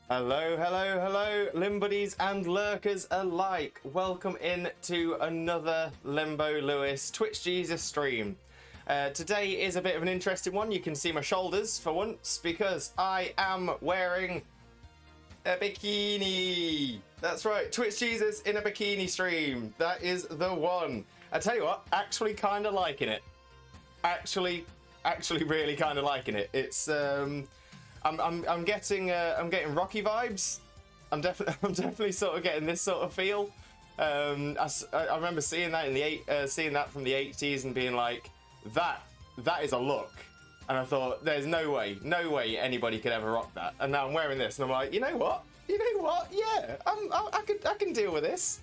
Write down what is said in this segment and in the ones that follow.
Hello, hello, hello, Limbuddies and lurkers alike. Welcome in to another Limbo Lewis Twitch Jesus stream. Today is a bit of an interesting one. You can see my shoulders for once because I am wearing a bikini. That's right, Twitch Jesus in a bikini stream. That is the one. I tell you what, actually kind of liking it. Actually really kind of liking it. It's I'm getting Rocky vibes. I'm definitely sort of getting this sort of feel. I remember seeing that seeing that from the 80s and being like, that is a look. And I thought, there's no way anybody could ever rock that. And now I'm wearing this, and I'm like, you know what? Yeah, I can deal with this.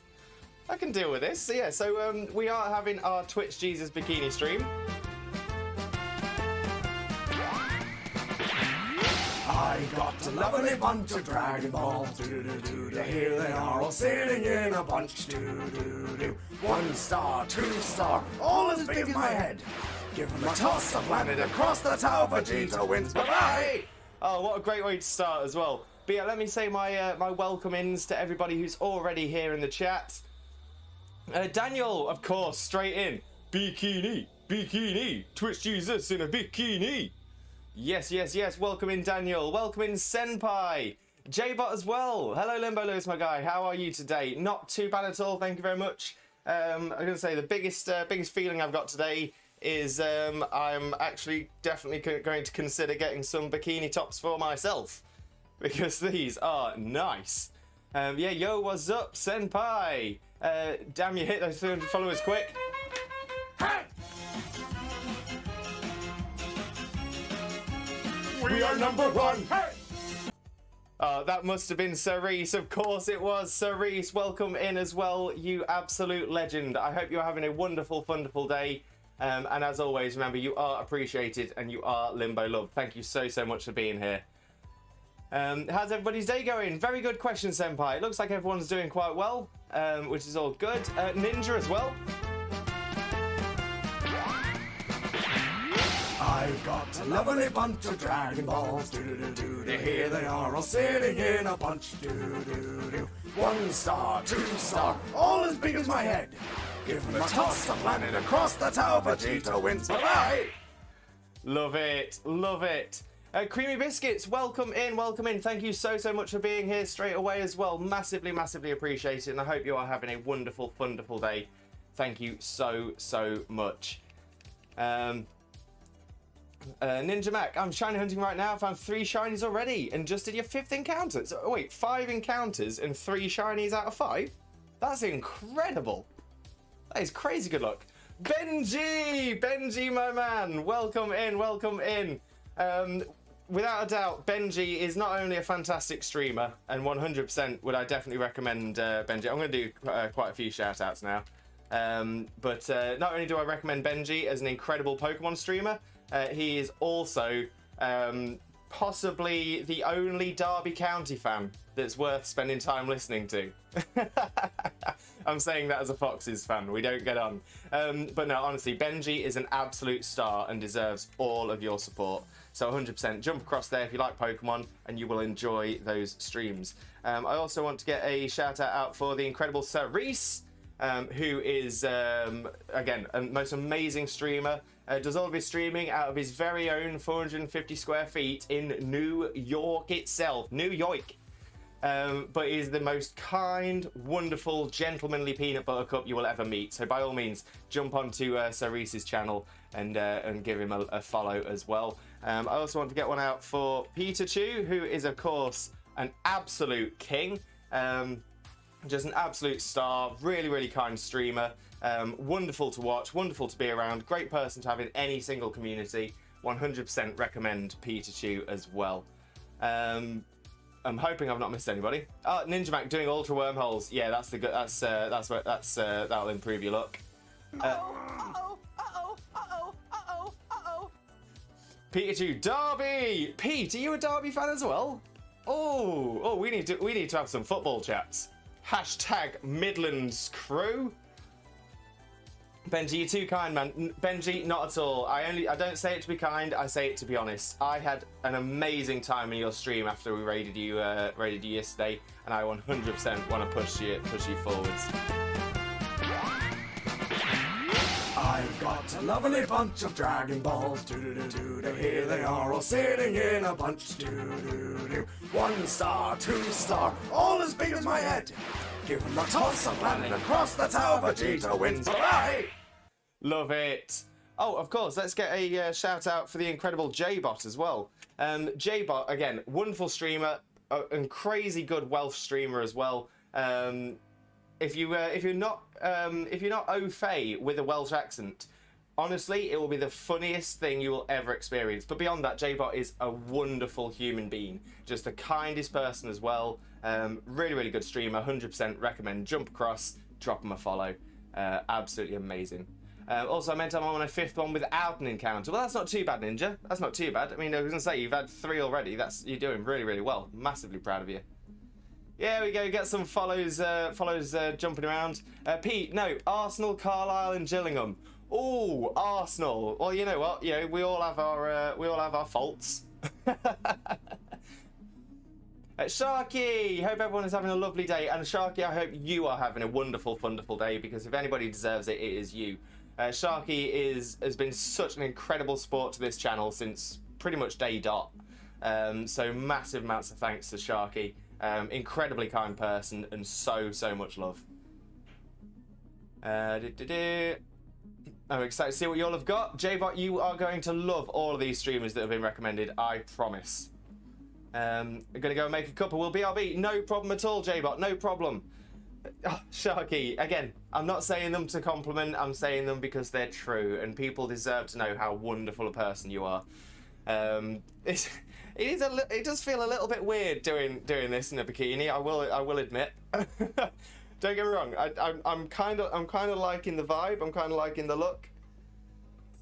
I can deal with this. So yeah, so we are having our Twitch Jesus bikini stream. I got a lovely bunch of Dragon Balls, here they are all sitting in a bunch, 1 star, 2 star, all as big as my head. Give them a toss, I've landed across the tower, Vegeta wins, bye-bye! Oh, what a great way to start as well. But yeah, let me say my my welcome-ins to everybody who's already here in the chat. Daniel, of course, straight in. Bikini, Twitch Jesus in a bikini. Yes. Welcome in, Daniel. Welcome in, Senpai. J-Bot as well. Hello, Limbo Lewis, my guy. How are you today? Not too bad at all. Thank you very much. I'm going to say the biggest feeling I've got today is I'm actually definitely going to consider getting some bikini tops for myself because these are nice. Yeah, yo, what's up, Senpai? Damn, you hit those 300 followers quick. Hey! We are number one! Hey! That must have been Cerise. Of course it was. Cerise, welcome in as well, you absolute legend. I hope you're having a wonderful, wonderful day. And as always, remember, you are appreciated and you are Limbo loved. Thank you so much for being here. How's everybody's day going? Very good question, Senpai. It looks like everyone's doing quite well, which is all good. Ninja as well. I've got a lovely bunch of Dragon Balls, here they are all sitting in a bunch, 1 star, 2 star, all as big as my head. Give them a toss, I've landed across the tower, Vegeta wins, bye-bye! Love it. Creamy Biscuits, welcome in. Thank you so much for being here straight away as well. Massively appreciate it, and I hope you are having a wonderful day. Thank you so much. Ninja Mac, I'm shiny hunting right now. I found 3 shinies already and just did your 5th encounter. So, wait, 5 encounters and 3 shinies out of 5? That's incredible. That is crazy good luck. Benji, my man, welcome in. Without a doubt, Benji is not only a fantastic streamer, and 100% would I definitely recommend Benji. I'm going to do quite a few shout outs now. But not only do I recommend Benji as an incredible Pokemon streamer, he is also possibly the only Derby County fan that's worth spending time listening to. I'm saying that as a Foxes fan. We don't get on. But no, honestly, Benji is an absolute star and deserves all of your support. So 100% jump across there if you like Pokemon and you will enjoy those streams. I also want to get a shout out for the incredible Cerise, who is, again, a most amazing streamer. Does all of his streaming out of his very own 450 square feet in New York itself. New York. But is the most kind, wonderful, gentlemanly peanut butter cup you will ever meet. So by all means, jump onto Cerise's channel and give him a follow as well. I also want to get one out for Pikachu, who is, of course, an absolute king. Just an absolute star, really kind streamer. Wonderful to watch, wonderful to be around, great person to have in any single community. 100% recommend Pikachu as well. I'm hoping I've not missed anybody. Ninja Mac doing ultra wormholes. Yeah, that's the good. That'll improve your luck. Pikachu Derby. Pete, are you a Derby fan as well? Oh, we need to have some football chats. Hashtag Midlands crew. Benji, you're too kind, man. Benji, not at all. I don't say it to be kind. I say it to be honest. I had an amazing time in your stream after we raided you yesterday, and I 100% want to push you forwards. I've got a lovely bunch of Dragon Balls, do-do-do-do-do. Here they are all sitting in a bunch, do-do-do-do. 1 star, 2 star, all as big as my head. Give them a toss of landing across the tower, Vegeta wins. Bye! Love it. Oh, of course, let's get a shout out for the incredible J-Bot as well. J-Bot, again, wonderful streamer, and crazy good Welsh streamer as well. If you're not au fait with a Welsh accent, honestly, it will be the funniest thing you will ever experience. But beyond that, J-Bot is a wonderful human being, just the kindest person as well. Really, really good streamer. 100% recommend. Jump across, drop him a follow. Absolutely amazing. Also, I meant I'm on my 5th one without an encounter. Well, that's not too bad, Ninja. That's not too bad. I mean, I was gonna say you've had 3 already. You're doing really, really well. Massively proud of you. Yeah, we go. Get some follows jumping around. Pete, no, Arsenal, Carlisle, and Gillingham. Oh, Arsenal. Well, you know what? You know, we all have our faults. Sharky, hope everyone is having a lovely day. And Sharky, I hope you are having a wonderful, wonderful day, because if anybody deserves it, it is you. Sharky has been such an incredible support to this channel since pretty much day dot. So massive amounts of thanks to Sharky. Incredibly kind person and so much love. I'm excited to see what you all have got. J-Bot, you are going to love all of these streamers that have been recommended, I promise. I'm gonna go and make a couple. Will BRB, no problem at all, J-Bot, no problem. Oh, Sharky, again, I'm not saying them to compliment, I'm saying them because they're true, and people deserve to know how wonderful a person you are. It does feel a little bit weird doing this in a bikini. I will admit. Don't get me wrong. I'm kind of liking the vibe. I'm kind of liking the look.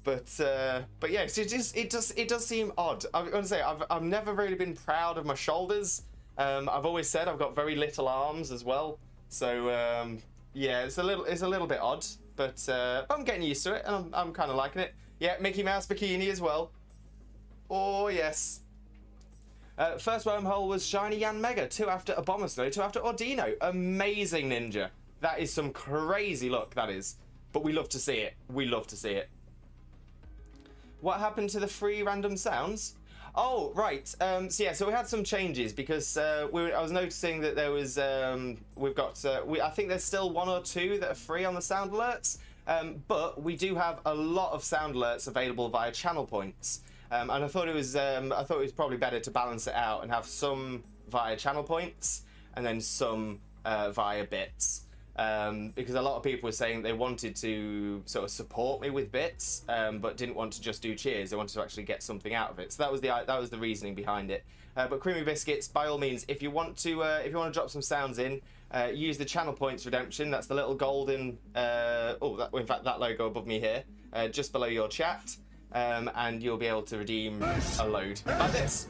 But yeah, it does seem odd. I'm gonna say I've never really been proud of my shoulders. I've always said I've got very little arms as well. So yeah, it's a little bit odd. But I'm getting used to it, and I'm kind of liking it. Yeah, Mickey Mouse bikini as well. Oh yes. First wormhole was Shiny Yan Mega, 2 after Abomasnow, 2 after Ordino. Amazing, Ninja. That is some crazy luck, that is. But we love to see it. We love to see it. What happened to the free random sounds? Oh, right. So yeah, so we had some changes because I was noticing that there was, I think there's still 1 or 2 that are free on the sound alerts. But we do have a lot of sound alerts available via channel points. And I thought it was probably better to balance it out and have some via channel points and then some via bits, because a lot of people were saying they wanted to sort of support me with bits, but didn't want to just do cheers. They wanted to actually get something out of it. So that was the reasoning behind it. But Creamy Biscuits, by all means, if you want to drop some sounds in, use the channel points redemption. That's the little golden in fact that logo above me here, just below your chat. And you'll be able to redeem a load like this.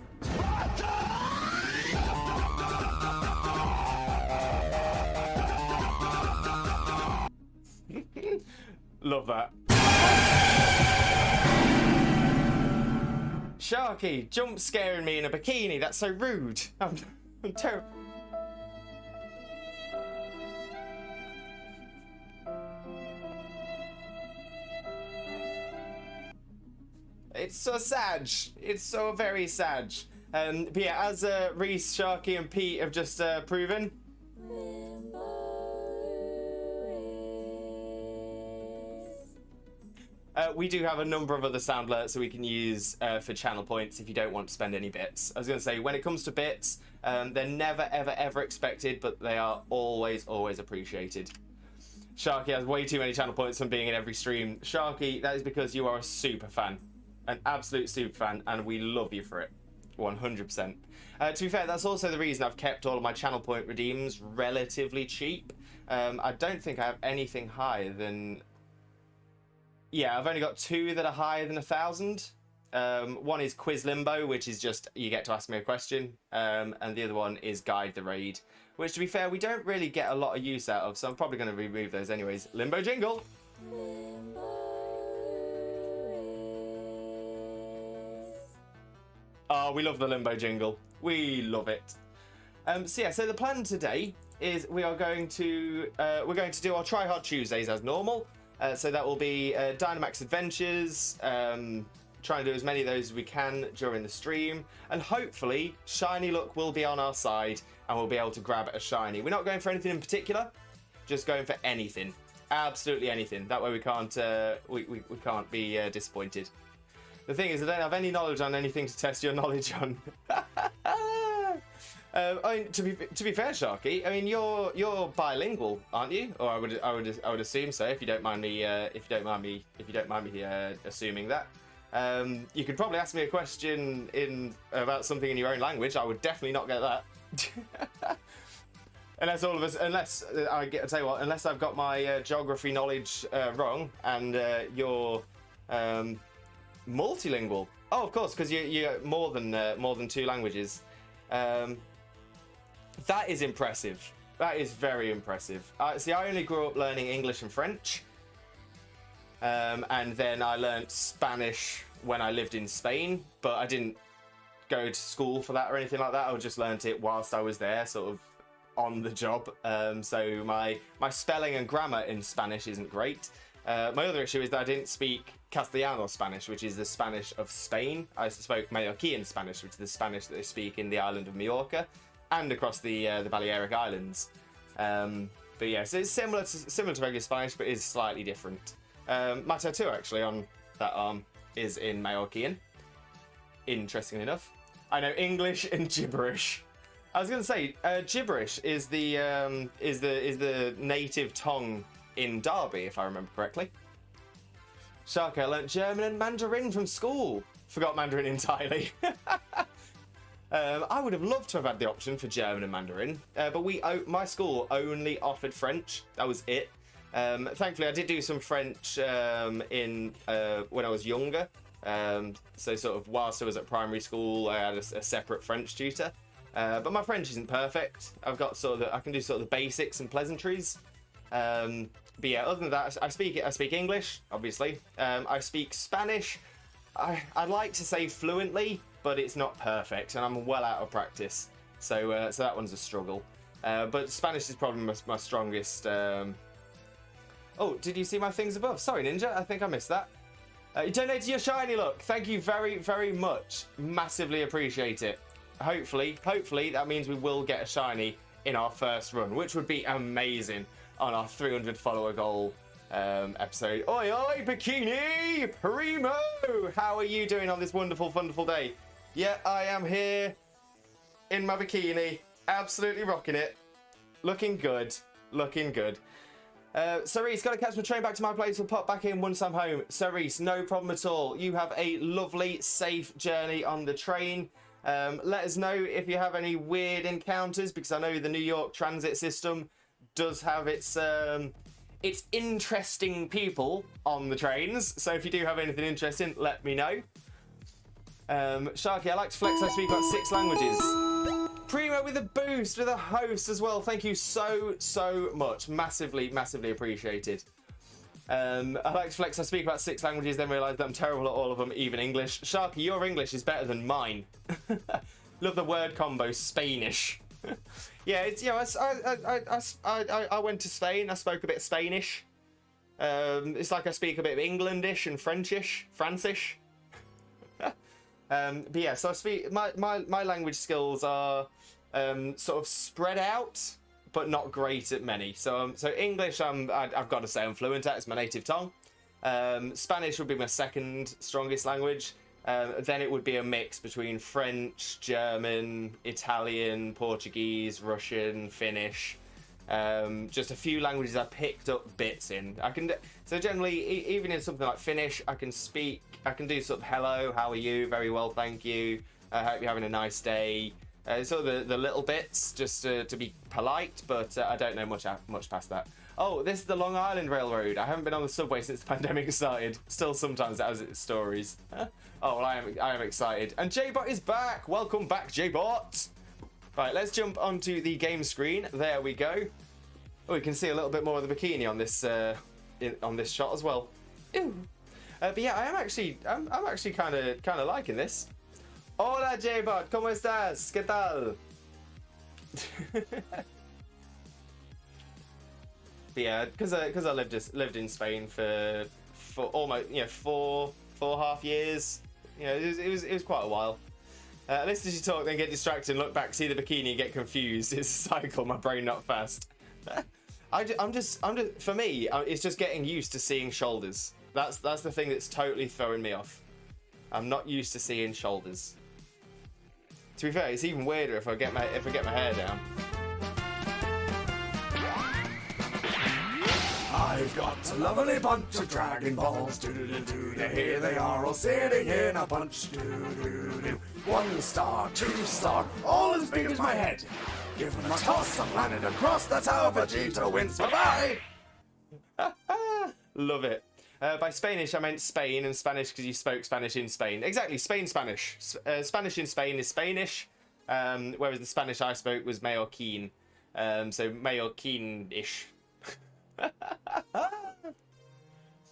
Love that. Sharky, jump scaring me in a bikini. That's so rude. I'm terrible. It's so sad. It's so very sad. But yeah, as Reese, Sharky, and Pete have just proven, we do have a number of other sound alerts that we can use for channel points if you don't want to spend any bits. I was going to say, when it comes to bits, they're never, ever expected, but they are always appreciated. Sharky has way too many channel points from being in every stream. Sharky, that is because you are a super fan. An absolute super fan, and we love you for it. 100%. To be fair, that's also the reason I've kept all of my channel point redeems relatively cheap. I don't think I have anything higher than... Yeah, I've only got 2 that are higher than 1,000. One is Quiz Limbo, which is just you get to ask me a question. And the other one is Guide the Raid, which, to be fair, we don't really get a lot of use out of, so I'm probably going to remove those anyways. Limbo Jingle! Oh, we love the Limbo jingle. We love it. So the plan today is we are going to do our Try Hard Tuesdays as normal. So that will be Dynamax Adventures, try and do as many of those as we can during the stream, and hopefully shiny luck will be on our side and we'll be able to grab a shiny. We're not going for anything in particular, just going for anything, absolutely anything. That way we can't we can't be disappointed. The thing is, I don't have any knowledge on anything to test your knowledge on. I mean, to be fair, Sharky, I mean you're bilingual, aren't you? Or I would assume so. If you don't mind me assuming that. You could probably ask me a question about something in your own language. I would definitely not get that. Unless I've got my geography knowledge wrong, and you're multilingual. Oh, of course, because you're more than two languages. That is impressive. That is very impressive. See, I only grew up learning English and French. And then I learnt Spanish when I lived in Spain, but I didn't go to school for that or anything like that. I just learnt it whilst I was there, sort of on the job. So my spelling and grammar in Spanish isn't great. My other issue is that I didn't speak Castellano Spanish, which is the Spanish of Spain. I spoke Mallorquin Spanish, which is the Spanish that they speak in the island of Majorca and across the Balearic Islands. But yeah, so it's similar to regular Spanish, but is slightly different. My tattoo actually on that arm is in Mallorquin. Interestingly enough, I know English and gibberish. I was going to say gibberish is the native tongue in Derby, if I remember correctly. Sharky, I learnt German and Mandarin from school. Forgot Mandarin entirely. I would have loved to have had the option for German and Mandarin, but my school only offered French. That was it. Thankfully, I did do some French when I was younger. So sort of whilst I was at primary school, I had a separate French tutor. But my French isn't perfect. I can do sort of the basics and pleasantries. But yeah, other than that, I speak English, obviously. I speak Spanish. I'd like to say fluently, but it's not perfect, and I'm well out of practice. So that one's a struggle. But Spanish is probably my strongest. Oh, did you see my things above? Sorry, Ninja, I think I missed that. You donated your shiny luck. Thank you very, very much. Massively appreciate it. Hopefully, that means we will get a shiny in our first run, which would be amazing on our 300 follower goal episode. Oi, oi, Bikini! Primo! How are you doing on this wonderful, wonderful day? Yeah, I am here in my bikini. Absolutely rocking it. Looking good. Looking good. Cerise, got to catch my train back to my place. We'll pop back in once I'm home. Cerise, no problem at all. You have a lovely, safe journey on the train. Let us know if you have any weird encounters, because I know the New York transit system does have its interesting people on the trains. So if you do have anything interesting, let me know. Sharky, I like to flex. I speak about 6 languages. Primo with a boost, with a host as well. Thank you so much. Massively appreciated. I like to flex. I speak about 6 languages, then realise that I'm terrible at all of them, even English. Sharky, your English is better than mine. Love the word combo, Spanish. Yeah, it's, you know, I went to Spain. I spoke a bit of Spanish. It's like I speak a bit of Englandish and Frenchish, Francish. But yeah, so I speak. My language skills are sort of spread out, but not great at many. So English, I've got to say I'm fluent at. It's my native tongue. Spanish would be my second strongest language. Then it would be a mix between French, German, Italian, Portuguese, Russian, Finnish. Just a few languages I picked up bits in. So generally, even in something like Finnish, I can do sort of hello, how are you? Very well, thank you. I hope you're having a nice day. Sort of the little bits, just to be polite, but I don't know much past that. Oh, this is the Long Island Railroad. I haven't been on the subway since the pandemic started. Still sometimes it has its stories. Oh, well, I am excited. And J-Bot is back. Welcome back, J-Bot. Right, let's jump onto the game screen. There we go. Oh, we can see a little bit more of the bikini on this on this shot as well. Ew. But yeah, I'm actually kind of liking this. Hola J-Bot, ¿cómo estás? ¿Qué tal? But yeah, because I lived in Spain for almost 4.5 years. You know, it was quite a while. Listen to you talk, then get distracted, look back, see the bikini, and get confused. It's a cycle. My brain not fast. I'm just for me, it's just getting used to seeing shoulders. That's the thing that's totally throwing me off. I'm not used to seeing shoulders. To be fair, it's even weirder if I get my hair down. I've got a lovely bunch of Dragon Balls, doo-doo-doo-doo. Here they are all sitting in a bunch, doo-doo-doo. 1 star, 2 star, all as big as my head. Give them a toss, a planet across, that's how Vegeta wins. Bye-bye! Love it. By Spanish, I meant Spain, and Spanish because you spoke Spanish in Spain. Exactly, Spain Spanish. Spanish in Spain is Spanish, whereas the Spanish I spoke was Mallorquin. So Mallorquin-ish.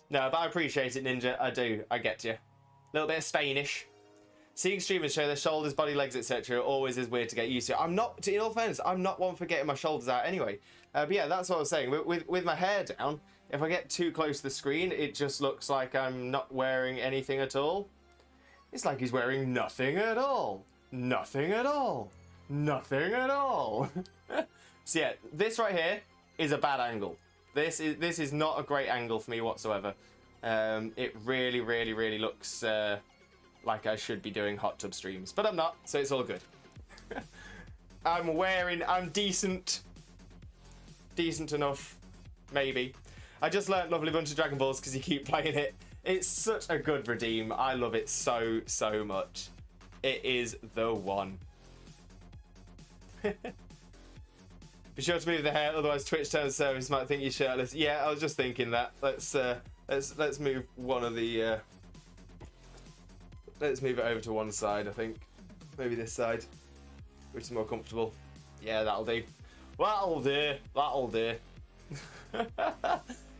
No, but I appreciate it, Ninja. I do. I get you. A little bit of Spanish. Seeing streamers show their shoulders, body, legs, etc. always is weird to get used to. I'm not, in all fairness, I'm not one for getting my shoulders out anyway. But yeah, that's what I was saying. With my hair down, if I get too close to the screen, it just looks like I'm not wearing anything at all. It's like he's wearing nothing at all. Nothing at all. Nothing at all. So yeah, this right here is a bad angle. This is not a great angle for me whatsoever. It really looks like I should be doing hot tub streams, but I'm not, so it's all good. I'm decent enough, maybe. I just learnt Lovely Bunch of Dragon Balls because you keep playing it. It's such a good redeem. I love it so much. It is the one. Be sure to move the hair, otherwise Twitch terms service might think you're shirtless. Yeah, I was just thinking that. Let's move one of the. Let's move it over to one side. I think maybe this side, which is more comfortable. Yeah, that'll do. That'll do. That'll do.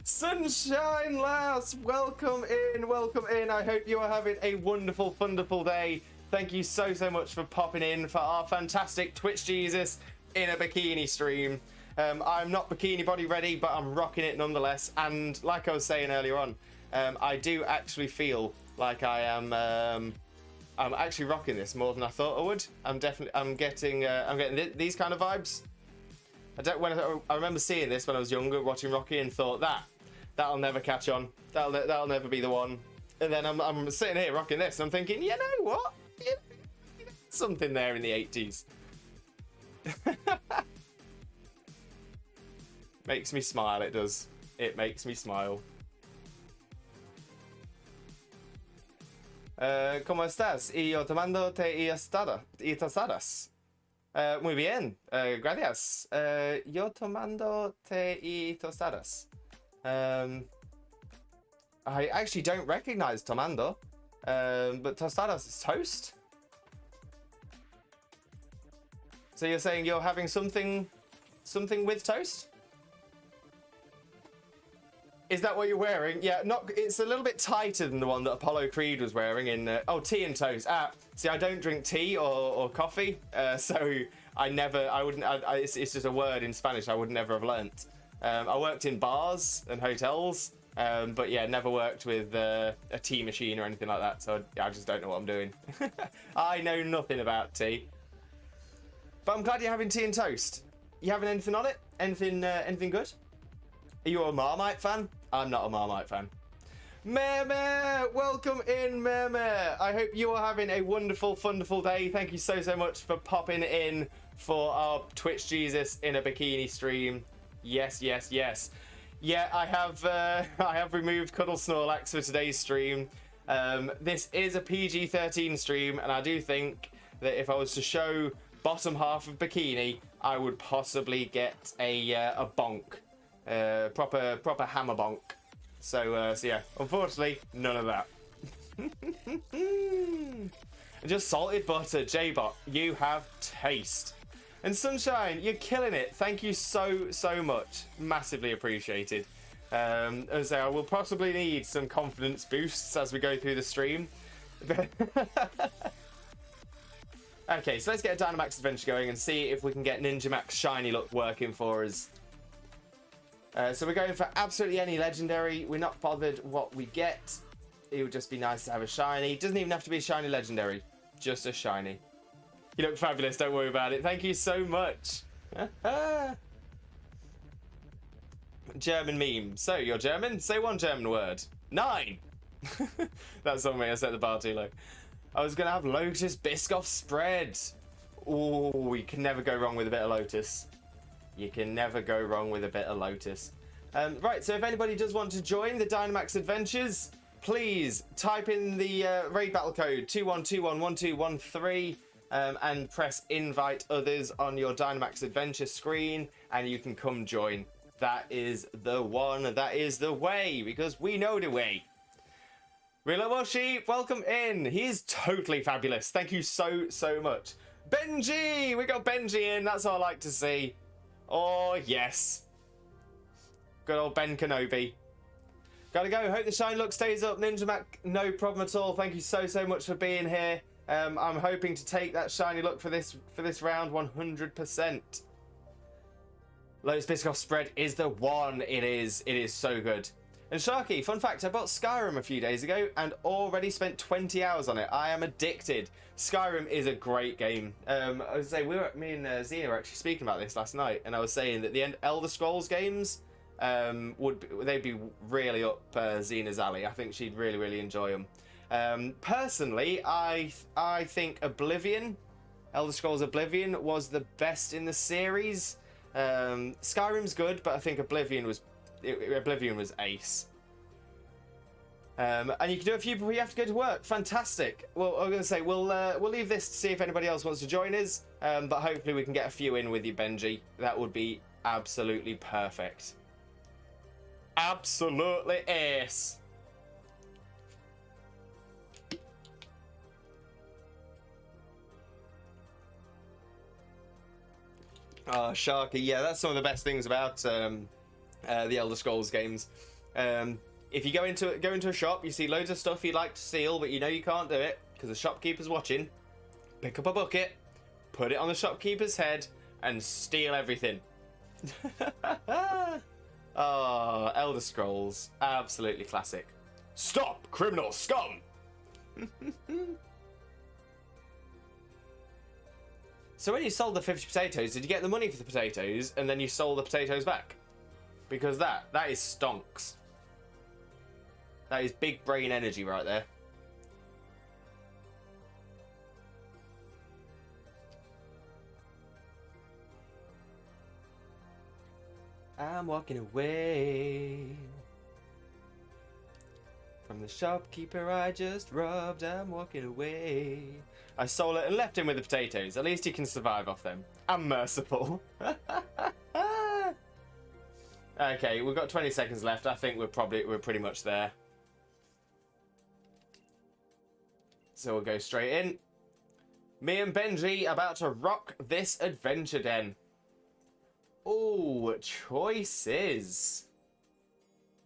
Sunshine Lass, welcome in, welcome in. I hope you are having a wonderful, wonderful day. Thank you so much for popping in for our fantastic Twitch Jesus in a bikini stream. I'm not bikini body ready, but I'm rocking it nonetheless. And like I was saying earlier on, I do actually feel like I'm actually rocking this more than I thought I would. I'm getting these kind of vibes. I remember seeing this when I was younger, watching Rocky, and thought that'll never catch on. That'll never be the one. And then I'm sitting here rocking this, and I'm thinking, you know what? Something there in the 80s. Makes me smile, it does. It makes me smile. ¿Cómo estás? Y yo tomándote y tostadas. Muy bien, gracias. Yo tomando té y tostadas. I actually don't recognize tomando, but tostadas is toast. So you're saying you're having something with toast? Is that what you're wearing? Yeah, it's a little bit tighter than the one that Apollo Creed was wearing in... tea and toast. See, I don't drink tea or coffee, so it's just a word in Spanish I would never have learnt. I worked in bars and hotels, but yeah, never worked with a tea machine or anything like that, so I just don't know what I'm doing. I know nothing about tea. But I'm glad you're having tea and toast. You having anything on it? Anything good? Are you a Marmite fan? I'm not a Marmite fan. Meme, welcome in, Meme. I hope you are having a wonderful, wonderful day. Thank you so much for popping in for our Twitch Jesus in a bikini stream. Yes. Yeah, I have removed Cuddle Snorlax for today's stream. This is a PG-13 stream, and I do think that if I was to show bottom half of bikini, I would possibly get a bonk. Proper hammer bonk. So yeah, unfortunately, none of that. Just salted butter, J-Bot, you have taste. And Sunshine, you're killing it. Thank you so much. Massively appreciated. So I will possibly need some confidence boosts as we go through the stream. Okay, so let's get a Dynamax adventure going and see if we can get Ninja Max shiny luck working for us. So we're going for absolutely any legendary. We're not bothered what we get. It would just be nice to have a shiny. Doesn't even have to be a shiny legendary, just a shiny. You look fabulous, don't worry about it. Thank you so much. German meme. So, you're German? Say one German word. 9! That's on me, I set the bar too low. I was going to have Lotus Biscoff spread. Oh, you can never go wrong with a bit of Lotus. You can never go wrong with a bit of Lotus. Right, so if anybody does want to join the Dynamax Adventures, please type in the raid battle code 21211213 and press invite others on your Dynamax Adventure screen and you can come join. That is the one, that is the way, because we know the way. Real Sheep, welcome in. He's totally fabulous. Thank you so much. Benji! We got Benji in, that's all I like to see. Oh, yes. Good old Ben Kenobi. Gotta go. Hope the shine look stays up. Ninja Mac, no problem at all. Thank you so much for being here. I'm hoping to take that shiny look for this round 100%. Lotus Biscoff spread is the one. It is so good. And Sharky, fun fact, I bought Skyrim a few days ago and already spent 20 hours on it. I am addicted. Skyrim is a great game. I was saying, me and Xena were actually speaking about this last night, and I was saying that the Elder Scrolls games they'd be really up Xena's alley. I think she'd really enjoy them. Personally, I think Elder Scrolls Oblivion was the best in the series. Skyrim's good, but I think Oblivion was ace. And you can do a few before you have to go to work. Fantastic. Well, I'm going to say we'll leave this to see if anybody else wants to join us. But hopefully we can get a few in with you, Benji. That would be absolutely perfect. Absolutely ace. Oh, Sharky, yeah, that's some of the best things about the Elder Scrolls games. If you go into a shop, you see loads of stuff you'd like to steal, but you know you can't do it because the shopkeeper's watching. Pick up a bucket, put it on the shopkeeper's head, and steal everything. Oh, Elder Scrolls, absolutely classic. Stop, criminal scum! So when you sold the 50 potatoes, did you get the money for the potatoes and then you sold the potatoes back? Because that is stonks. That is big brain energy right there. I'm walking away from the shopkeeper I just robbed. I'm walking away. I sold it and left him with the potatoes. At least he can survive off them. I'm merciful. Okay, we've got 20 seconds left. I think we're pretty much there. So we'll go straight in. Me and Benji about to rock this adventure den. Oh, choices.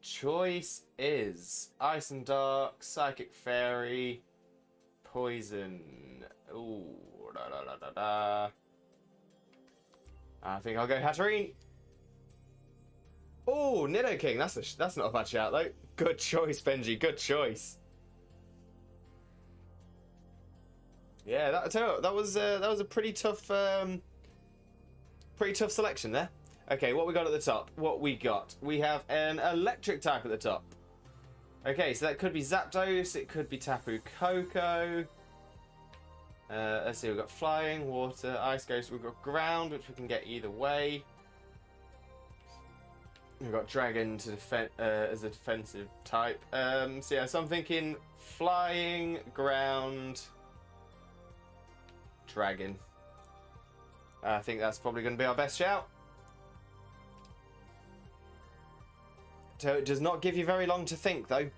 Choice is Ice and Dark, Psychic Fairy, Poison. Ooh, da. I think I'll go Hatterene. Oh, Nidoking. That's not a bad shout though. Good choice, Benji. Good choice. Yeah, that was a pretty tough selection there. Okay, what we got at the top? We have an electric type at the top. Okay, so that could be Zapdos, it could be Tapu Koko. Let's see, we've got Flying, Water, Ice Ghost, we've got Ground, which we can get either way. We've got Dragon to defend as a defensive type. So yeah, so I'm thinking Flying, Ground, Dragon. I think that's probably going to be our best shout. So it does not give you very long to think, though.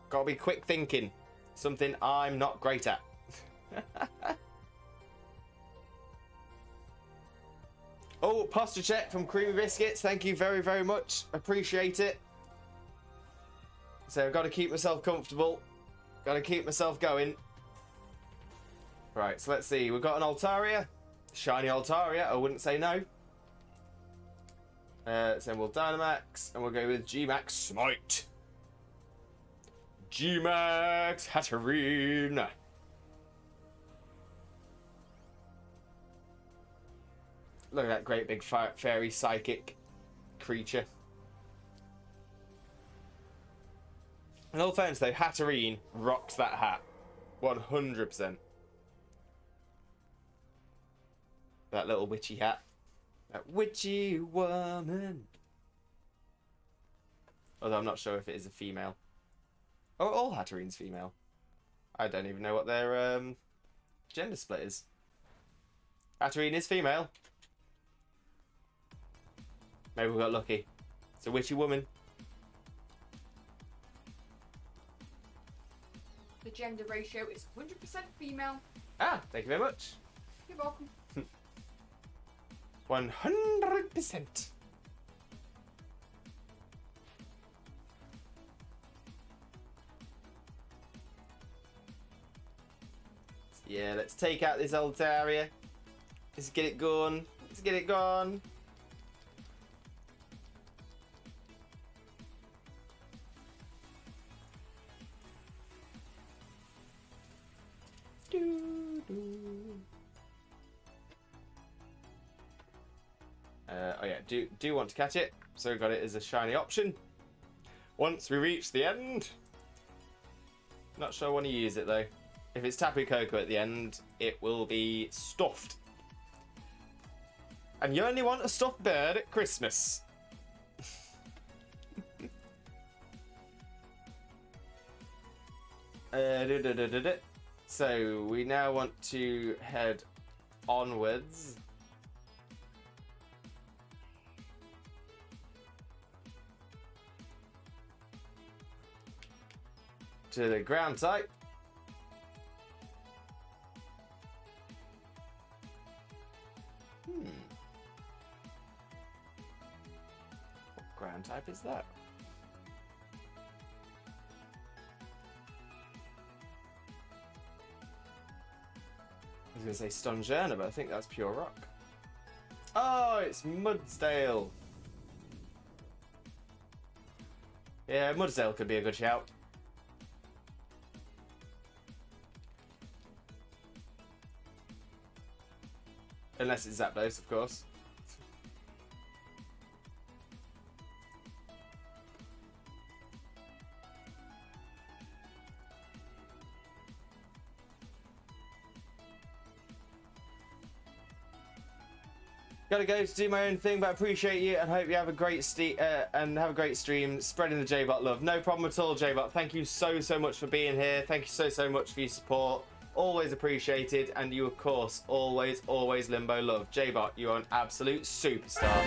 Gotta be quick thinking. Something I'm not great at. Oh, posture check from Creamy Biscuits. Thank you very, very much. Appreciate it. So I've got to keep myself comfortable. Got to keep myself going. Right, so let's see. We've got an Altaria. Shiny Altaria. I wouldn't say no. So we'll Dynamax, and we'll go with G-Max Smite. G-Max Hatterene. Look at that great big fairy psychic creature. In all fairness though, Hatterene rocks that hat. 100%. That little witchy hat. That witchy woman. Although I'm not sure if it is a female. Oh, all Hatterene's female. I don't even know what their gender split is. Hatterene is female. Maybe we got lucky. It's a witchy woman. The gender ratio is 100% female. Ah, thank you very much. You're welcome. 100%. Yeah, let's take out this Altaria. Let's get it going. Let's get it going. Oh yeah, do want to catch it, so we got it as a shiny option. Once we reach the end, not sure I want to use it though. If it's Tapu Koko at the end, it will be stuffed. And you only want a stuffed bird at Christmas. So we now want to head onwards. To the ground type. What ground type is that? I was going to say Stungerna, but I think that's pure rock. Oh, it's Mudsdale. Yeah, Mudsdale could be a good shout. Unless it's Zapdos, of course. Gotta go to do my own thing, but I appreciate you and hope you have a great stream, spreading the J-Bot love. No problem at all, J-Bot. Thank you so much for being here. Thank you so much for your support. Always appreciated, and you, of course, always Limbo love. J-Bot, you are an absolute superstar.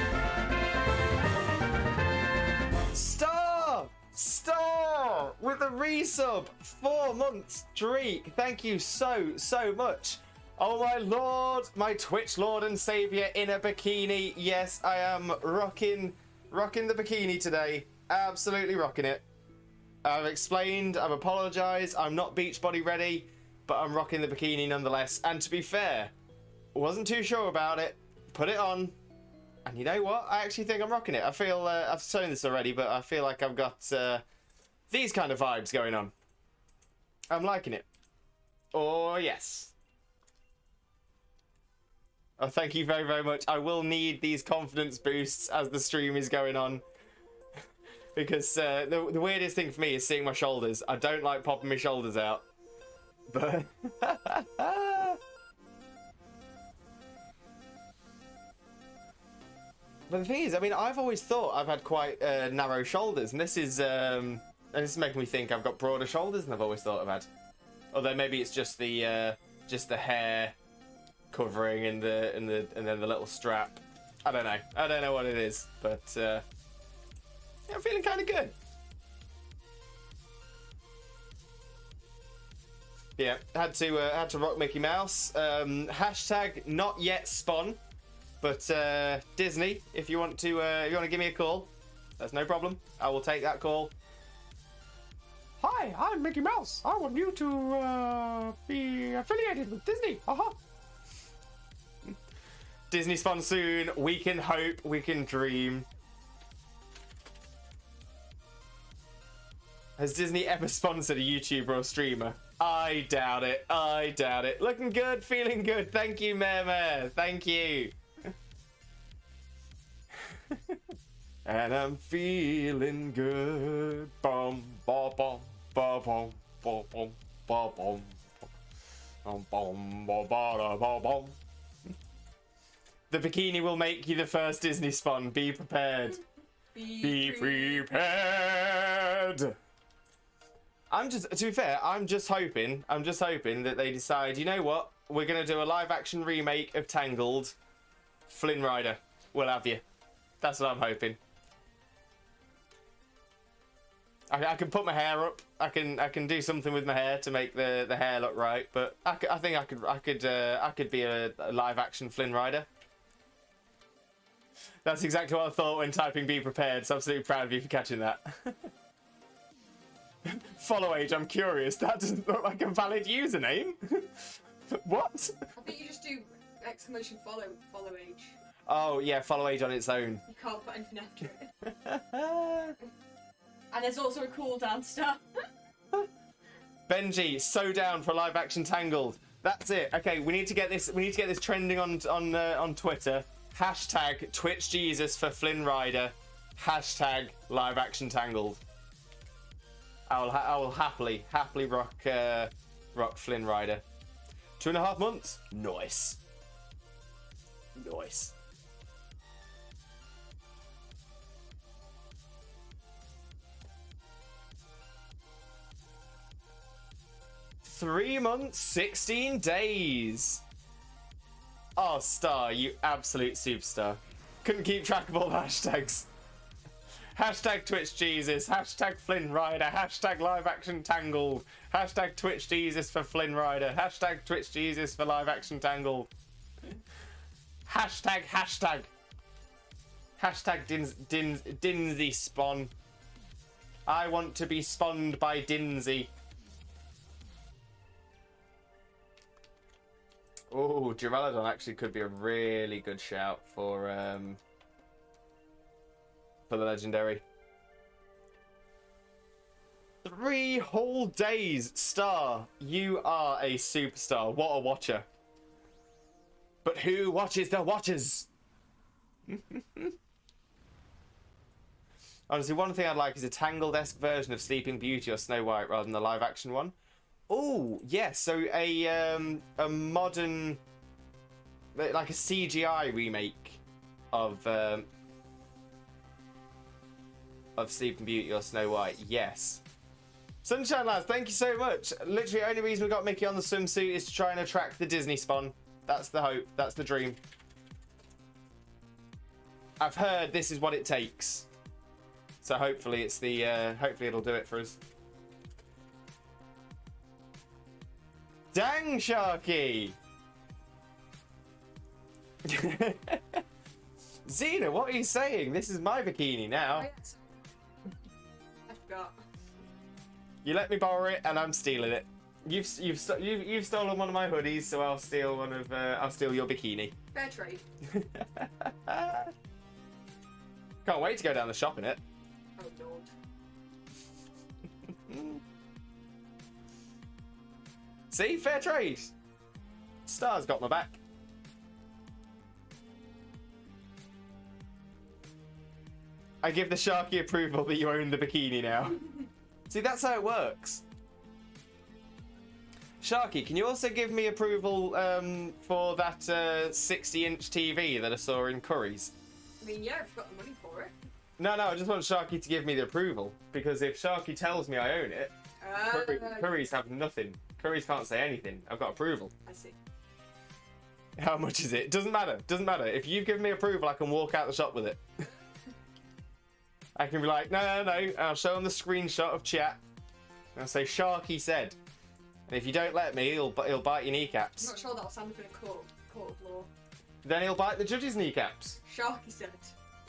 Star with a resub, 4 months streak. Thank you so much. Oh my lord, my Twitch lord and savior in a bikini. Yes, I am rocking the bikini today. Absolutely rocking it. I've explained, I've apologized, I'm not beach body ready, but I'm rocking the bikini nonetheless. And to be fair, wasn't too sure about it, put it on, and you know what? I actually think I'm rocking it. I feel, I've shown this already, but I feel like I've got these kind of vibes going on. I'm liking it. Oh, yes. Oh, thank you very much. I will need these confidence boosts as the stream is going on. Because the weirdest thing for me is seeing my shoulders. I don't like popping my shoulders out. But... But the thing is, I mean, I've always thought I've had quite narrow shoulders. And this is making me think I've got broader shoulders than I've always thought I've had. Although maybe it's just the hair covering and then the little strap. I don't know what it is, but yeah, I'm feeling kind of good. Yeah, had to rock Mickey Mouse. Hashtag not yet spawn. But Disney, if you want to give me a call, that's no problem. I will take that call. Hi, I'm Mickey Mouse. I want you to be affiliated with Disney. Aha. Disney spawn soon. We can hope. We can dream. Has Disney ever sponsored a YouTuber or streamer? I doubt it. I doubt it. Looking good, feeling good. Thank you, Mare. Thank you. And I'm feeling good. Bum, bum, bum, bum, bum, bum, bum, bum, bum, bum, bum, bum, bum, bum. The bikini will make you the first Disney spawn. Be prepared. Be prepared. To be fair, I'm just hoping that they decide, you know what? We're going to do a live action remake of Tangled. Flynn Rider, we'll have you. That's what I'm hoping. I can put my hair up. I can do something with my hair to make the hair look right. But I think I could be a live action Flynn Rider. That's exactly what I thought when typing "be prepared." So I'm absolutely proud of you for catching that. Follow age. I'm curious. That doesn't look like a valid username. What? I think you just do exclamation follow age. Oh yeah, follow age on its own. You can't put anything after it. And there's also a cooldown star. Benji, so down for live action Tangled. That's it. Okay, we need to get this. We need to get this trending on Twitter. Hashtag TwitchJesus for Flynn Rider. Hashtag live action Tangled. I will happily rock Flynn Rider. 2.5 months. Nice. Nice. Three months, 16 days. Oh, Star, you absolute superstar. Couldn't keep track of all the hashtags. Hashtag TwitchJesus, hashtag Flynn Rider, hashtag live action Tangled, hashtag TwitchJesus for Flynn Rider, hashtag TwitchJesus for live action Tangled. Hashtag. Hashtag Dinsey spawn. I want to be spawned by Dinsey. Oh, Duraludon actually could be a really good shout for the legendary. 3 whole days, Star. You are a superstar. What a watcher. But who watches the watchers? Honestly, one thing I'd like is a Tangled-esque version of Sleeping Beauty or Snow White rather than the live-action one. Oh, yes. So a modern, like a CGI remake of Sleeping Beauty or Snow White. Yes. Sunshine lads, thank you so much. Literally, only reason we got Mickey on the swimsuit is to try and attract the Disney spawn. That's the hope. That's the dream. I've heard this is what it takes. So hopefully it's the hopefully it'll do it for us. Dang, Sharky! Xena, what are you saying? This is my bikini now. I forgot. You let me borrow it, and I'm stealing it. You've stolen one of my hoodies, so I'll steal I'll steal your bikini. Fair trade. Can't wait to go down the shop in it. Oh lord. See, fair trade. Star's got my back. I give the Sharky approval that you own the bikini now. See, that's how it works. Sharky, can you also give me approval for that 60-inch TV that I saw in Curry's? I mean, yeah, I've got the money for it. No, I just want Sharky to give me the approval. Because if Sharky tells me I own it, Curry's have nothing. Curry's can't say anything. I've got approval. I see. How much is it? Doesn't matter. Doesn't matter. If you give me approval, I can walk out the shop with it. I can be like, no. And I'll show him the screenshot of chat. And I'll say, Sharky said. And if you don't let me, he'll bite your I'm kneecaps. not sure that'll stand up in a court of law. Then he'll bite the judge's kneecaps. Sharky said.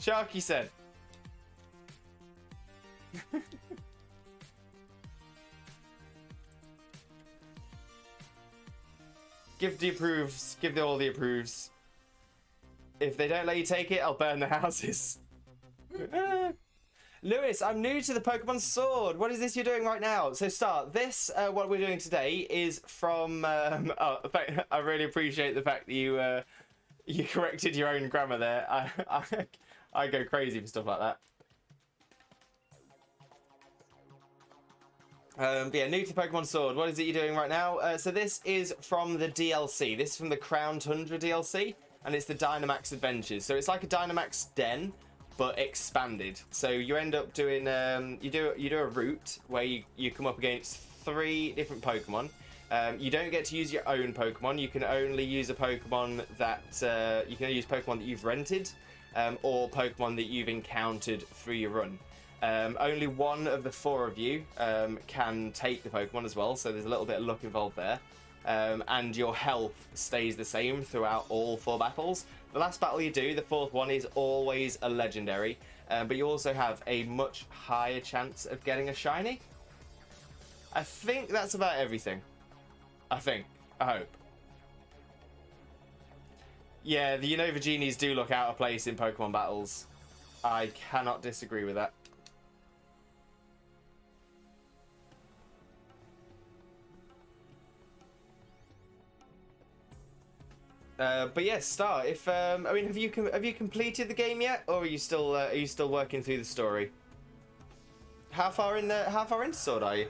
Sharky said. Give the approves. Give all the approves. If they don't let you take it, I'll burn the houses. Lewis, I'm new to the Pokemon Sword. What is this you're doing right now? So start. This, what we're doing today is from... I really appreciate the fact that you corrected your own grammar there. I go crazy for stuff like that. But yeah, new to Pokemon Sword. What is it you're doing right now? So this is from the DLC. This is from the Crown Tundra DLC, and it's the Dynamax Adventures. So it's like a Dynamax Den, but expanded. So you end up doing you do a route where you come up against 3 different Pokemon. You don't get to use your own Pokemon. You can only use a Pokemon that you can use Pokemon that you've rented, or Pokemon that you've encountered through your run. Only one of the 4 of you can take the Pokemon as well, so there's a little bit of luck involved there. And your health stays the same throughout all 4 battles. The last battle you do, the 4th one, is always a legendary, but you also have a much higher chance of getting a shiny. I think that's about everything. I hope. Yeah, the Unova Genies do look out of place in Pokemon battles. I cannot disagree with that. But yes, Star. If I mean, have you completed the game yet, or are you still working through the story? How far into Sword are you?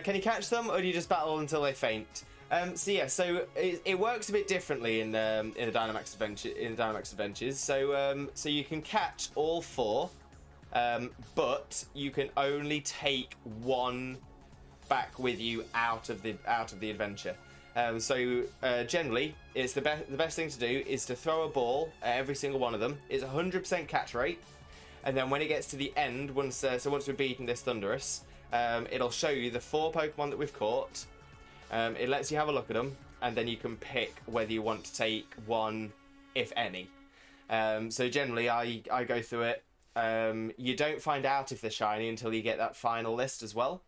Can you catch them, or do you just battle until they faint? So yeah, so it works a bit differently in the Dynamax Adventures. So you can catch all 4, but you can only take 1 back with you out of the adventure. Generally, it's the best thing to do is to throw a ball at every single one of them. It's 100% catch rate, and then when it gets to the end, once we've beaten this Thundurus, it'll show you the 4 Pokemon that we've caught. It lets you have a look at them, and then you can pick whether you want to take one, if any. So generally, I go through it. You don't find out if they're shiny until you get that final list as well.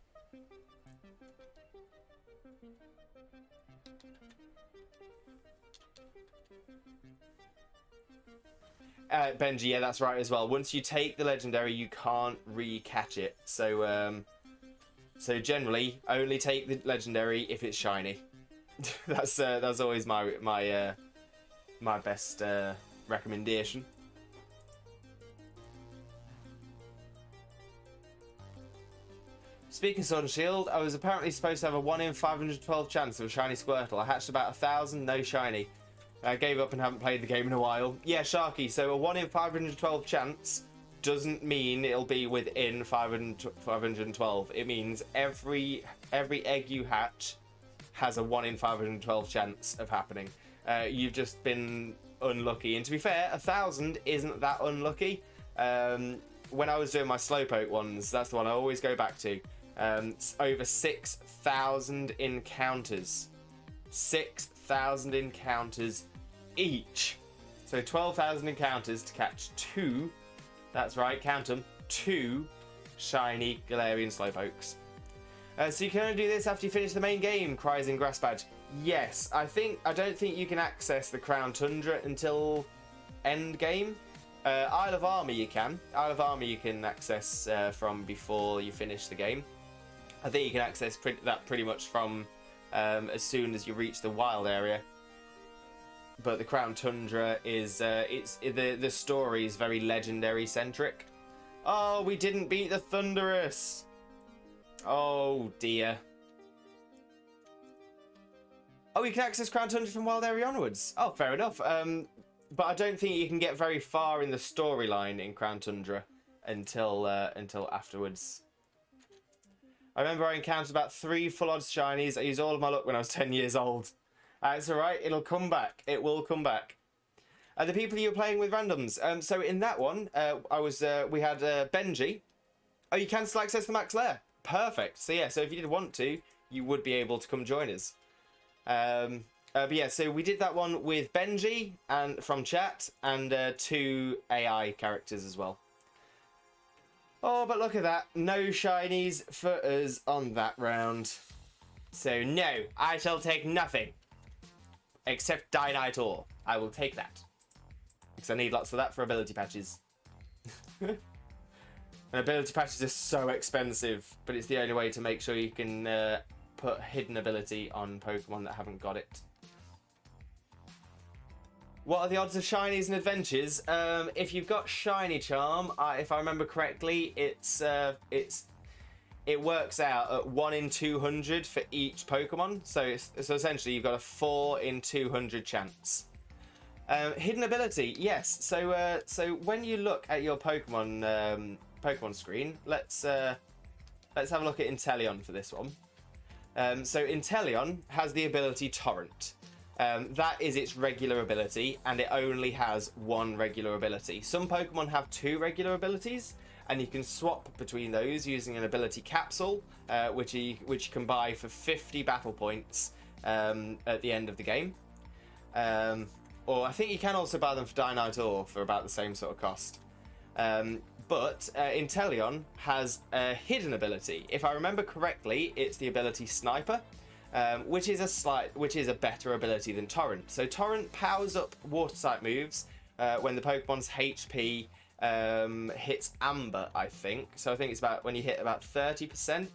Benji, yeah, that's right as well. Once you take the legendary, you can't re-catch it. So generally, only take the legendary if it's shiny. That's always my best recommendation. Speaking of Sword and Shield, I was apparently supposed to have a 1 in 512 chance of a shiny Squirtle. I hatched about 1,000, no shiny. I gave up and haven't played the game in a while. Yeah, Sharky, so a 1 in 512 chance doesn't mean it'll be within 512. It means every egg you hatch has a 1 in 512 chance of happening. You've just been unlucky. And to be fair, 1,000 isn't that unlucky. When I was doing my Slowpoke ones, that's the one I always go back to. Over 6,000 encounters. 6,000 encounters each. So 12,000 encounters to catch 2, that's right, count them, 2 shiny Galarian Slowpokes. So you can only do this after you finish the main game, cries in Grass Badge. Yes, I don't think you can access the Crown Tundra until end game. Isle of Armor you can. Isle of Armor you can access from before you finish the game. I think you can access that pretty much from as soon as you reach the wild area. But the Crown Tundra is the story is very legendary centric. Oh, we didn't beat the Thundurus. Oh dear. Oh, you can access Crown Tundra from wild area onwards. Oh, fair enough. But I don't think you can get very far in the storyline in Crown Tundra until afterwards. I remember I encountered about 3 full odds shinies. I used all of my luck when I was 10 years old. It's alright, it'll come back. It will come back. The people you were playing with randoms. So in that one, we had Benji. Oh, you can still access the max lair. Perfect. So yeah, so if you did want to, you would be able to come join us. But yeah, so we did that one with Benji and from chat and 2 AI characters as well. Oh, but look at that. No shinies for us on that round. So no, I shall take nothing. Except Dynite Ore. I will take that. Because I need lots of that for ability patches. And ability patches are so expensive, but it's the only way to make sure you can put hidden ability on Pokemon that haven't got it. What are the odds of shinies and adventures? If you've got Shiny Charm, if I remember correctly, it works out at 1 in 200 for each Pokemon. So essentially you've got a 4 in 200 chance. Hidden ability, yes. So when you look at your Pokemon screen, let's have a look at Inteleon for this one. So Inteleon has the ability Torrent. That is its regular ability, and it only has 1 regular ability. Some Pokemon have 2 regular abilities, and you can swap between those using an ability capsule, which you can buy for 50 battle points at the end of the game. Or I think you can also buy them for Dynite Ore for about the same sort of cost. But Inteleon has a hidden ability. If I remember correctly, it's the ability Sniper. Which is a better ability than Torrent. So Torrent powers up water type moves when the Pokemon's HP hits Amber, I think. So I think it's about when you hit about 30%.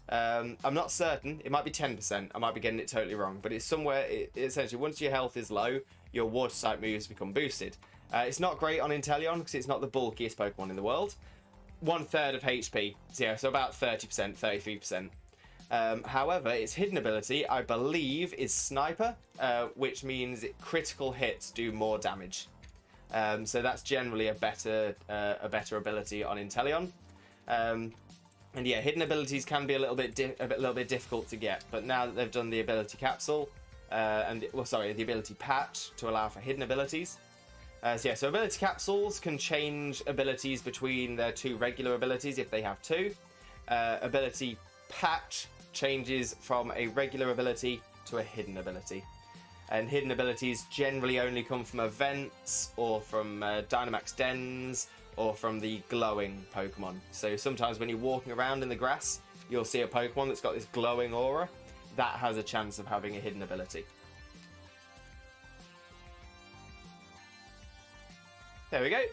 I'm not certain. It might be 10%. I might be getting it totally wrong, but it's somewhere. Essentially, once your health is low, your water type moves become boosted. It's not great on Inteleon because it's not the bulkiest Pokemon in the world. 1/3 of HP, so about 30%, 33%. However, its hidden ability, I believe, is Sniper, which means critical hits do more damage. So that's generally a better ability on Inteleon. And yeah, hidden abilities can be a little bit difficult to get, but now that they've done the ability capsule the ability patch to allow for hidden abilities. So ability capsules can change abilities between their 2 regular abilities if they have 2. Ability patch changes from a regular ability to a hidden ability. And hidden abilities generally only come from events or from Dynamax dens or from the glowing Pokemon. So sometimes when you're walking around in the grass, you'll see a Pokemon that's got this glowing aura. That has a chance of having a hidden ability. There we go.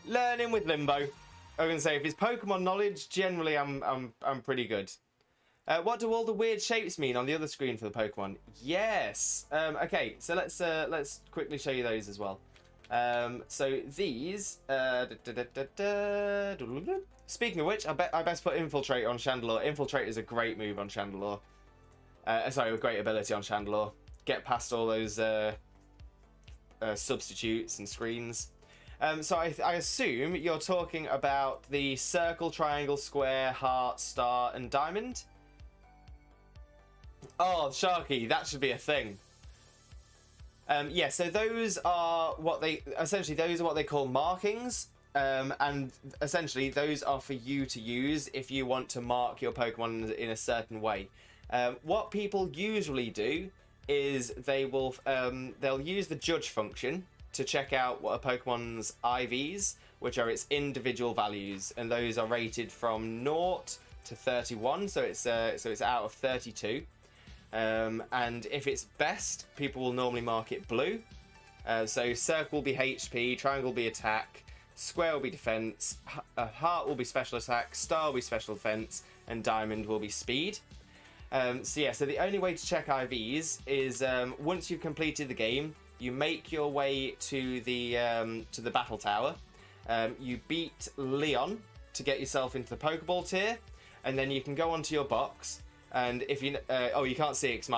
Learning with Limbo. I was going to say, if it's Pokemon knowledge, generally I'm pretty good. What do all the weird shapes mean on the other screen for the Pokemon? Yes. Okay, so let's quickly show you those as well. So these. Speaking of which, I best put Infiltrate on Chandelure. Infiltrate is a great move on Chandelure. A great ability on Chandelure. Get past all those substitutes and screens. So I assume you're talking about the circle, triangle, square, heart, star, and diamond. Oh, Sharky, that should be a thing. So those are what they call markings. And essentially those are for you to use if you want to mark your Pokemon in a certain way. What people usually do is they'll use the judge function to check out what a Pokemon's IVs, which are its individual values, and those are rated from 0 to 31, so it's out of 32. And if it's best, people will normally mark it blue. So circle will be HP, triangle will be attack, square will be defense, heart will be special attack, star will be special defense, and diamond will be speed. So the only way to check IVs is once you've completed the game, you make your way to the battle tower. You beat Leon to get yourself into the Pokeball tier, and then you can go onto your box. And if you you can't see it because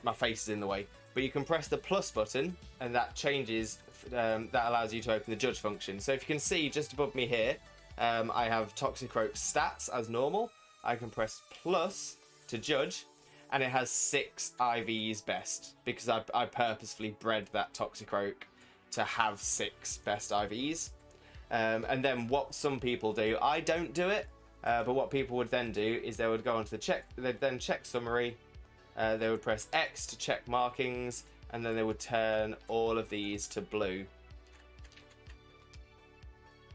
my face is in the way, but you can press the plus button, and that changes. That allows you to open the judge function. So if you can see just above me here, I have Toxicroak stats as normal. I can press plus to judge, and it has 6 IVs best because I purposefully bred that Toxicroak to have 6 best IVs. And then what some people do, I don't do it, but what people would then do is they would go onto the check. They'd then check summary. They would press X to check markings, and then they would turn all of these to blue.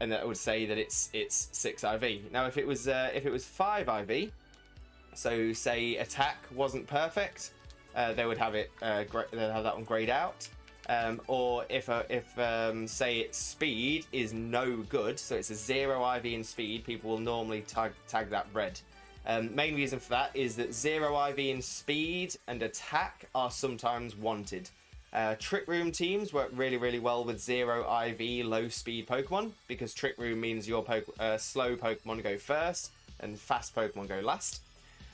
And that would say that it's 6 IV. Now, if it was 5 IV, so say attack wasn't perfect, they would have it. They'd have that one grayed out. Or if say its speed is no good, so it's a 0 IV in speed, people will normally tag that red. Main reason for that is that 0 IV in speed and attack are sometimes wanted. Trick Room teams work really well with 0 IV low speed Pokemon, because Trick Room means your slow Pokemon go first and fast Pokemon go last.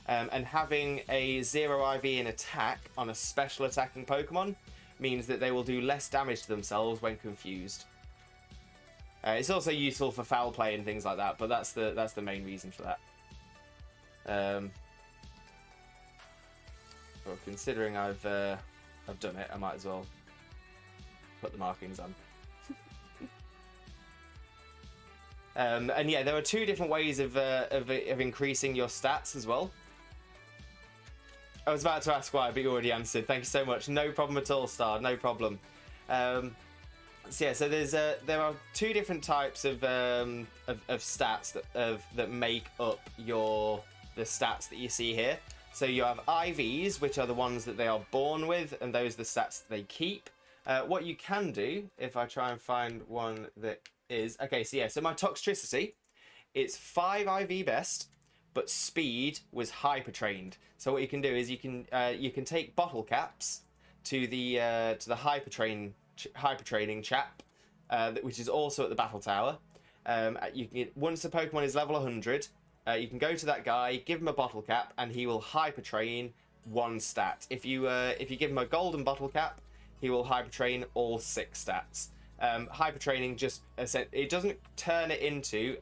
And having a 0 IV in attack on a special attacking Pokemon means that they will do less damage to themselves when confused. It's also useful for foul play and things like that, but that's the main reason for that. Well, considering I've done it, I might as well put the markings on. And yeah, there are 2 different ways of increasing your stats as well. I was about to ask why, but you already answered. Thank you so much. No problem at all, Star. No problem. So yeah, so there are 2 different types of stats that make up the stats that you see here. So you have IVs, which are the ones that they are born with, and those are the stats that they keep. What you can do, if I try and find one that is... Okay, so yeah, so my Toxtricity, it's 5 IV best, but speed was hyper trained. So what you can do is you can take bottle caps to the hyper training chap, which is also at the battle tower. You can get, once the Pokemon is level 100, you can go to that guy, give him a bottle cap, and he will hyper train 1 stat. If you give him a golden bottle cap, he will hyper train all 6 stats. Hyper training just it doesn't turn it into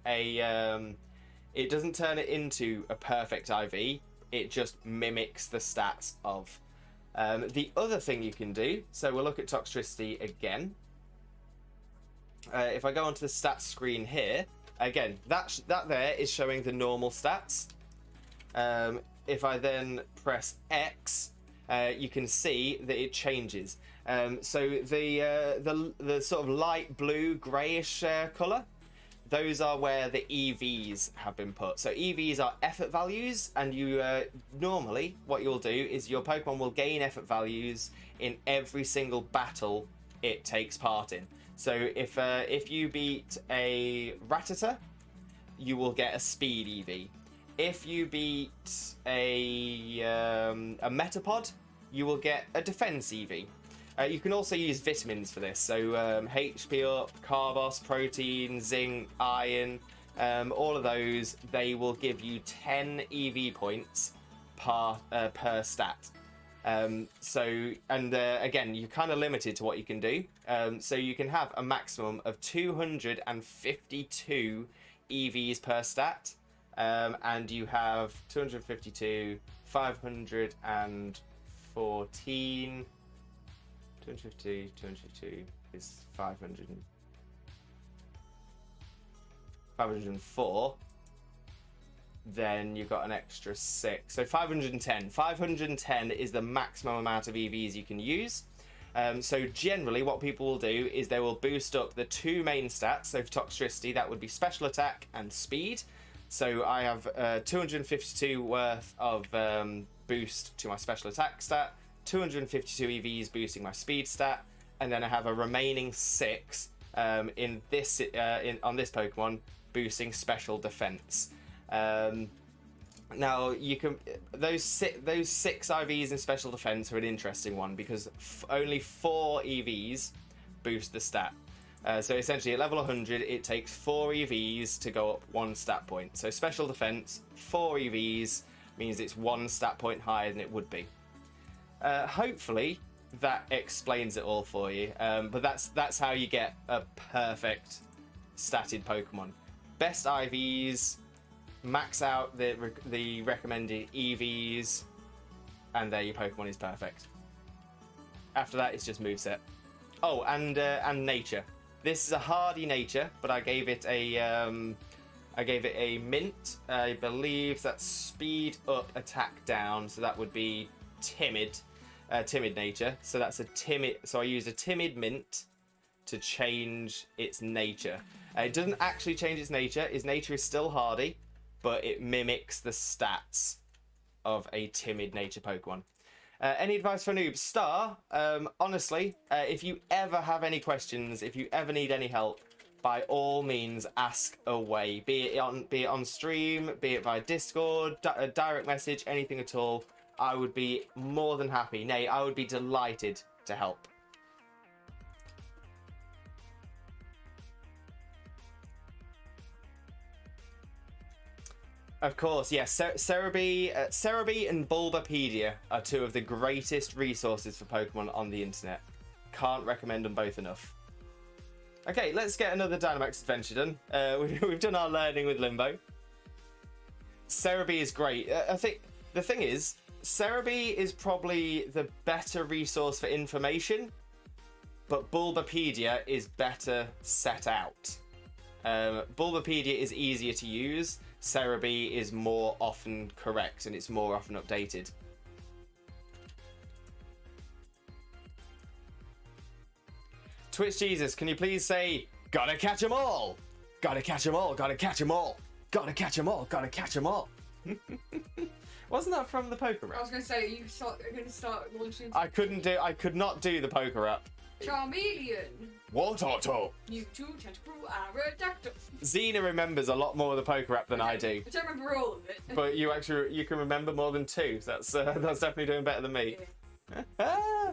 a perfect IV. It just mimics the stats of. The other thing you can do, so we'll look at Toxtricity again. If I go onto the stats screen here, again, that there is showing the normal stats. If I then press X, you can see that it changes. So the sort of light blue greyish colour, those are where the EVs have been put. So EVs are effort values, and you normally what you'll do is your Pokemon will gain effort values in every single battle it takes part in. So if you beat a Rattata, you will get a speed EV. If you beat a Metapod, you will get a defense EV. You can also use vitamins for this, so HP up, Carbos, protein, zinc, iron, all of those, they will give you 10 EV points per stat. Again, you're kind of limited to what you can do. So you can have a maximum of 252 EVs per stat, and you have 252, 514... 252 is 504. Then you've got an extra 6. So 510. 510 is the maximum amount of EVs you can use. So generally what people will do is they will boost up the 2 main stats. So for Toxtricity, that would be special attack and speed. So I have 252 worth of boost to my special attack stat, 252 EVs boosting my speed stat, and then I have a remaining 6 on this Pokemon boosting special defense. Now you can those 6 IVs in special defense are an interesting one, because only 4 EVs boost the stat. So essentially at level 100 it takes 4 EVs to go up 1 stat point. So special defense, 4 EVs means it's 1 stat point higher than it would be. Hopefully that explains it all for you, but that's how you get a perfect statted Pokemon. Best IVs, max out the recommended EVs, and there your Pokemon is perfect. After that it's just moveset. Oh, and nature. This is a hardy nature, but I gave it a mint. I believe that's speed up, attack down, so that would be timid. timid nature. So that's a timid. So I used a timid mint to change its nature. It doesn't actually change its nature. Its nature is still hardy, but it mimics the stats of a timid nature Pokemon. Any advice for noobs? Star, honestly, if you ever have any questions, if you ever need any help, by all means ask away. Be it on stream, be it via Discord, direct message, anything at all. I would be more than happy. Nay, I would be delighted to help. Of course, yes. Cerebi and Bulbapedia are two of the greatest resources for Pokemon on the internet. Can't recommend them both enough. Okay, let's get another Dynamax adventure done. We've done our learning with Limbo. Cerebi is great. I think the thing is, Cerebi is probably the better resource for information, but Bulbapedia is better set out. Bulbapedia is easier to use. Cerebi is more often correct and it's more often updated. Twitch Jesus, can you please say, gotta catch 'em all? Gotta catch 'em all, gotta catch 'em all. Gotta catch 'em all, gotta catch 'em all. Wasn't that from the poker I rap? was going to say, you're going to start launching. I could not do the poker rap. Charmeleon, Wartortle. Mewtwo, Tentacruel, Aerodactyl. Xena remembers a lot more of the poker rap than I do. I don't remember all of it. But you can remember more than two. That's definitely doing better than me. Yeah.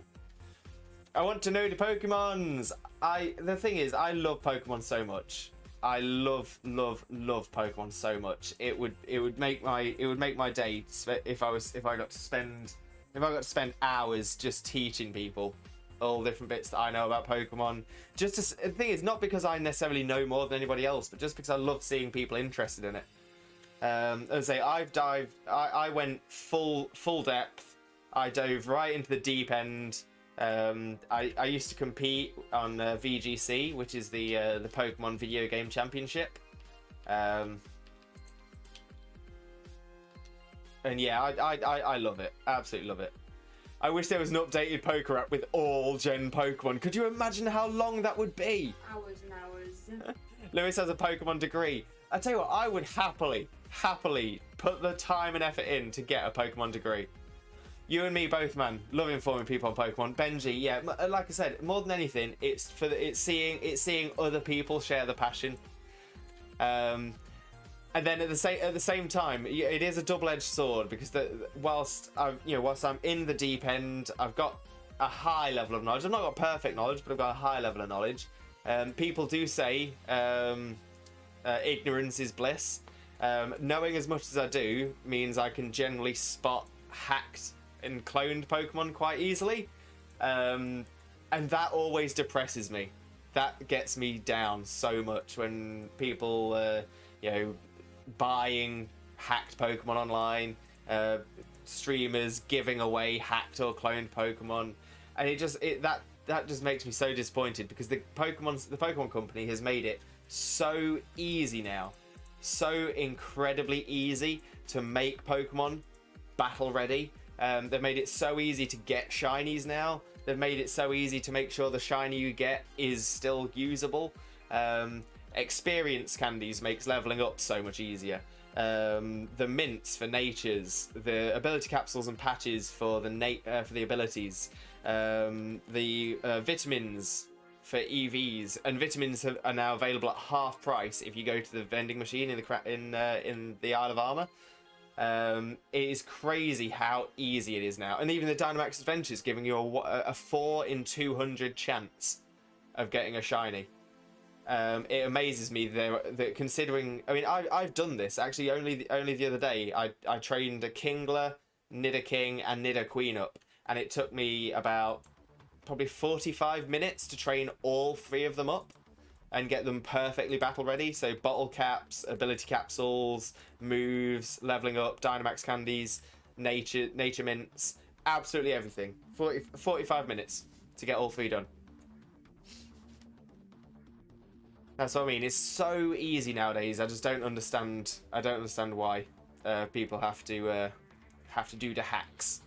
I want to know the Pokemons. The thing is, I love Pokemon so much. I love Pokemon so much. It would make my day if I got to spend hours just teaching people all different bits that I know about Pokemon. The thing is, not because I necessarily know more than anybody else, but just because I love seeing people interested in it. As I say, I went full depth. I dove right into the deep end. I used to compete on VGC, which is the Pokemon Video Game Championship. And yeah, I love it. Absolutely love it. I wish there was an updated poker app with all Gen Pokemon. Could you imagine how long that would be? Hours and hours. Lewis has a Pokemon degree. I tell you what, I would happily put the time and effort in to get a Pokemon degree. You and me both, man. Love informing people on Pokemon. Benji, yeah, like I said, more than anything, it's seeing other people share the passion. And then at the same time, it is a double-edged sword because whilst I'm in the deep end, I've got a high level of knowledge. I've not got perfect knowledge, but I've got a high level of knowledge. People do say ignorance is bliss. Knowing as much as I do means I can generally spot hacked and cloned Pokemon quite easily, and that always depresses me. That gets me down so much when people, buying hacked Pokemon online, streamers giving away hacked or cloned Pokemon, and that just makes me so disappointed because the Pokemon company has made it so easy now, so incredibly easy to make Pokemon battle ready. They've made it so easy to get shinies now. They've made it so easy to make sure the shiny you get is still usable. Experience candies makes leveling up so much easier. The mints for natures, the ability capsules and patches for the abilities, the vitamins for EVs, and vitamins are now available at half price if you go to the vending machine in the Isle of Armor. It is crazy how easy it is now, and even the Dynamax Adventures giving you a 4 in 200 chance of getting a shiny. It amazes me that considering, I mean, I've done this actually only the other day. I trained a Kingler, Nidoking, and Nidoqueen up, and it took me about probably 45 minutes to train all 3 of them up and get them perfectly battle ready. So bottle caps, ability capsules, moves, leveling up, Dynamax candies, nature mints, absolutely everything. 45 minutes to get all 3 done. That's what I mean. It's so easy nowadays. I just don't understand. I don't understand why people have to do the hacks.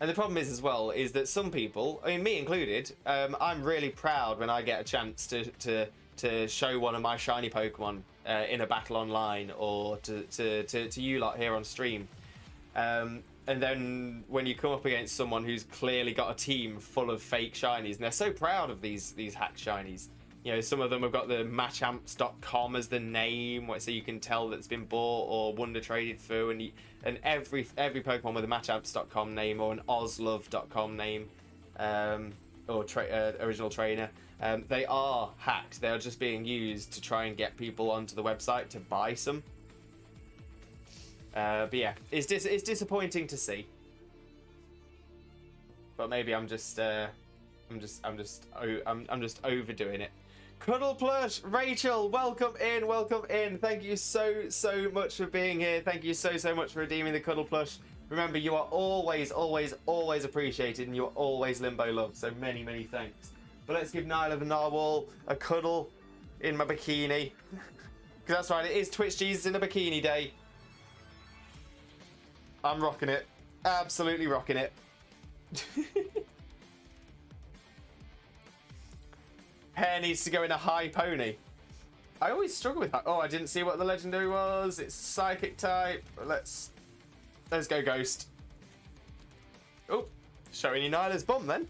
And the problem is as well is that some people, I mean me included, I'm really proud when I get a chance to show one of my shiny Pokemon in a battle online or to you lot here on stream. And then when you come up against someone who's clearly got a team full of fake shinies, and they're so proud of these hack shinies. You know, some of them have got the matchamps.com as the name, so you can tell that it's been bought or wonder traded through, and every Pokemon with a matchamps.com name or an ozlove.com name, or original trainer, they are hacked. They are just being used to try and get people onto the website to buy some. But yeah, it's disappointing to see. But maybe I'm just overdoing it. Cuddle Plush, Rachel, welcome in, welcome in. Thank you so much for being here. Thank you so much for redeeming the Cuddle Plush. Remember, you are always appreciated, and you are always Limbo loved. So many thanks. But let's give Nyla the Narwhal a cuddle in my bikini. Because that's right, it is Twitch Jesus in a bikini day. I'm rocking it. Absolutely rocking it. Hair needs to go in a high pony. I always struggle with that. Oh, I didn't see what the legendary was. It's psychic type. Let's go Ghost. Oh, showing you Nyla's bum then.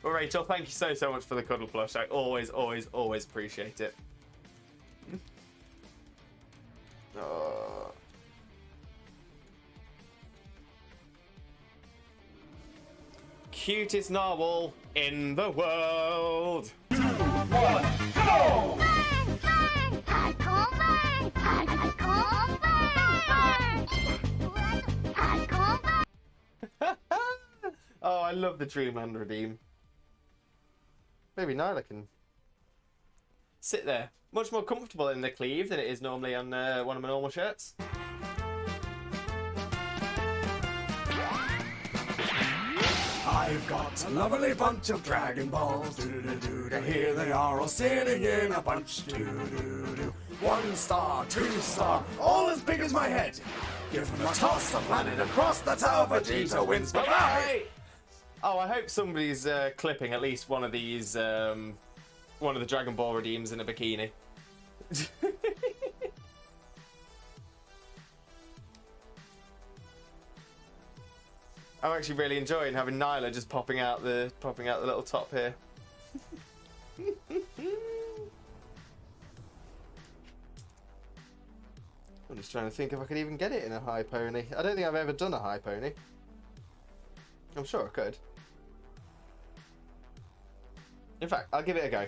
Well, Rachel, thank you so much for the Cuddle Plush. I always appreciate it. Oh. Cutest narwhal in the world. 2, 1, go! Oh, I love the Dreamland Redeem. Maybe Nyla can sit there. Much more comfortable in the cleave than it is normally on one of my normal shirts. I've got a lovely bunch of Dragon Balls. Do-do-do-do. Here they are all sitting in a bunch. Do-do-do-do. 1 star, 2 star, all as big as my head. Give them a toss, the planet across the tower. Vegeta wins. Bye-bye! Oh, I hope somebody's clipping at least one of these, one of the Dragon Ball redeems in a bikini. I'm actually really enjoying having Nyla just popping out the little top here. I'm just trying to think if I could even get it in a high pony. I don't think I've ever done a high pony. I'm sure I could. In fact, I'll give it a go.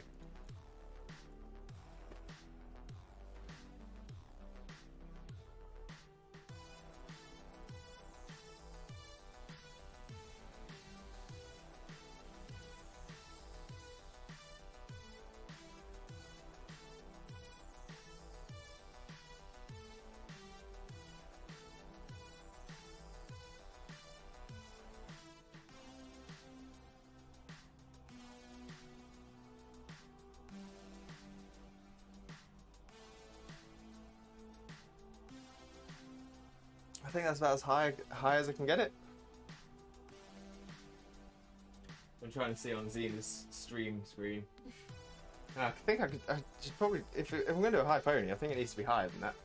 I think that's about as high as I can get it. I'm trying to see on Xena's stream screen. I think I should probably, if I'm going to do a high pony, I think it needs to be higher than that.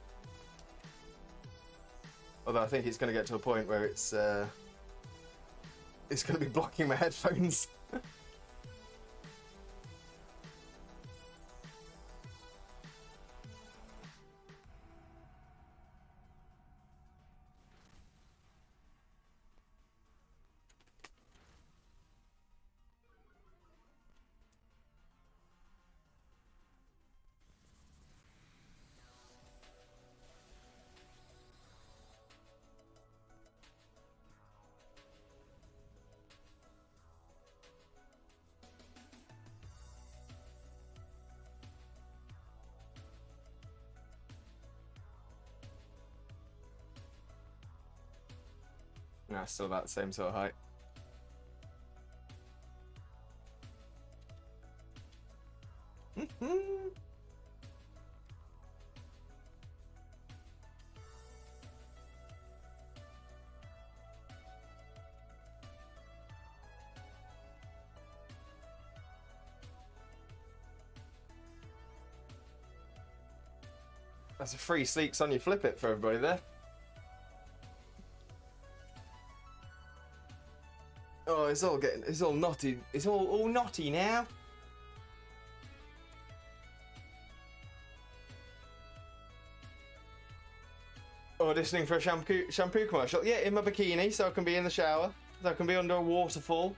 Although I think it's going to get to a point where it's going to be blocking my headphones. Nah, still about the same sort of height. That's a free Sleeks on you flip it for everybody there. Oh, it's all knotty. It's all knotty now. Auditioning for a shampoo commercial. Yeah, in my bikini, so I can be in the shower. So I can be under a waterfall.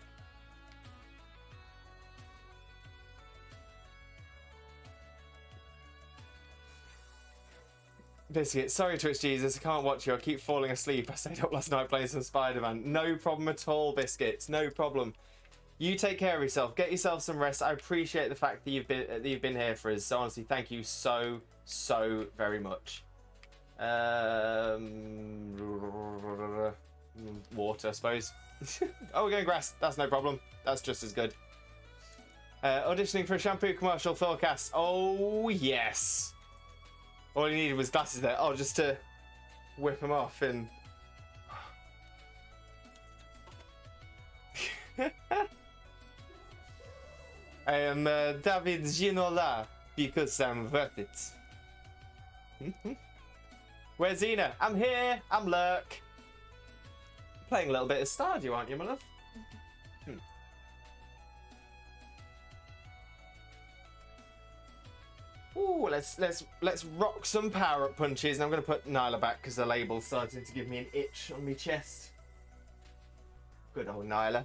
Biscuit, sorry Twitch Jesus, I can't watch you. I keep falling asleep. I stayed up last night playing some Spider-Man. No problem at all, Biscuits. No problem. You take care of yourself. Get yourself some rest. I appreciate the fact that you've been here for us. So honestly, thank you so very much. Water, I suppose. Oh, we're going grass. That's no problem. That's just as good. Auditioning for a shampoo commercial forecast. Oh yes. All he needed was glasses there. Oh, just to whip them off and. I am David Ginola because I'm worth it. Where's Xena? I'm here. I'm Lurk. Playing a little bit of Stardew, aren't you, my love? Ooh, let's rock some power-up punches. And I'm going to put Nyla back because the label's starting to give me an itch on my chest. Good old Nyla.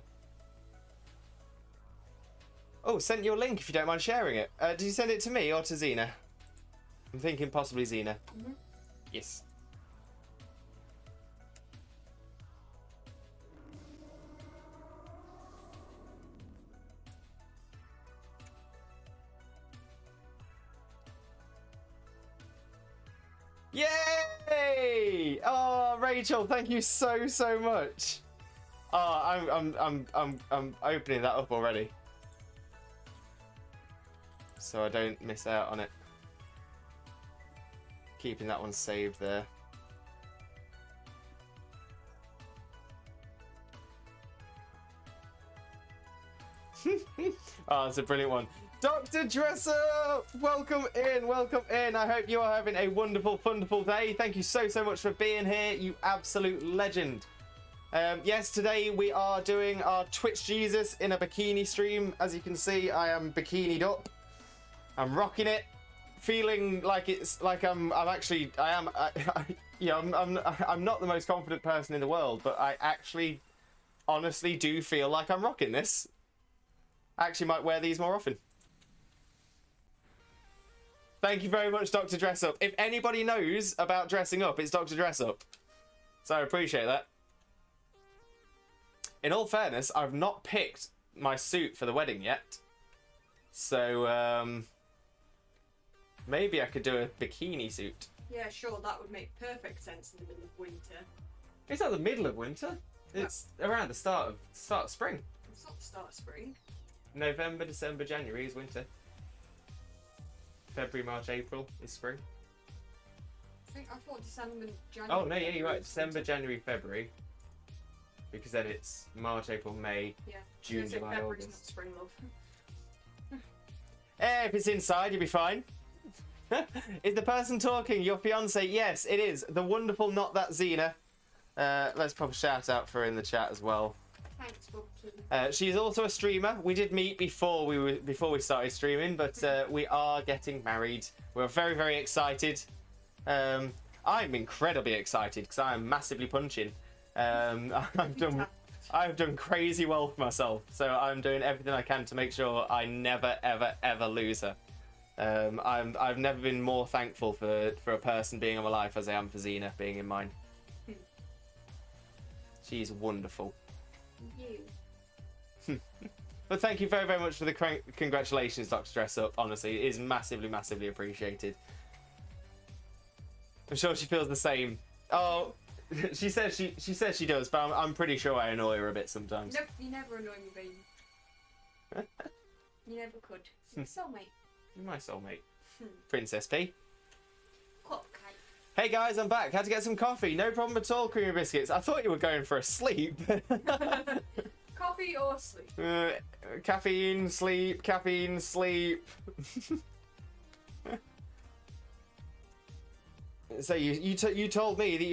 Oh, sent you a link if you don't mind sharing it. Did you send it to me or to Xena? I'm thinking possibly Xena. Mm-hmm. Yes. Yay! Oh, Rachel, thank you so much. Oh, I'm opening that up already, so I don't miss out on it. Keeping that one saved there. Oh, it's a brilliant one. Dr. Dresser, welcome in, welcome in. I hope you are having a wonderful, wonderful day. Thank you so much for being here, you absolute legend. Yes, today we are doing our Twitch Jesus in a bikini stream. As you can see, I am bikinied up. I'm rocking it, feeling like I'm not the most confident person in the world, but I actually, honestly do feel like I'm rocking this. I actually might wear these more often. Thank you very much, Dr. Dress Up. If anybody knows about dressing up, it's Dr. Dress Up. So I appreciate that. In all fairness, I've not picked my suit for the wedding yet. So, maybe I could do a bikini suit. Yeah, sure, that would make perfect sense in the middle of winter. It's not the middle of winter. It's around the start of spring. It's not the start of spring. November, December, January is winter. February, March, April is spring. I thought December, January. Oh no, yeah, you're right. December, January, February. Because then it's March, April, May, June, July, February's August. not spring, love. If it's inside, you'll be fine. Is the person talking your fiance? Yes, it is. The wonderful Not That Xena. Let's pop a shout out for her in the chat as well. Thanks, Bucky. She's also a streamer. We did meet before we started streaming, but we are getting married. We're very excited. I'm incredibly excited because I am massively punching. I've done crazy well for myself, so I'm doing everything I can to make sure I never ever lose her. I've never been more thankful for a person being in my life as I am for Xena being in mine. She's wonderful. You. But thank you very much for the congratulations, Dr. Dress Up. Honestly, it is massively appreciated. I'm sure she feels the same. Oh, she says she does, but I'm pretty sure I annoy her a bit sometimes. Nope, you never annoy me, baby. You never could. You're a soulmate. You're my soulmate. Princess P. Cupcake. Hey guys, I'm back. Had to get some coffee. No problem at all, Creamy Biscuits. I thought you were going for a sleep. Coffee or sleep? Caffeine, sleep, caffeine, sleep. So you told me that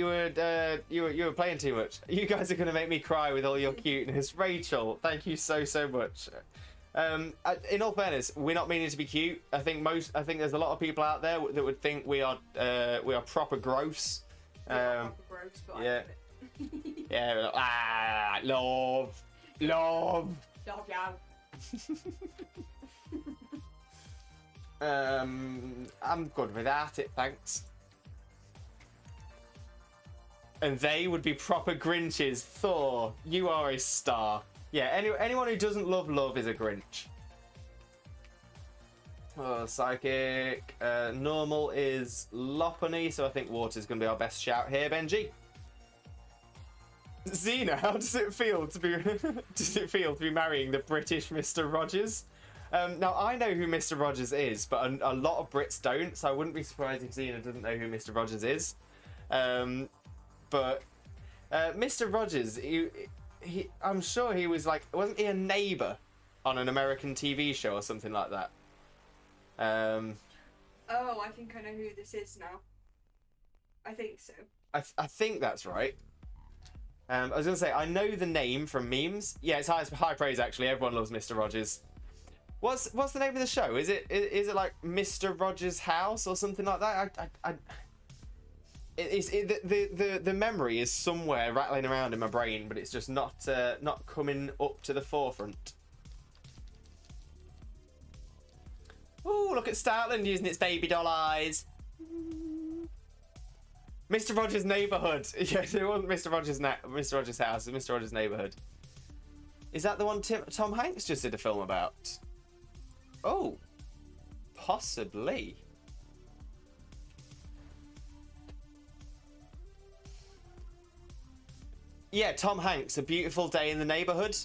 you were playing too much. You guys are gonna make me cry with all your cuteness, Rachel. Thank you so much. In all fairness, we're not meaning to be cute. I think there's a lot of people out there that would think we are proper gross. Proper gross, but Yeah. I get it. Yeah. Love. Dog I'm good without it, thanks. And they would be proper Grinches. Thor, you are a star. Yeah, anyone who doesn't love love is a Grinch. Oh, psychic. Normal is Lopunny, so I think water's going to be our best shout here, Benji. Xena, how does it feel to be marrying the British Mr. Rogers? Now I know who Mr. Rogers is, but a lot of Brits don't, so I wouldn't be surprised if Xena doesn't know who Mr. Rogers is. But Mr. Rogers, I'm sure he was like, wasn't he a neighbour on an American TV show or something like that? Oh, I think I know who this is now. I think so. I think that's right. I was gonna say I know the name from memes. Yeah, it's high praise actually. Everyone loves Mr. Rogers. What's the name of the show? Is it like Mr. Rogers' House or something like that? The memory is somewhere rattling around in my brain, but it's just not coming up to the forefront. Ooh, look at Stoutland using its baby doll eyes. Mr. Rogers' Neighborhood. Yes, it wasn't Mr. Rogers' house. It was Mr. Rogers' Neighborhood. Is that the one Tom Hanks just did a film about? Oh, possibly. Yeah, Tom Hanks, A Beautiful Day in the Neighborhood.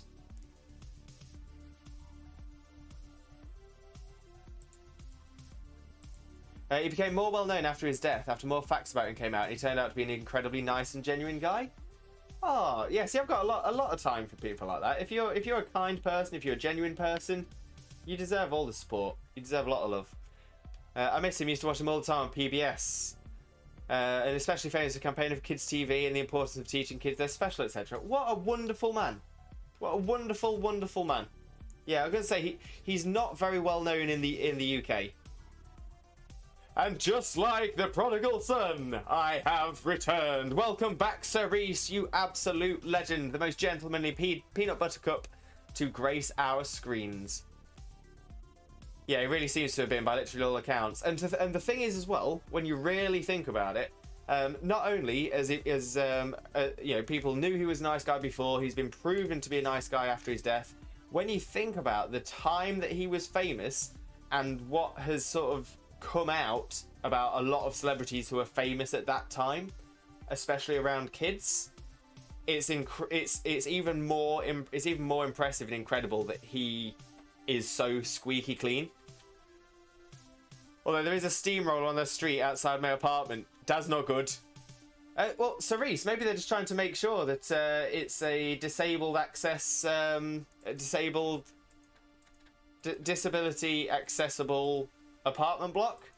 He became more well known after his death, after more facts about him came out, and he turned out to be an incredibly nice and genuine guy. Oh, yeah, see, I've got a lot of time for people like that. If you're a kind person, if you're a genuine person, you deserve all the support. You deserve a lot of love. I miss him, used to watch him all the time on PBS. And especially famous for campaigning for kids TV and the importance of teaching kids their special, etc. What a wonderful man. What a wonderful, wonderful man. Yeah, I was going to say, he's not very well known in the UK. And just like the prodigal son, I have returned. Welcome back, Sir Reese, you absolute legend, the most gentlemanly peanut buttercup to grace our screens. Yeah, it really seems to have been by literally all accounts. And the thing is as well, when you really think about it, not only you know, people knew he was a nice guy before, he's been proven to be a nice guy after his death. When you think about the time that he was famous and what has sort of come out about a lot of celebrities who are famous at that time, especially around kids, it's even more impressive and incredible that he is so squeaky clean. Although there is a steamroller on the street outside my apartment. That's not good. Well, Cerise, maybe they're just trying to make sure that it's a disabled access, disability accessible apartment block,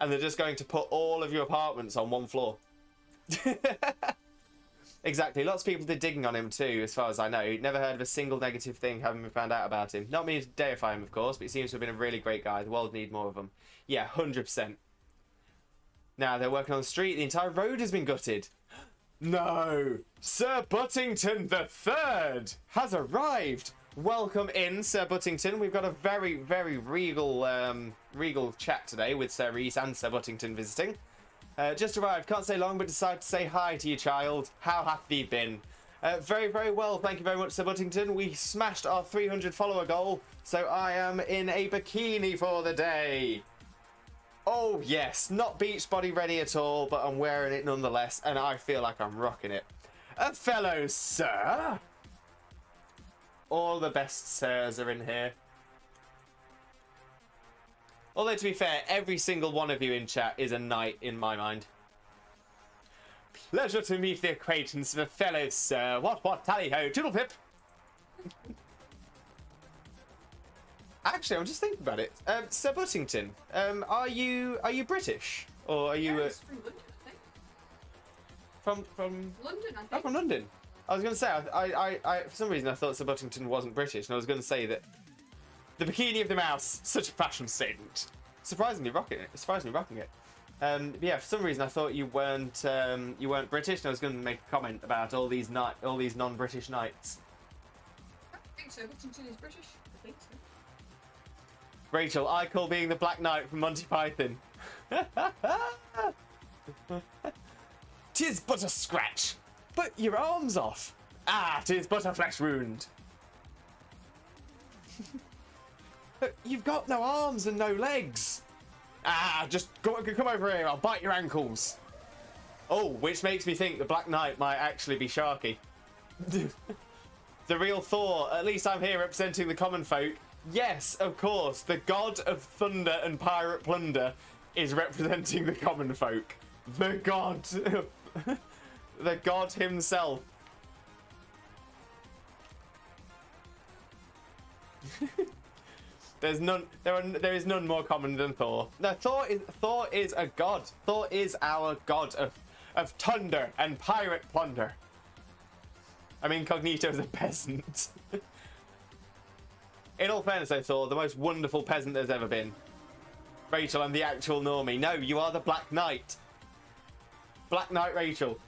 and they're just going to put all of your apartments on one floor. Exactly. Lots of people did digging on him too, as far as I know. Never heard of a single negative thing having been found out about him. Not meaning to deify him, of course, but he seems to have been a really great guy. The world need more of them. Yeah, 100%. Now they're working on the street. The entire road has been gutted. No! Sir Buttington III has arrived. Welcome in, Sir Buttington. We've got a very, very regal chat today with Sir Reese and Sir Buttington visiting. Just arrived, can't stay long, but decided to say hi to you, child. How hath thee been? Very, very well, thank you very much, Sir Buttington. We smashed our 300 follower goal, so I am in a bikini for the day. Oh yes, not beach body ready at all, but I'm wearing it nonetheless, and I feel like I'm rocking it. A fellow sir? All the best sirs are in here. Although, to be fair, every single one of you in chat is a knight in my mind. Pleasure to meet the acquaintance of a fellow sir. What, tally-ho, toodle-pip. Actually, I'm just thinking about it. Sir Buttington, are you British? Or are you... Yeah, it's from London, I think. From London, I think. Oh, from London. I was going to say, I for some reason I thought Sir Buttington wasn't British, and I was going to say that the bikini of the mouse, such a fashion statement. Surprisingly rocking it. But yeah, for some reason I thought you weren't British, and I was going to make a comment about all these non-British knights. I think so. Buttington is British. I think so. Rachel, I call being the Black Knight from Monty Python. 'Tis but a scratch, but your arm's off. Ah, 'tis but a flesh wound. But you've got no arms and no legs. Ah, just come over here, I'll bite your ankles. Oh, which makes me think the Black Knight might actually be Sharky. The real Thor, at least I'm here representing the common folk. Yes, of course, the god of thunder and pirate plunder is representing the common folk. The god. The god himself. There is none more common than Thor. No, Thor is a god. Thor is our god of thunder and pirate plunder. I'm incognito as a peasant. In all fairness, though, Thor, the most wonderful peasant there's ever been. Rachel, I'm the actual normie. No, you are the Black Knight. Black Knight Rachel.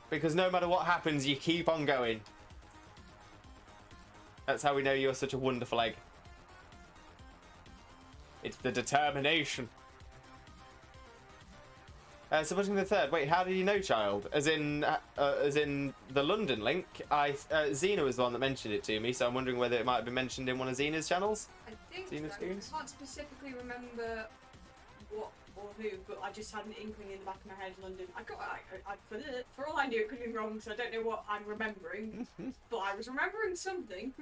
Because no matter what happens, you keep on going. That's how we know you're such a wonderful egg. It's the determination. So putting the third. Wait, how did you know, child? As in the London link. Xena was the one that mentioned it to me, so I'm wondering whether it might have been mentioned in one of Xena's channels. I think Xena's so. streams? I can't specifically remember what or who, but I just had an inkling in the back of my head. London. For all I knew, it could be wrong, so I don't know what I'm remembering. But I was remembering something,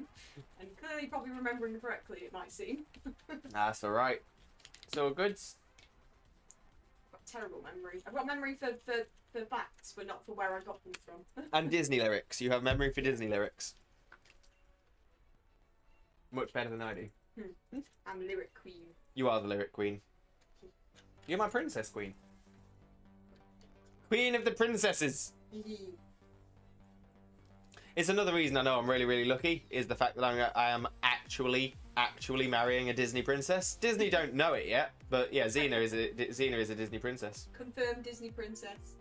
and clearly, probably remembering correctly. It might seem. That's all right. So goods. Terrible memory. I've got memory for facts, but not for where I got them from. And Disney lyrics. You have memory for Disney lyrics. Much better than I do. I'm a lyric queen. You are the lyric queen. You're my princess queen. Queen of the princesses. It's another reason I know I'm really, really lucky, is the fact that I am actually marrying a Disney princess. Disney don't know it yet, but yeah, Xena is a Disney princess. Confirmed Disney princess.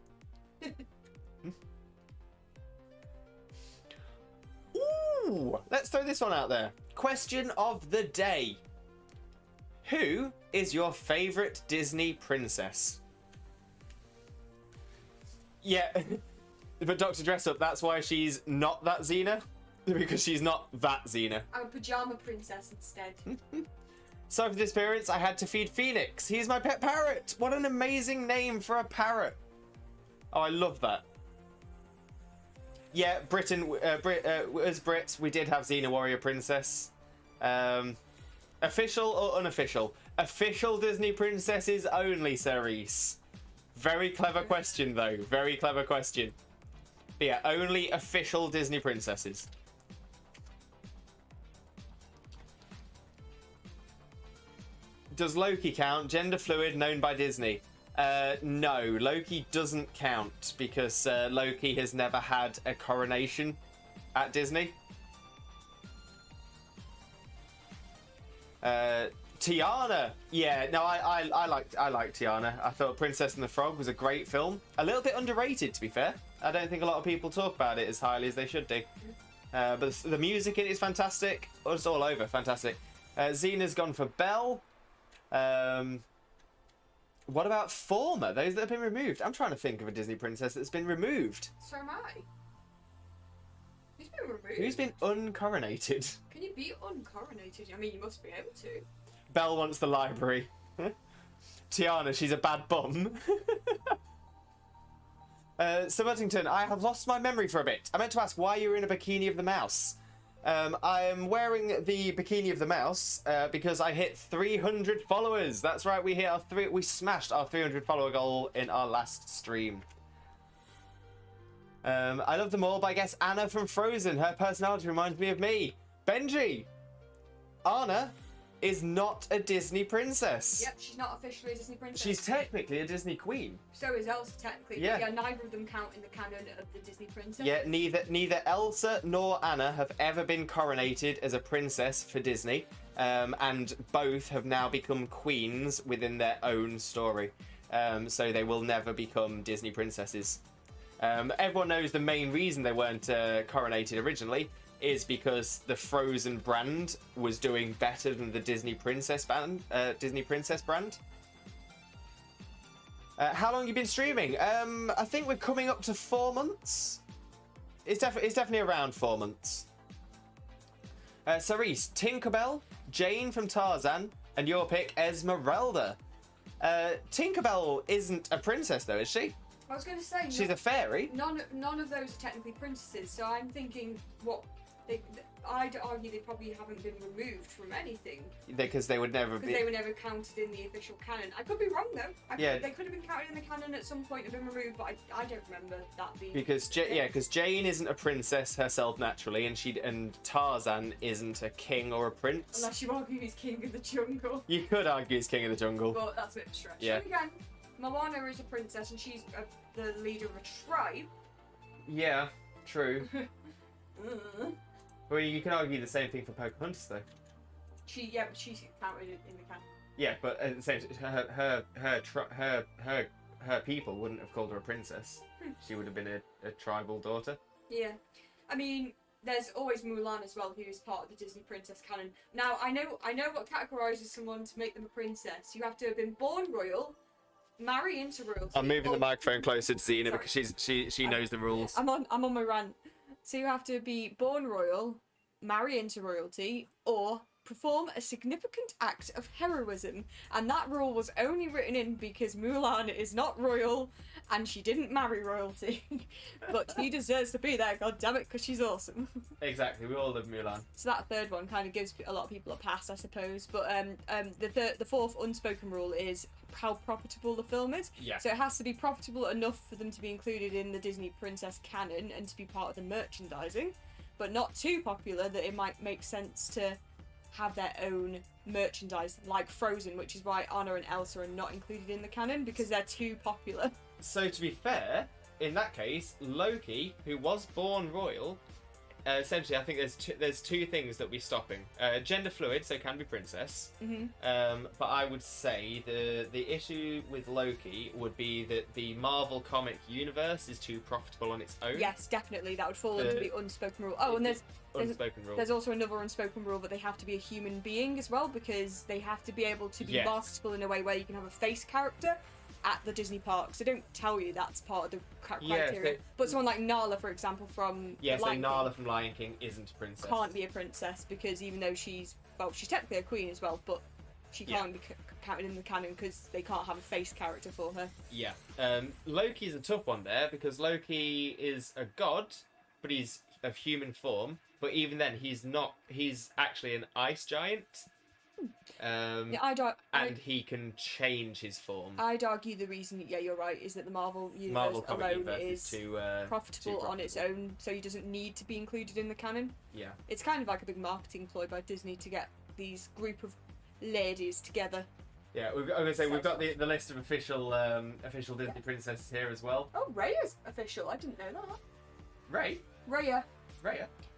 Ooh, let's throw this one out there. Question of the day. Who is your favourite Disney princess? Yeah, but Dr. Dressup, that's why she's not that Xena. Because she's not that Xena. I'm a pajama princess instead. So for this appearance, I had to feed Phoenix. He's my pet parrot. What an amazing name for a parrot. Oh, I love that. Yeah, Britain, as Brits, we did have Xena Warrior Princess. Official or unofficial? Official Disney princesses only, Sir Reese. Very clever question, though. Very clever question. But yeah, only official Disney princesses. Does Loki count? Gender fluid, known by Disney. No, Loki doesn't count because Loki has never had a coronation at Disney. Tiana, yeah, no, I liked Tiana. I thought Princess and the Frog was a great film. A little bit underrated, to be fair. I don't think a lot of people talk about it as highly as they should do. But the music in it is fantastic. It's all over, fantastic. Xena's gone for Belle. What about former? Those that have been removed. I'm trying to think of a Disney princess that's been removed. So am I. Who's been removed? Who's been uncoronated? Can you be uncoronated? I mean, you must be able to. Belle wants the library. Tiana, she's a bad bum. Sir Buttington, I have lost my memory for a bit. I meant to ask why you were in a bikini of the mouse. I am wearing the bikini of the mouse because I hit 300 followers. That's right, we smashed our 300 follower goal in our last stream. I love them all, but I guess Anna from Frozen. Her personality reminds me of me. Benji, Anna, is not a Disney princess. Yep, she's not officially a Disney princess. She's technically a Disney queen. So is Elsa, technically. Yeah. But yeah, neither of them count in the canon of the Disney princess. Yeah, neither Elsa nor Anna have ever been coronated as a princess for Disney, and both have now become queens within their own story. So they will never become Disney princesses. Everyone knows the main reason they weren't coronated originally is because the Frozen brand was doing better than the Disney Princess brand. How long have you been streaming? I think we're coming up to 4 months. It's definitely around 4 months. Cerise, Tinkerbell, Jane from Tarzan, and your pick, Esmeralda. Tinkerbell isn't a princess though, is she? I was going to say... She's a fairy. None of those are technically princesses, so I'm thinking I'd argue they probably haven't been removed from anything. Because they would never be... Because they were never counted in the official canon. I could be wrong though. They could have been counted in the canon at some point and been removed, but I don't remember that being... Because Jane isn't a princess herself naturally, and Tarzan isn't a king or a prince. Unless you argue he's king of the jungle. You could argue he's king of the jungle. But that's a bit of a stretch. Yeah. And again, Moana is a princess and she's the leader of a tribe. Yeah, true. Well, you can argue the same thing for Pocahontas, though. She's counted in the canon. Yeah, but at the same time, her people wouldn't have called her a princess. She would have been a tribal daughter. Yeah, I mean, there's always Mulan as well, who is part of the Disney princess canon. Now, I know what categorizes someone to make them a princess. You have to have been born royal, marry into royalty. I'm moving the microphone closer to Zena because she knows the rules. I'm on my rant. So you have to be born royal, marry into royalty, or perform a significant act of heroism. And that rule was only written in because Mulan is not royal and she didn't marry royalty. But she deserves to be there, goddammit, because she's awesome. Exactly, we all love Mulan. So that third one kind of gives a lot of people a pass, I suppose. But the fourth unspoken rule is how profitable the film is. Yeah. So it has to be profitable enough for them to be included in the Disney princess canon and to be part of the merchandising, but not too popular that it might make sense to have their own merchandise, like Frozen, which is why Anna and Elsa are not included in the canon, because they're too popular. So to be fair, in that case, Loki, who was born royal, essentially I think there's two things that we're stopping. Gender fluid, so can be princess. Mm-hmm. But I would say the issue with Loki would be that the Marvel comic universe is too profitable on its own. Yes, definitely, that would fall under the unspoken rule. Oh, and there's also another unspoken rule that they have to be a human being as well, because they have to be able to be marketable in a way where you can have a face character at the Disney parks. They don't tell you that's part of the criteria. But someone like Nala, for example, from Nala from Lion King isn't a princess. Can't be a princess because even though she's technically a queen as well, but she can't be counted in the canon because they can't have a face character for her. Yeah. Loki's a tough one there because Loki is a god, but he's of human form. But even then, he's not. He's actually an ice giant. And he can change his form. I'd argue the reason, you're right, is that the Marvel universe alone is too profitable on its own, so he doesn't need to be included in the canon. Yeah. It's kind of like a big marketing ploy by Disney to get these group of ladies together. Yeah, I'm going to say we've got the list of official Disney princesses here as well. Oh, Rhea's official. I didn't know that. Rhea?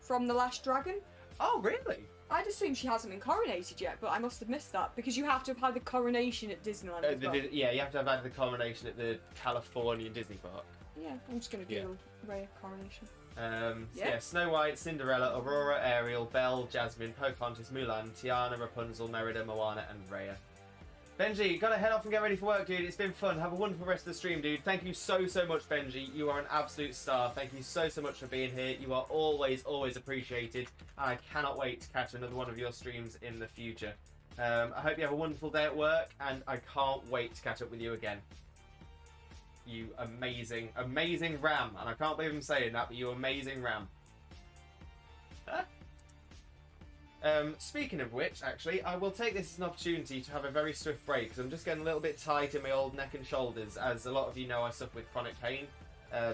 From The Last Dragon. Oh, really? I'd assume she hasn't been coronated yet, but I must have missed that because you have to have had the coronation at Disneyland as well. Yeah, you have to have had the coronation at the California Disney park. Yeah, I'm just going to do Rhea coronation. Snow White, Cinderella, Aurora, Ariel, Belle, Jasmine, Pocahontas, Mulan, Tiana, Rapunzel, Merida, Moana, and Rhea. Benji, you gotta head off and get ready for work, dude. It's been fun. Have a wonderful rest of the stream, dude. Thank you so much, Benji. You are an absolute star. Thank you so much for being here. You are always appreciated. And I cannot wait to catch another one of your streams in the future. I hope you have a wonderful day at work, and I can't wait to catch up with you again. You amazing Ram. And I can't believe I'm saying that, but you amazing Ram. Huh? Speaking of which, actually, I will take this as an opportunity to have a very swift break because I'm just getting a little bit tight in my old neck and shoulders. As a lot of you know, I suffer with chronic pain,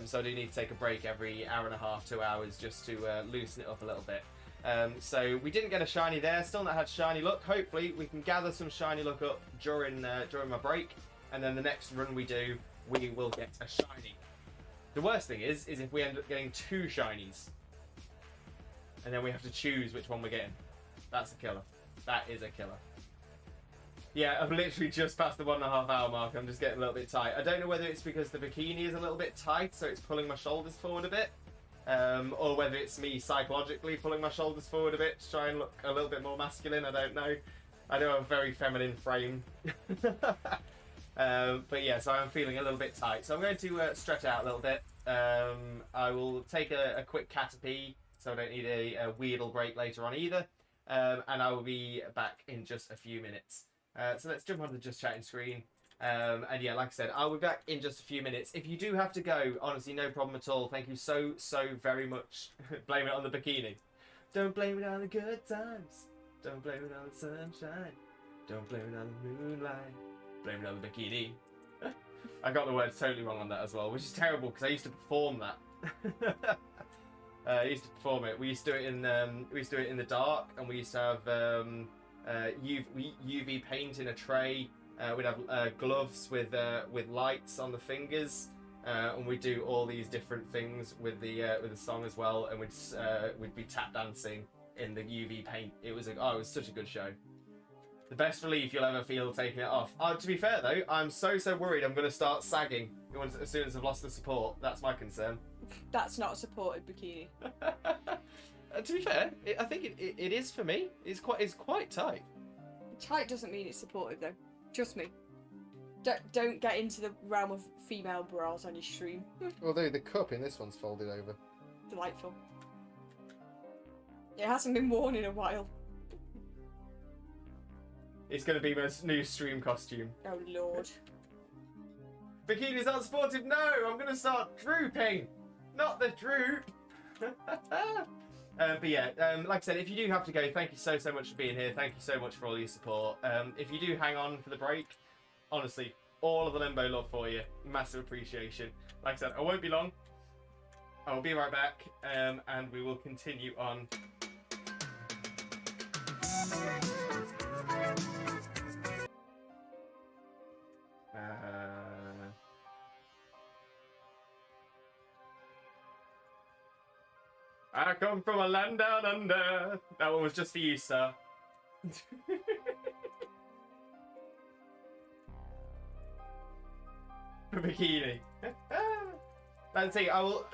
so I do need to take a break every hour and a half, 2 hours, just to loosen it up a little bit. So we didn't get a shiny there, still not had shiny luck. Hopefully we can gather some shiny luck up during my break, and then the next run we do, we will get a shiny. The worst thing is if we end up getting 2 shinies, and then we have to choose which one we're getting. That's a killer. That is a killer. Yeah, I've literally just passed the 1.5 hour mark. I'm just getting a little bit tight. I don't know whether it's because the bikini is a little bit tight, so it's pulling my shoulders forward a bit, or whether it's me psychologically pulling my shoulders forward a bit to try and look a little bit more masculine. I don't know. I do have a very feminine frame. But yeah, so I'm feeling a little bit tight. So I'm going to stretch out a little bit. I will take a quick caterpie, so I don't need a Weedle break later on either. And I will be back in just a few minutes. So let's jump onto the Just Chatting screen. And yeah, like I said, I'll be back in just a few minutes. If you do have to go, honestly, no problem at all. Thank you so very much. Blame it on the bikini. Don't blame it on the good times. Don't blame it on the sunshine. Don't blame it on the moonlight. Blame it on the bikini. I got the words totally wrong on that as well, which is terrible because I used to perform that. I used to perform it. We used to do it in the dark, and we used to have UV paint in a tray. We'd have gloves with lights on the fingers, and we'd do all these different things with the song as well. And we'd be tap dancing in the UV paint. It was such a good show. The best relief you'll ever feel taking it off. To be fair though, I'm so worried I'm going to start sagging as soon as I've lost the support. That's my concern. That's not a supported bikini. To be fair, I think it is for me. It's quite tight. Tight doesn't mean it's supportive though. Trust me. Don't get into the realm of female bras on your stream. Although the cup in this one's folded over. Delightful. It hasn't been worn in a while. It's going to be my new stream costume. Oh lord. Bikini's not supportive. No, I'm going to start drooping. Not the droop. But yeah, like I said, if you do have to go, thank you so much for being here. Thank you so much for all your support. If you do hang on for the break, honestly, all of the Limbo love for you. Massive appreciation. Like I said, I won't be long. I will be right back, and we will continue on. I come from a land down under. That one was just for you, sir. Bikini. That's it.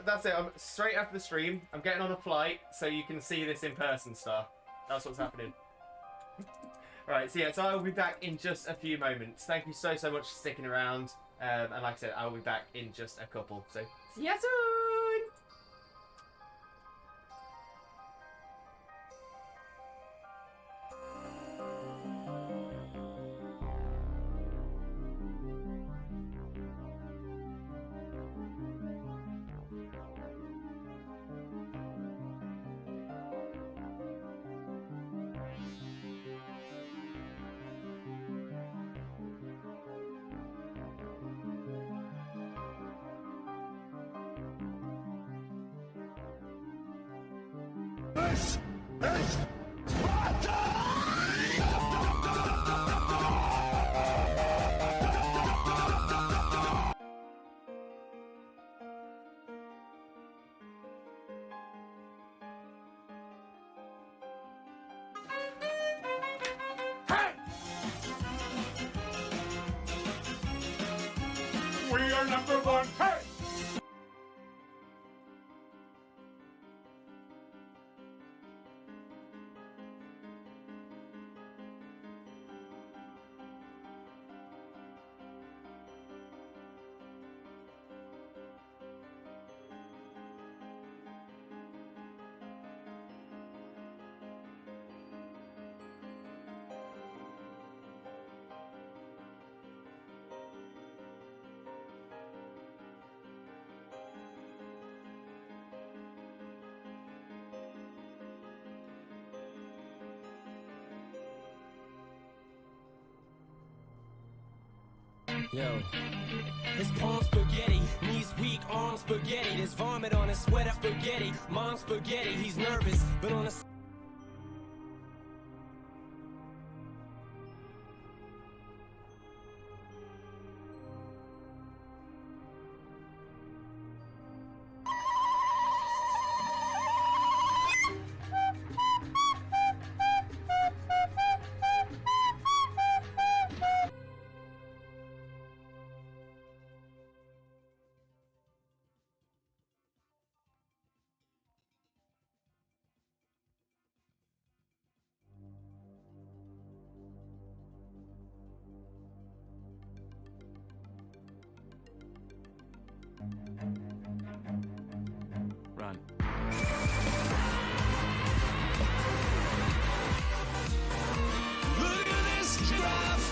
That's it. I'm straight after the stream. I'm getting on a flight so you can see this in person, star. That's what's happening. Right. So yeah. So I will be back in just a few moments. Thank you so much for sticking around. And like I said, I will be back in just a couple. So see you soon. We are number one. Hey! Yo. His palms spaghetti, knees weak, arms spaghetti. There's vomit on his sweater spaghetti. Mom's spaghetti, he's nervous, but on a Run. Look at this giraffe!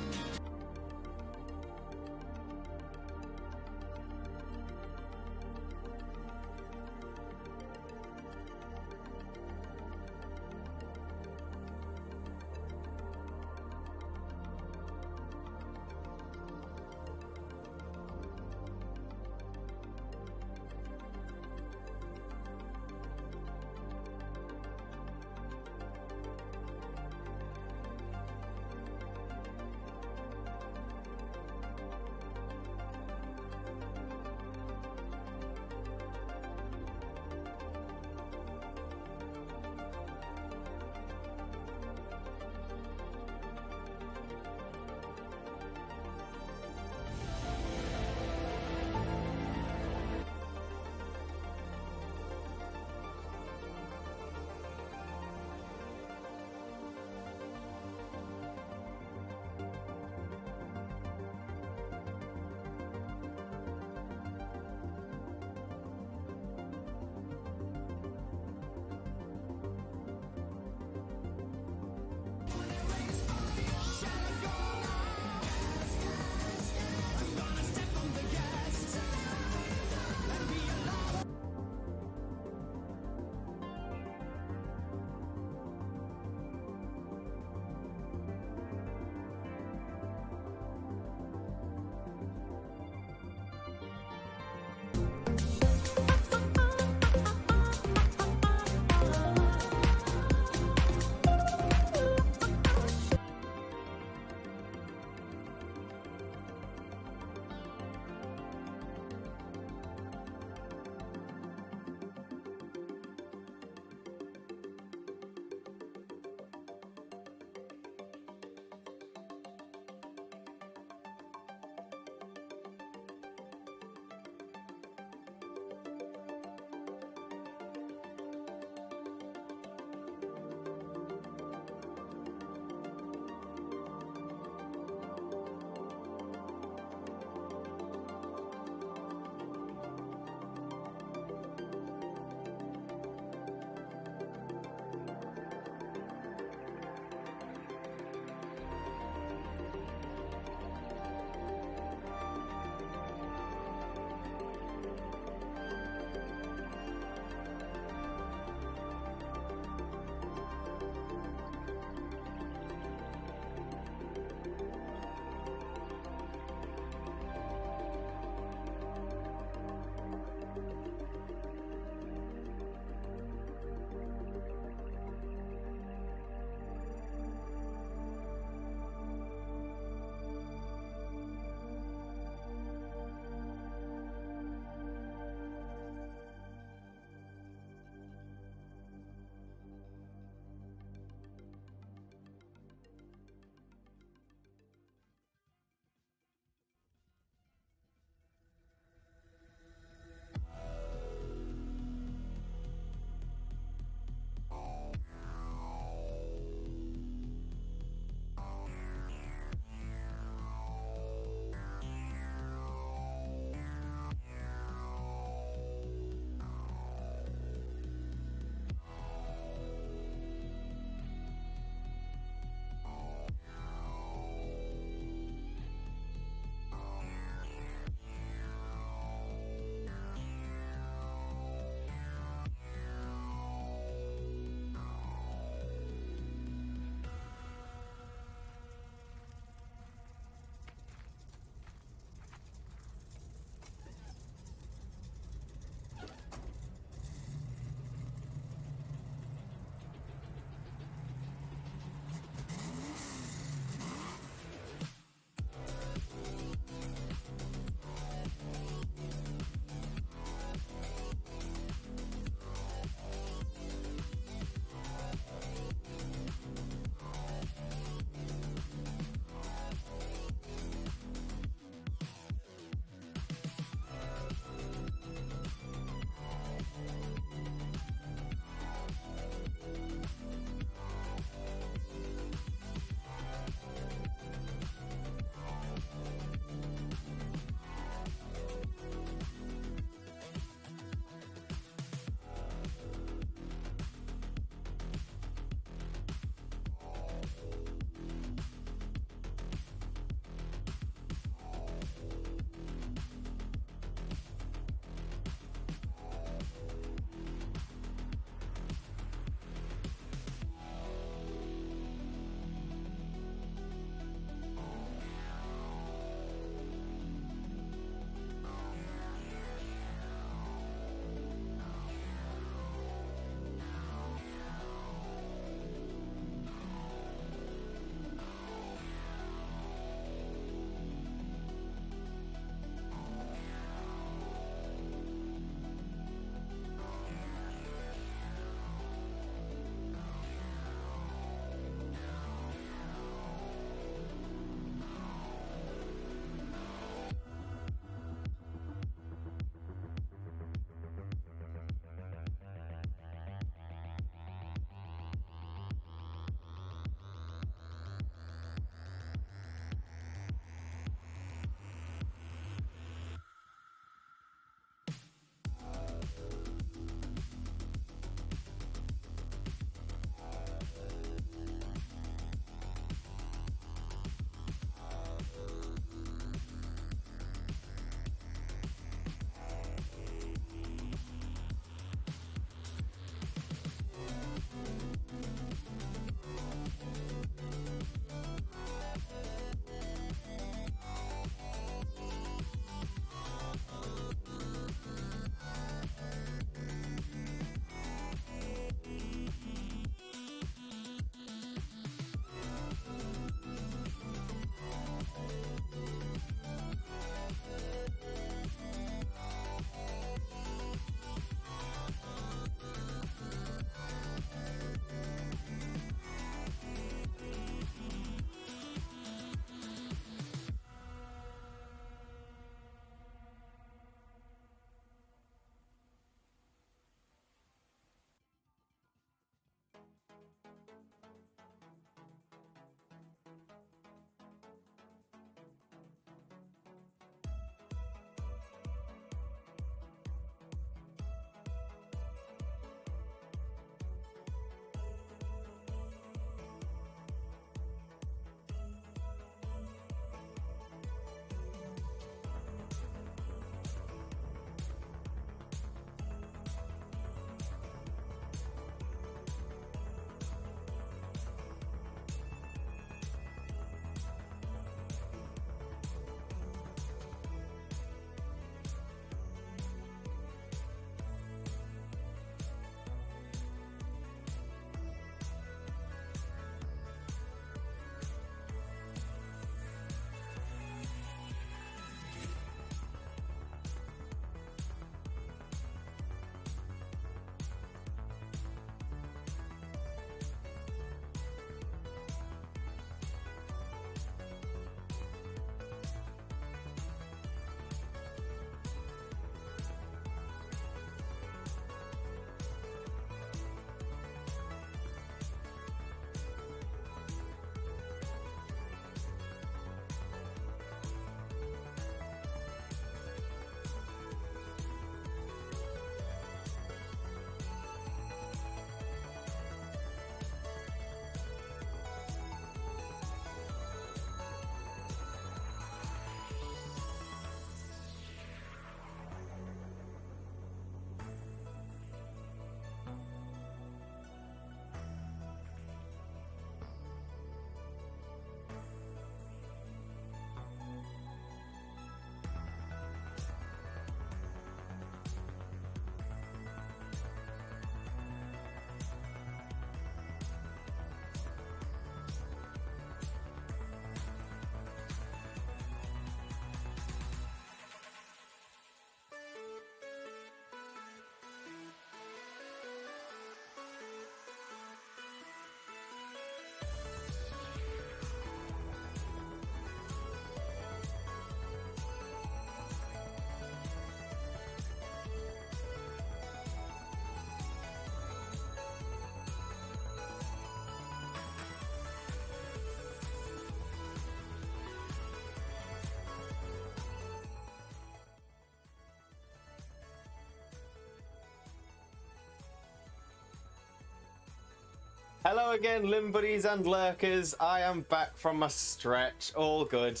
Hello again, Limb Buddies and Lurkers. I am back from my stretch. All good.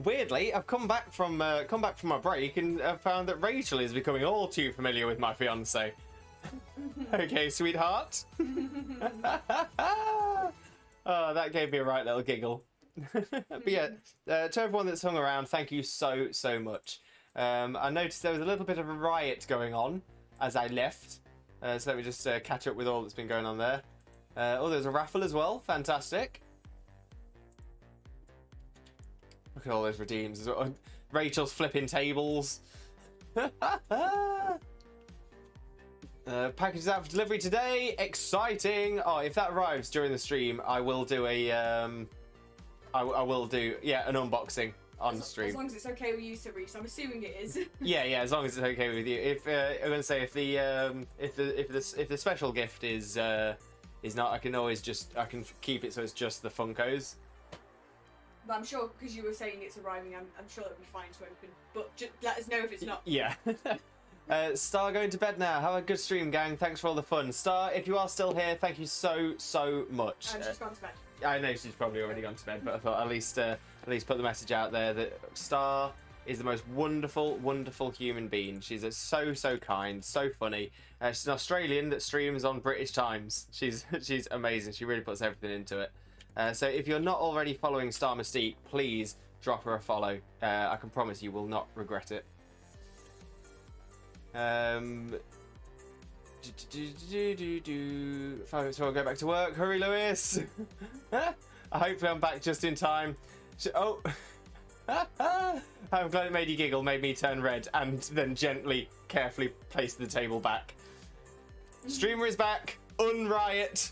Weirdly, I've come back from my break and I've found that Rachel is becoming all too familiar with my fiance. Okay, sweetheart. Oh, that gave me a right little giggle. But yeah, to everyone that's hung around, thank you so much. I noticed there was a little bit of a riot going on as I left, so let me just catch up with all that's been going on there. Oh, there's a raffle as well. Fantastic. Look at all those redeems. Rachel's flipping tables. Packages out for delivery today. Exciting. Oh, if that arrives during the stream, I will do a I will do an unboxing on stream. As long as it's okay with you, Cerise. I'm assuming it is. Yeah, as long as it's okay with you. If I'm gonna say if the special gift is not, I can keep it so it's just the Funkos. But I'm sure, because you were saying it's arriving, I'm sure it'll be fine to open. But just let us know if it's not. Yeah. Star going to bed now. Have a good stream, gang. Thanks for all the fun. Star, if you are still here, thank you so much. And she's gone to bed. I know she's probably already gone to bed, but I thought at least put the message out there that Star is the most wonderful human being. She's so kind, so funny. She's an Australian that streams on British Times. She's amazing. She really puts everything into it. So if you're not already following Star Mystique, please drop her a follow. I can promise you will not regret it. So I'll go back to work. Hurry, Lewis. Hopefully I'm back just in time. Oh. I'm glad it made you giggle, made me turn red, and then gently, carefully place the table back. Streamer is back. Unriot.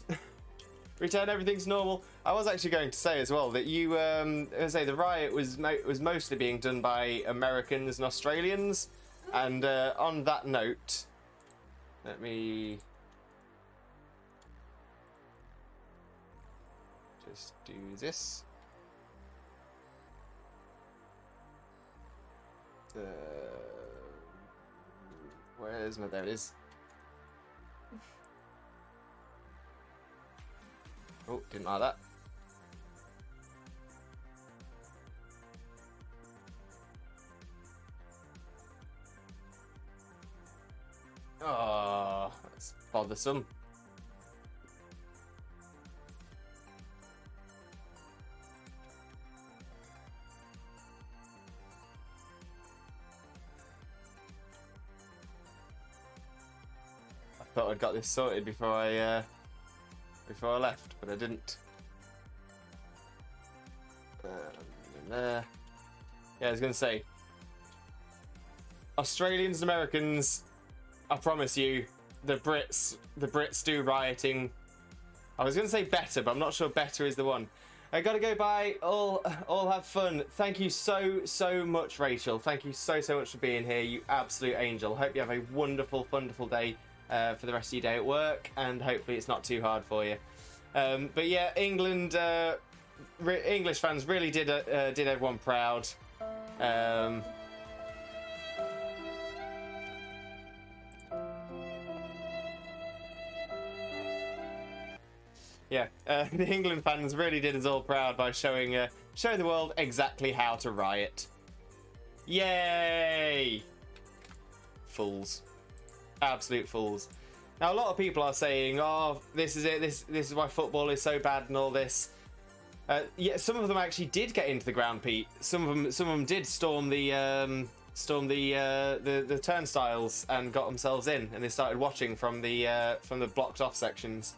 Return everything to normal. I was actually going to say as well that the riot was mostly being done by Americans and Australians. And on that note, let me just do this. Where's my... There it is. Oh, didn't like that. Oh, that's bothersome. I thought I'd got this sorted before I left, but I didn't. There. Yeah, I was gonna say, Australians and Americans, I promise you, the Brits do rioting. I was gonna say better, but I'm not sure better is the one. I gotta go bye. All have fun. Thank you so much, Rachel. Thank you so much for being here, you absolute angel. Hope you have a wonderful day for the rest of your day at work, and hopefully it's not too hard for you. But yeah, England, English fans really did everyone proud. Yeah, the England fans really did us all proud by showing the world exactly how to riot. Yay! Fools. Absolute fools. Now, a lot of people are saying, oh, this is it, this is why football is so bad and all this. Yeah, some of them actually did get into the ground, Pete. Some of them did storm the turnstiles and got themselves in, and they started watching from the blocked off sections.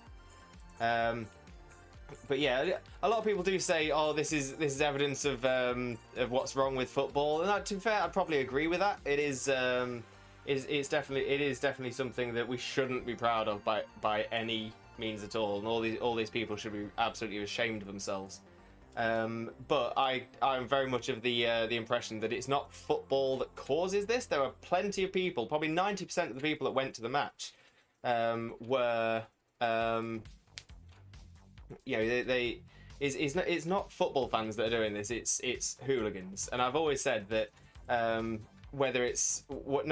But yeah, a lot of people do say, oh, this is evidence of what's wrong with football, and to be fair, I'd probably agree with that. It is definitely something that we shouldn't be proud of by any means at all, and all these people should be absolutely ashamed of themselves. But I'm very much of the impression that it's not football that causes this. There are plenty of people, probably 90% of the people that went to the match were it's not football fans that are doing this, it's hooligans. And I've always said that no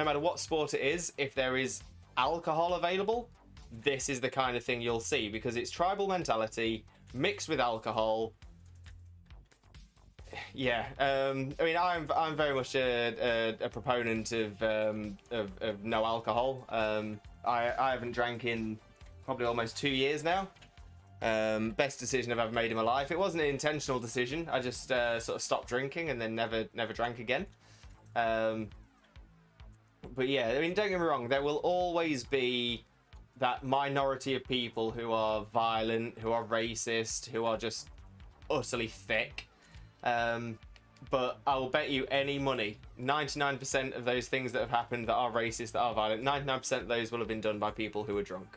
matter what sport it is, if there is alcohol available, this is the kind of thing you'll see, because it's tribal mentality mixed with alcohol. Yeah, I mean, I'm very much a proponent of no alcohol. I haven't drank in probably almost 2 years now. Best decision I've ever made in my life. It wasn't an intentional decision. I just sort of stopped drinking and then never drank again. But yeah, I mean, don't get me wrong. There will always be that minority of people who are violent, who are racist, who are just utterly thick. But I will bet you any money, 99% of those things that have happened that are racist, that are violent, 99% of those will have been done by people who are drunk.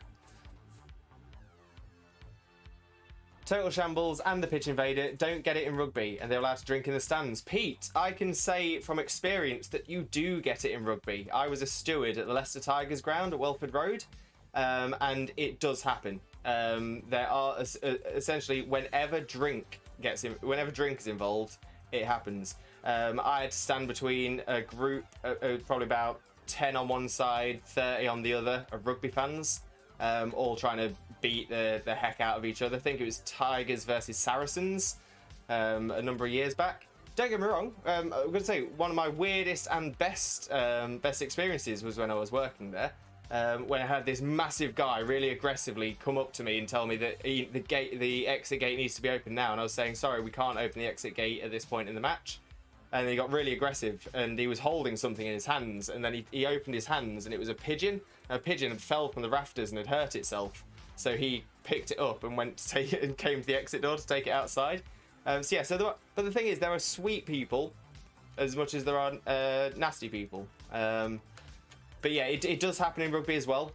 Total Shambles and the Pitch Invader don't get it in rugby, and they're allowed to drink in the stands. Pete, I can say from experience that you do get it in rugby. I was a steward at the Leicester Tigers ground at Welford Road, and it does happen. There are essentially whenever drink is involved, it happens. I had to stand between a group, probably about 10 on one side, 30 on the other, of rugby fans, all trying to beat the heck out of each other. I think it was Tigers versus Saracens a number of years back. Don't get me wrong, I'm going to say one of my weirdest and best experiences was when I was working there. When I had this massive guy really aggressively come up to me and tell me that the exit gate needs to be open now, and I was saying, sorry, we can't open the exit gate at this point in the match. And he got really aggressive, and he was holding something in his hands, and then he opened his hands, and it was a pigeon. A pigeon had fell from the rafters and had hurt itself, so he picked it up and went to take it and came to the exit door to take it outside. But the thing is, there are sweet people as much as there are nasty people. But yeah, it does happen in rugby as well.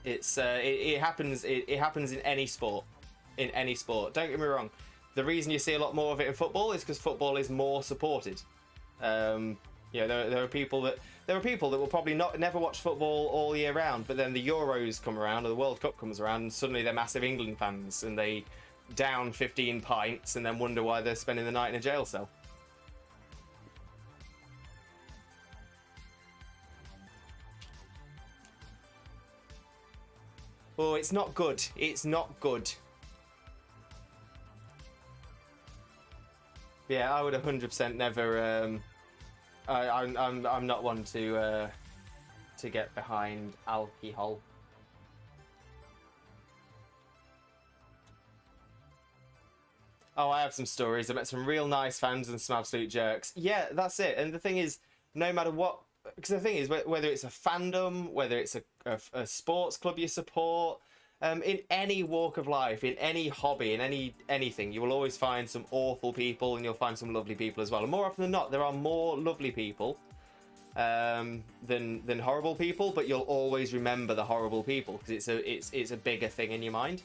It happens in any sport. In any sport. Don't get me wrong. The reason you see a lot more of it in football is because football is more supported. There are people that will probably never watch football all year round, but then the Euros come around or the World Cup comes around, and suddenly they're massive England fans, and they down 15 pints and then wonder why they're spending the night in a jail cell. Oh, it's not good. It's not good. Yeah, I would 100% never. I'm not one to get behind alcohol. Oh, I have some stories. I met some real nice fans and some absolute jerks. Yeah, that's it. And the thing is, no matter what, because the thing is, whether it's a fandom, whether it's a sports club you support, in any walk of life, in any hobby, in anything, you will always find some awful people, and you'll find some lovely people as well. And more often than not, there are more lovely people than horrible people. But you'll always remember the horrible people because it's a bigger thing in your mind.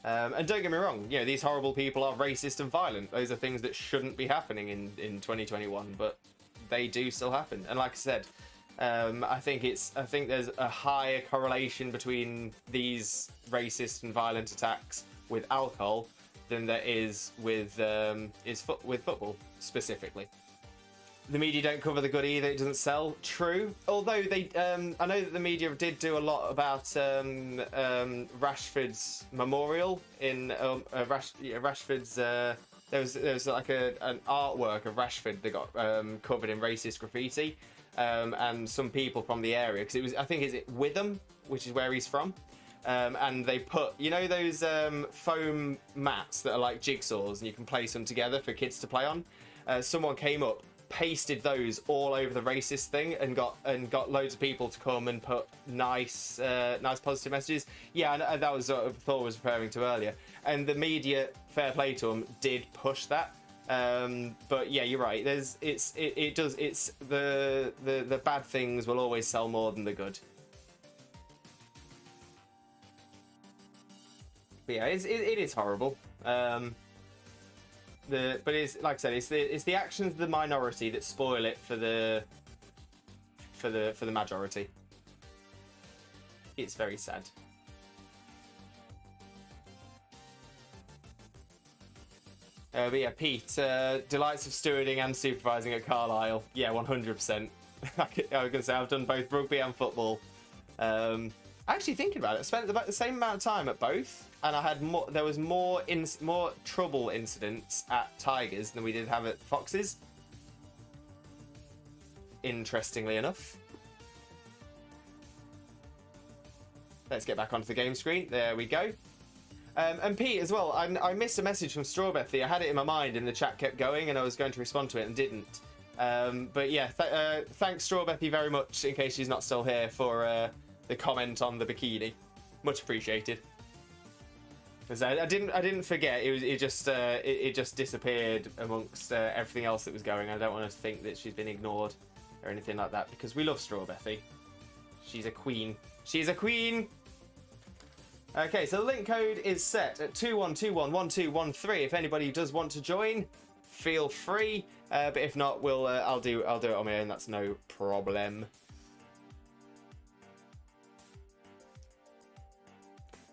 And don't get me wrong, these horrible people are racist and violent. Those are things that shouldn't be happening in 2021, but they do still happen. And like I said, I think there's a higher correlation between these racist and violent attacks with alcohol than there is with football specifically. The media don't cover the good either. It doesn't sell. True. Although they, I know that the media did do a lot about Rashford's memorial in Rashford's. There was like an artwork of Rashford that got covered in racist graffiti, and some people from the area, because I think is it Witham, which is where he's from, and they put those foam mats that are like jigsaws and you can place them together for kids to play on. Someone came up, pasted those all over the racist thing, and got loads of people to come and put nice positive messages. Yeah, and that was what Thor was referring to earlier. And the media, fair play to them, did push that. But yeah, you're right. The bad things will always sell more than the good. But yeah, it is horrible. But it's like I said, it's the actions of the minority that spoil it for the majority. It's very sad. But yeah, Pete, delights of stewarding and supervising at Carlisle. Yeah, 100%. I was gonna say I've done both rugby and football. Actually, thinking about it, I spent about the same amount of time at both, and I had more. There was more trouble incidents at Tigers than we did have at Foxes. Interestingly enough. Let's get back onto the game screen. There we go. And Pete as well. I missed a message from Strawbethy. I had it in my mind, and the chat kept going, and I was going to respond to it and didn't. But yeah, thanks Strawbethy very much. In case she's not still here for. The comment on the bikini, much appreciated. Because I didn't forget. It just disappeared amongst everything else that was going. I don't want to think that she's been ignored or anything like that, because we love Strawbethy. She's a queen. She's a queen. Okay, so the link code is set at 21211213. If anybody does want to join, feel free. But if not, I'll do it on my own. That's no problem.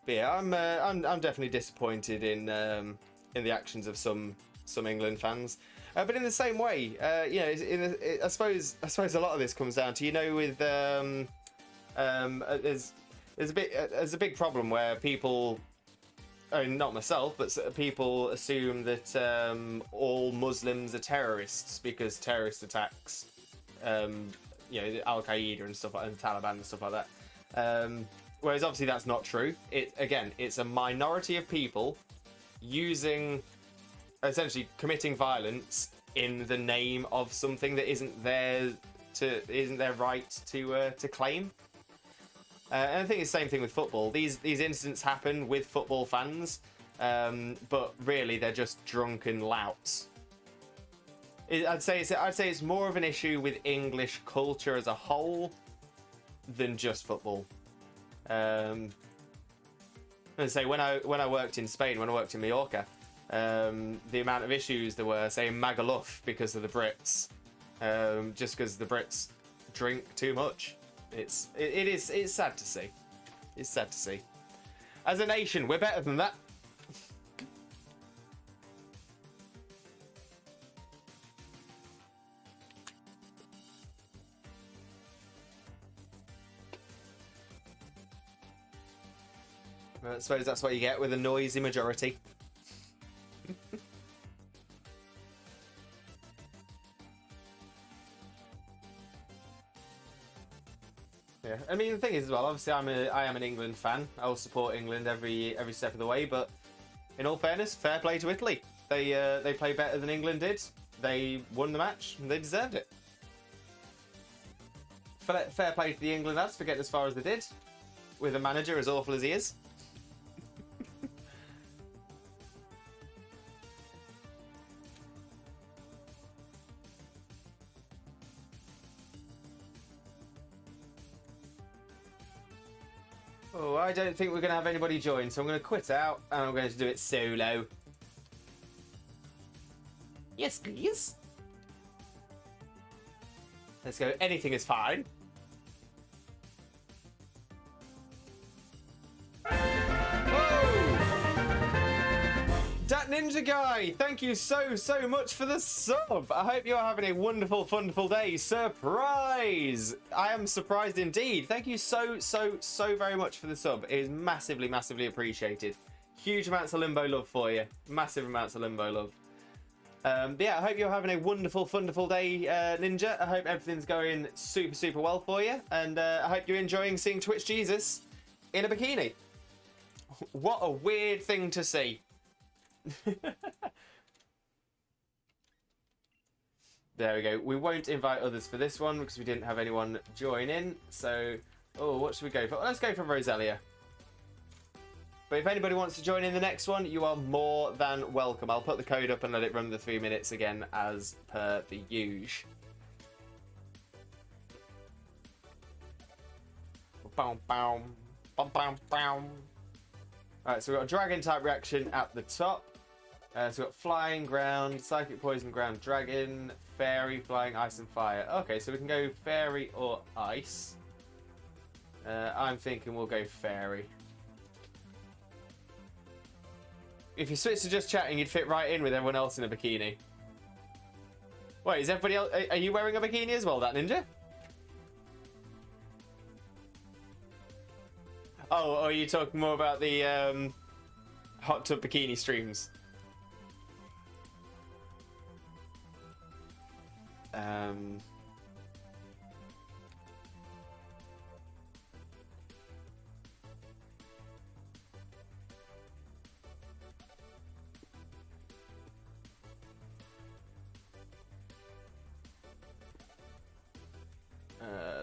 But yeah, I'm definitely disappointed in the actions of some England fans. But in the same way, you know, I suppose a lot of this comes down to, with there's a big problem where people, not myself, but people assume that all Muslims are terrorists because terrorist attacks, Al Qaeda and stuff, and Taliban and stuff like that. Whereas obviously that's not true. It's a minority of people essentially committing violence in the name of something that isn't their right to claim. And I think it's the same thing with football. These incidents happen with football fans, but really they're just drunken louts. I'd say it's more of an issue with English culture as a whole than just football. I'd say when I worked in Spain, when I worked in Mallorca, the amount of issues there were, say, in Magaluf because of the Brits, just because the Brits drink too much. It's sad to see. It's sad to see. As a nation, we're better than that. I suppose that's what you get with a noisy majority. Yeah, I mean, the thing is as well, obviously I am an England fan. I'll support England every step of the way, but in all fairness, fair play to Italy. They played better than England did. They won the match and they deserved it. Fair play to the England lads for getting as far as they did, with a manager as awful as he is. Oh, I don't think we're going to have anybody join, so I'm going to quit out and I'm going to do it solo. Yes, please. Let's go. Anything is fine. Dat Ninja Guy, thank you so much for the sub. I hope you are having a wonderful, wonderful day. Surprise! I am surprised indeed. Thank you so very much for the sub. It is massively, massively appreciated. Huge amounts of Limbo love for you. Massive amounts of Limbo love. But yeah, I hope you're having a wonderful, wonderful day, Ninja. I hope everything's going super well for you. And I hope you're enjoying seeing Twitch Jesus in a bikini. What a weird thing to see. There we go. We won't invite others for this one because we didn't have anyone join in. So, what should we go for? Let's go for Roselia. But if anybody wants to join in the next one, you are more than welcome. I'll put the code up and let it run the 3 minutes again as per the usual. Alright, so we've got a dragon type reaction at the top. So we've got flying, ground, psychic, poison, ground, dragon, fairy, flying, ice and fire. Okay, so we can go fairy or ice. I'm thinking we'll go fairy. If you switch to just chatting, you'd fit right in with everyone else in a bikini. Wait, is everybody else... Are you wearing a bikini as well, that ninja? Oh, are you talking more about the hot tub bikini streams?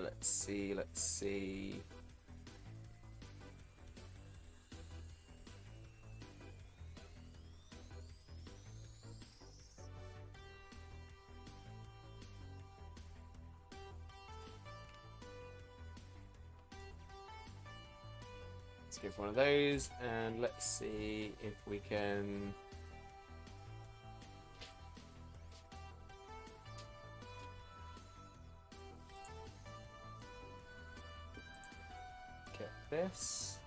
Let's see, let's see. Let's give one of those, and let's see if we can. Get this.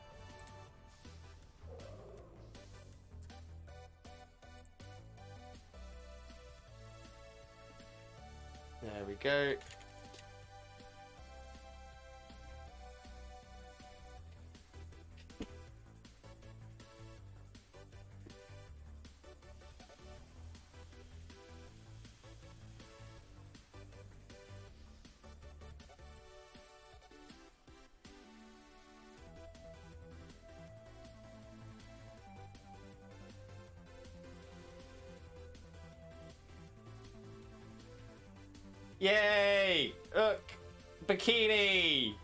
There we go. Yay! Look! Bikini!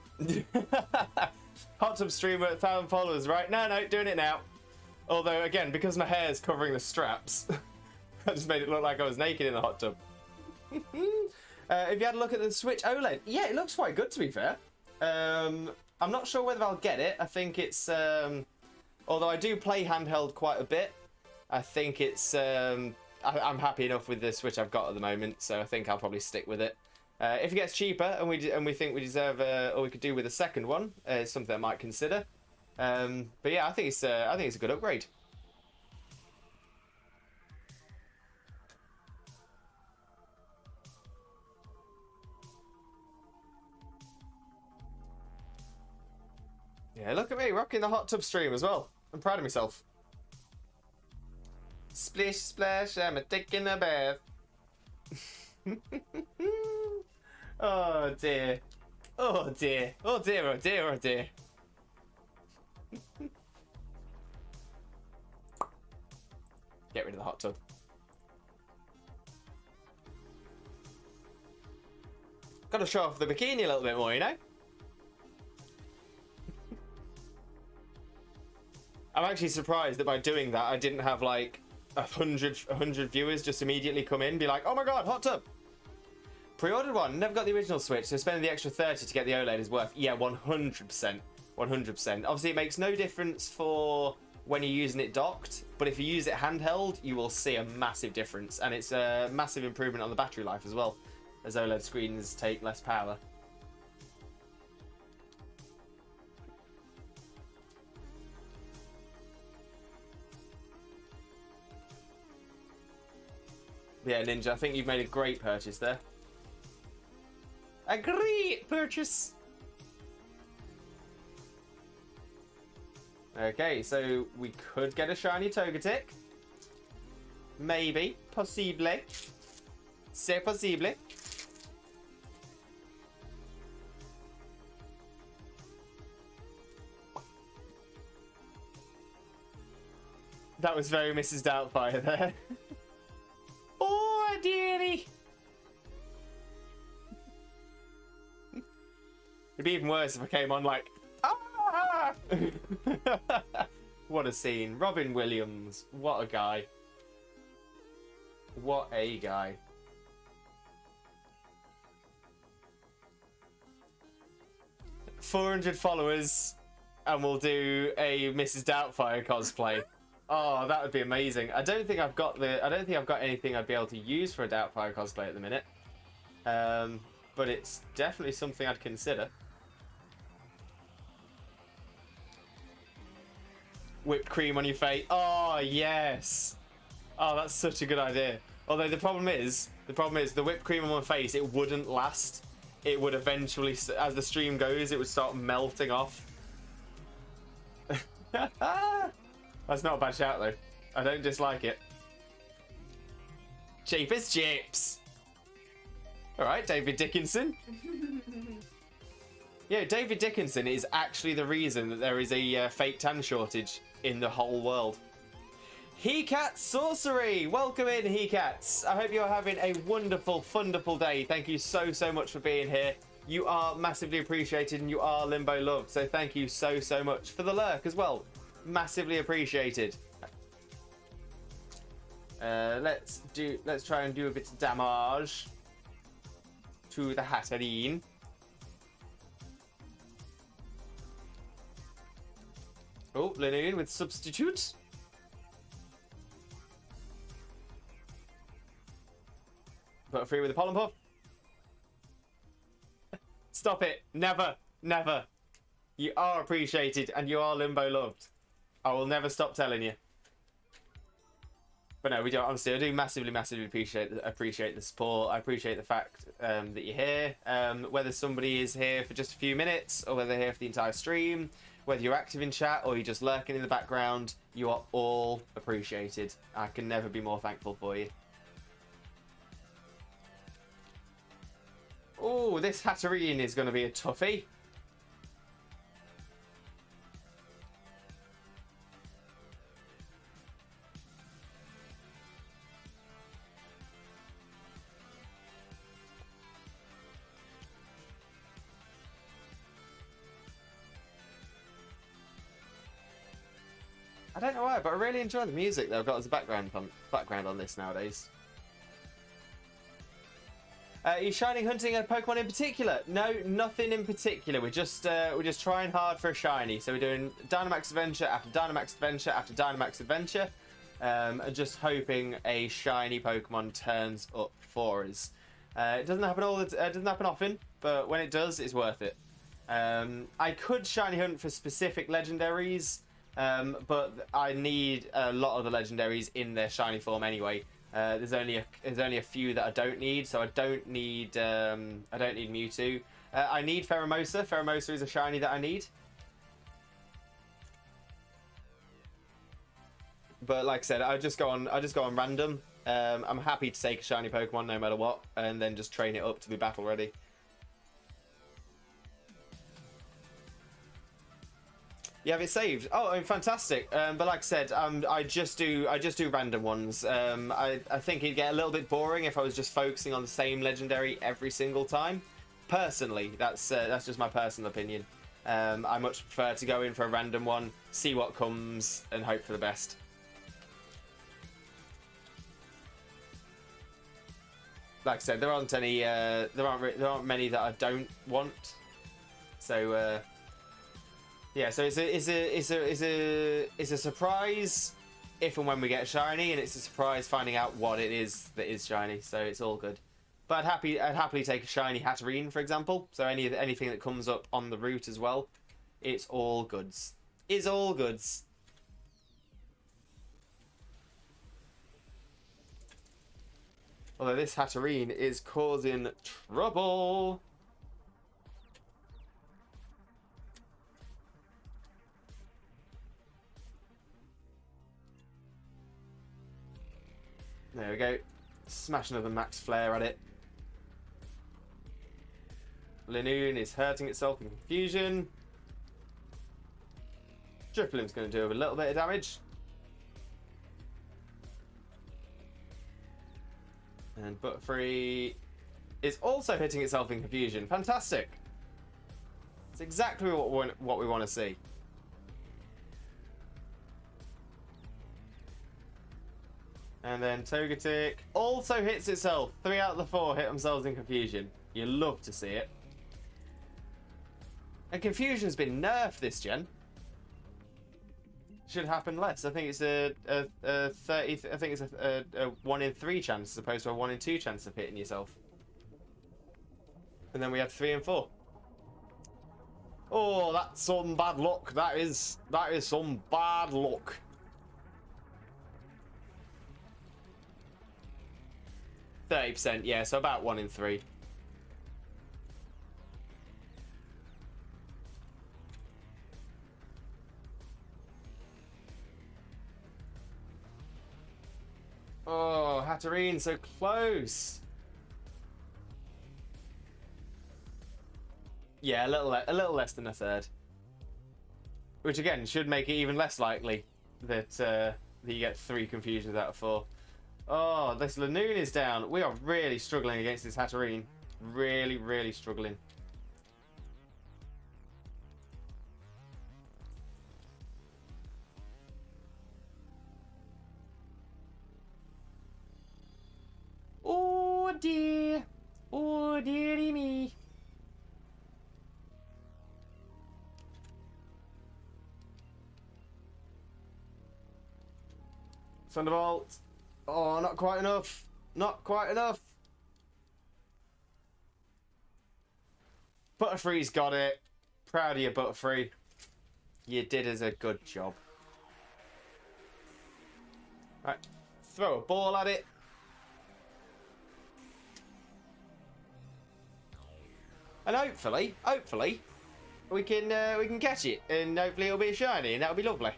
Hot tub streamer at 1,000 followers, right? No, doing it now. Although, again, because my hair is covering the straps, I just made it look like I was naked in the hot tub. If you had a look at the Switch OLED, yeah, it looks quite good, to be fair. I'm not sure whether I'll get it. I think it's... although I do play handheld quite a bit, I think it's... I'm happy enough with the Switch I've got at the moment, so I think I'll probably stick with it. If it gets cheaper and we think we deserve, or we could do with a second one, it's something I might consider. But yeah, I think it's a good upgrade. Yeah, look at me rocking the hot tub stream as well. I'm proud of myself. Splish splash, I'm a taking a bath. Oh dear. Oh dear. Oh dear, oh dear, oh dear. Get rid of the hot tub. Gotta show off the bikini a little bit more, you know? I'm actually surprised that by doing that I didn't have like 100 viewers just immediately come in and be like, oh my god, hot tub. Pre-ordered one, never got the original Switch, so spending the extra 30 to get the OLED is worth, yeah, 100%. 100%. Obviously it makes no difference for when you're using it docked, but if you use it handheld, you will see a massive difference, and it's a massive improvement on the battery life as well, as OLED screens take less power. Yeah, Ninja, I think you've made a great purchase there. A great purchase! Okay, so we could get a shiny Togetic. Maybe. Possible. C'est possible. That was very Mrs. Doubtfire there. Oh, dearie! It'd be even worse if I came on like, ah! What a scene. Robin Williams. What a guy. What a guy. $400 followers and we'll do a Mrs. Doubtfire cosplay. Oh, that would be amazing. I don't think I've got anything I'd be able to use for a Doubtfire cosplay at the minute. But it's definitely something I'd consider. Whipped cream on your face. Oh, yes. Oh, that's such a good idea. Although the problem is the whipped cream on my face, it wouldn't last. It would eventually, as the stream goes, it would start melting off. That's not a bad shout though. I don't dislike it. Cheapest chips. All right, David Dickinson. Yeah, David Dickinson is actually the reason that there is a fake tan shortage in the whole world. He-Cat Sorcery! Welcome in, He-Cats. I hope you're having a wonderful, wonderful day. Thank you so, so much for being here. You are massively appreciated and you are Limbo loved. So thank you so, so much for the lurk as well. Massively appreciated. Let's try and do a bit of damage to the Hatterene. Oh, Linoon with substitute. Put free with the pollen puff. Stop it. Never. Never. You are appreciated and you are Limbo loved. I will never stop telling you. But no, we do. Honestly, I do massively, massively appreciate the support. I appreciate the fact that you're here. Whether somebody is here for just a few minutes or whether they're here for the entire stream, whether you're active in chat or you're just lurking in the background, you are all appreciated. I can never be more thankful for you. Oh, this Hatterene is going to be a toughie. I don't know why, but I really enjoy the music that I've got as a background on this nowadays. Are you shining hunting a Pokemon in particular? No, nothing in particular. We're just trying hard for a shiny. So we're doing Dynamax Adventure after Dynamax Adventure after Dynamax Adventure, and just hoping a shiny Pokemon turns up for us. It doesn't happen doesn't happen often, but when it does, it's worth it. I could shiny hunt for specific legendaries, but I need a lot of the legendaries in their shiny form anyway. There's only a few that I don't need, so I don't need Mewtwo. I need Pheromosa. Pheromosa is a shiny that I need. But like I said, I just go on random. I'm happy to take a shiny Pokemon no matter what, and then just train it up to be battle ready. You have it saved. Oh, I mean, fantastic. But like I said, I just do random ones. I think it'd get a little bit boring if I was just focusing on the same legendary every single time. Personally, that's just my personal opinion. I much prefer to go in for a random one, see what comes, and hope for the best. Like I said, there aren't many that I don't want. So. Yeah, so it's a surprise if and when we get a shiny, and it's a surprise finding out what it is that is shiny. So it's all good. But I'd happily take a shiny Hatterene, for example. So anything that comes up on the route as well, it's all goods. It's all goods. Although this Hatterene is causing trouble. There we go. Smash another Max Flare at it. Linoon is hurting itself in confusion. Drifloon's going to do a little bit of damage. And Butterfree is also hitting itself in confusion. Fantastic. It's exactly what we want to see. And then Togetic also hits itself. 3 out of the 4 hit themselves in confusion. You love to see it. And confusion's been nerfed this gen. Should happen less. I think it's a 30. I think it's a 1 in 3 chance as opposed to a 1 in 2 chance of hitting yourself. And then we had 3 and 4. Oh, that's some bad luck. That is some bad luck. %, yeah, so about 1 in 3. Hatterene, so close. Yeah, a little less than a third. Which again should make it even less likely that you get 3 confusions out of 4. Oh, this Lanoon is down. We are really struggling against this Hatterene. Really, really struggling. Oh dear. Oh dearie me. Thunderbolt. Oh, not quite enough. Not quite enough. Butterfree's got it. Proud of you, Butterfree. You did us a good job. Right. Throw a ball at it. And hopefully, we can catch it, and hopefully it'll be shiny, and that'll be lovely.